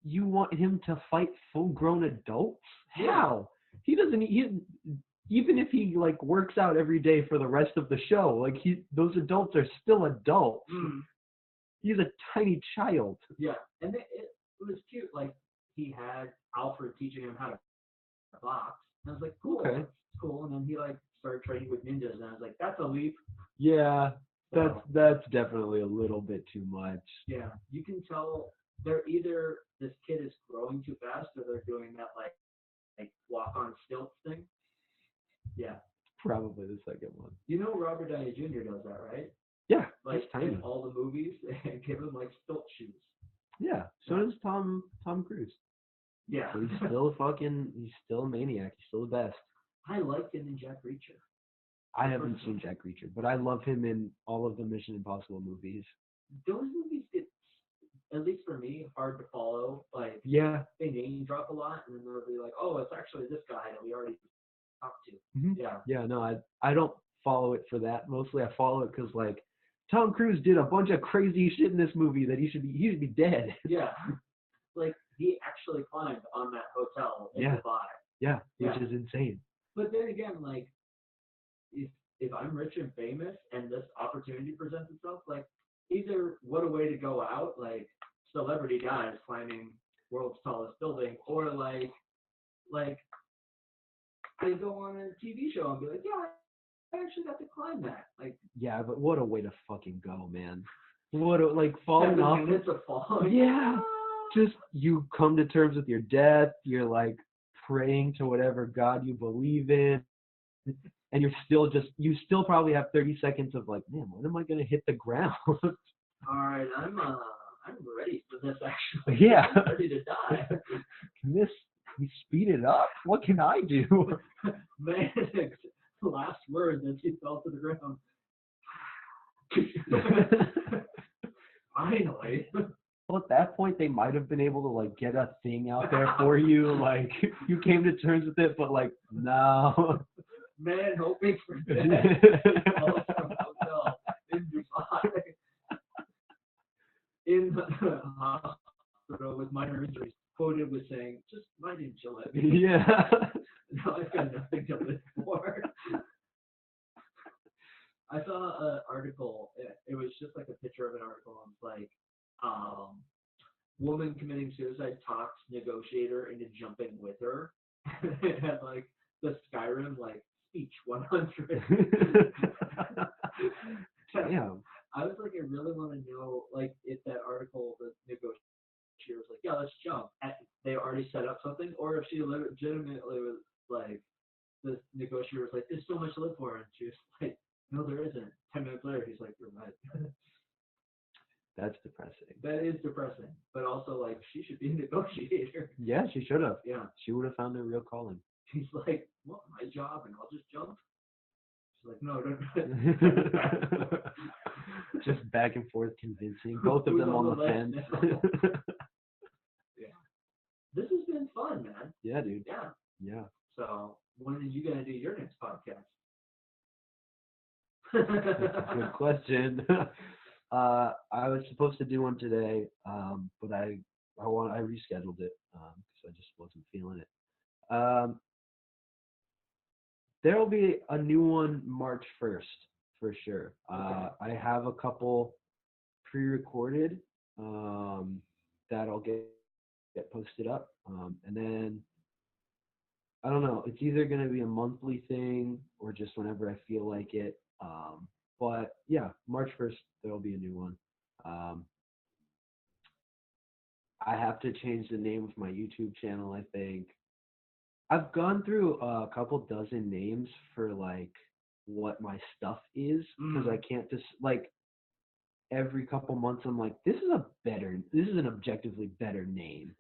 you want him to fight full grown adults? Yeah. How? Even if he like works out every day for the rest of the show, like those adults are still adults. Mm-hmm. He's a tiny child. Yeah, and it was cute. Like, he had Alfred teaching him how to box. And I was like, cool, Okay. that's cool. And then he like started training with ninjas, and I was like, that's a leap. Yeah, So, that's definitely a little bit too much. yeah, you can tell they're either this kid is growing too fast, or they're doing that like walk on stilts thing. Yeah. Probably the second one. You know Robert Downey Jr. does that, right? Yeah, Like he's tiny. in all the movies, they give him like stilt shoes. Yeah, so does Tom Cruise. Yeah. So he's still a maniac. He's still the best. I liked him in Jack Reacher. I haven't seen Jack Reacher, but I love him in all of the Mission Impossible movies. Those movies get, at least for me, hard to follow. Like, Yeah. they name drop a lot, and then they'll be like, oh, it's actually this guy that we already talked to. Mm-hmm. Yeah. Yeah, no, I don't follow it for that. Mostly I follow it because, like, Tom Cruise did a bunch of crazy shit in this movie that he should be dead. Yeah. Like, he actually climbed on that hotel in Dubai. Yeah, which is insane. But then again, like, if I'm rich and famous and this opportunity presents itself, like, either what a way to go out, like celebrity guys climbing world's tallest building, or like I go on a TV show and be like, yeah, I actually got to climb that. Like, yeah, but what a way to fucking go, man. What a, like, falling 7 off. minutes of falling. Yeah. Just, you come to terms with your death. You're like praying to whatever God you believe in. And you still probably have 30 seconds of like, man, when am I going to hit the ground? All right, I'm ready for this, actually. Yeah. I'm ready to die. Can we speed it up? What can I do? Man, last word as he fell to the ground. Finally. Well, at that point, they might have been able to like get a thing out there for you. Like, you came to terms with it, but like, no. Man, hoping for death. Falls from hotel in Dubai. In the hospital with minor injuries. Quoted with saying, just why didn't you let me? Yeah. Now I've got nothing to live for. I saw an article. It was just like a picture of an article. And it's like, woman committing suicide talks negotiator into jumping with her. It had like the Skyrim like speech 100. Damn. I was like, I really want to know like if that article, the negotiator was like, yeah, let's jump. They already set up something, or if she legitimately was like, the negotiator was like, there's so much to live for, and she was like, no, there isn't. 10 minutes later, he's like, you're right. That's depressing. That is depressing, but also like she should be a negotiator. Yeah, she should have. Yeah, She would have found her real calling. he's like, well, my job, and I'll just jump. She's like, no, don't. Just back and forth convincing both of Who's them on the ledge fence. now? Yeah, this has been fun, man. Yeah, dude. Yeah. Yeah. So when are you gonna do your next podcast? Good question. I was supposed to do one today, but I rescheduled it because I just wasn't feeling it. There will be a new one March 1st for sure. Okay. I have a couple pre-recorded that'll get posted up, and then I don't know. It's either going to be a monthly thing or just whenever I feel like it. But yeah, March 1st, there'll be a new one. I have to change the name of my YouTube channel, I think. I've gone through a couple dozen names for like what my stuff is because I can't just like every couple months I'm like, this is an objectively better name.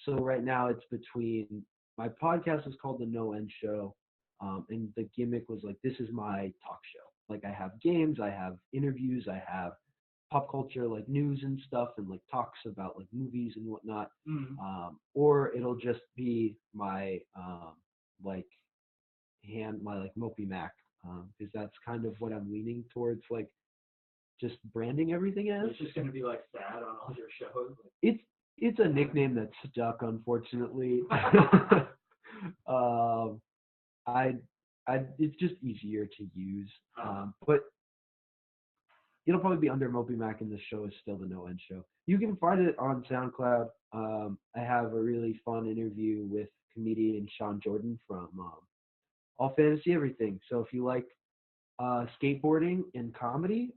So right now it's between, my podcast is called The No End Show. And the gimmick was like, this is my talk show. Like I have games, I have interviews, I have pop culture, like news and stuff, and like talks about like movies and whatnot. Or it'll just be my my Mopey Mac, because that's kind of what I'm leaning towards, like just branding everything as. It's just gonna be like sad on all your shows. Like, It's a nickname that's stuck, unfortunately. It's just easier to use. But it'll probably be under Mopey Mac, and the show is still The No End Show. You can find it on SoundCloud. I have a really fun interview with comedian Sean Jordan from All Fantasy Everything. So if you like skateboarding and comedy,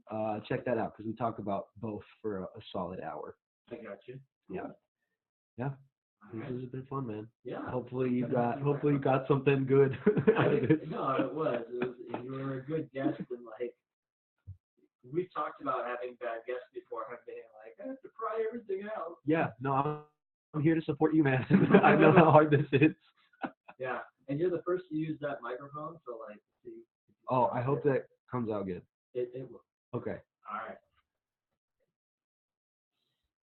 check that out because we talk about both for a solid hour. I got you. Yeah. This has been fun, man. Yeah. Hopefully you got something good out of this. No, it was. You were a good guest, and like we talked about having bad guests before, and being like, I have to pry everything out. Yeah. No, I'm here to support you, man. I know how hard this is. Yeah, and you're the first to use that microphone, so like, see. Oh, I hope that comes out good. It will. Okay. All right.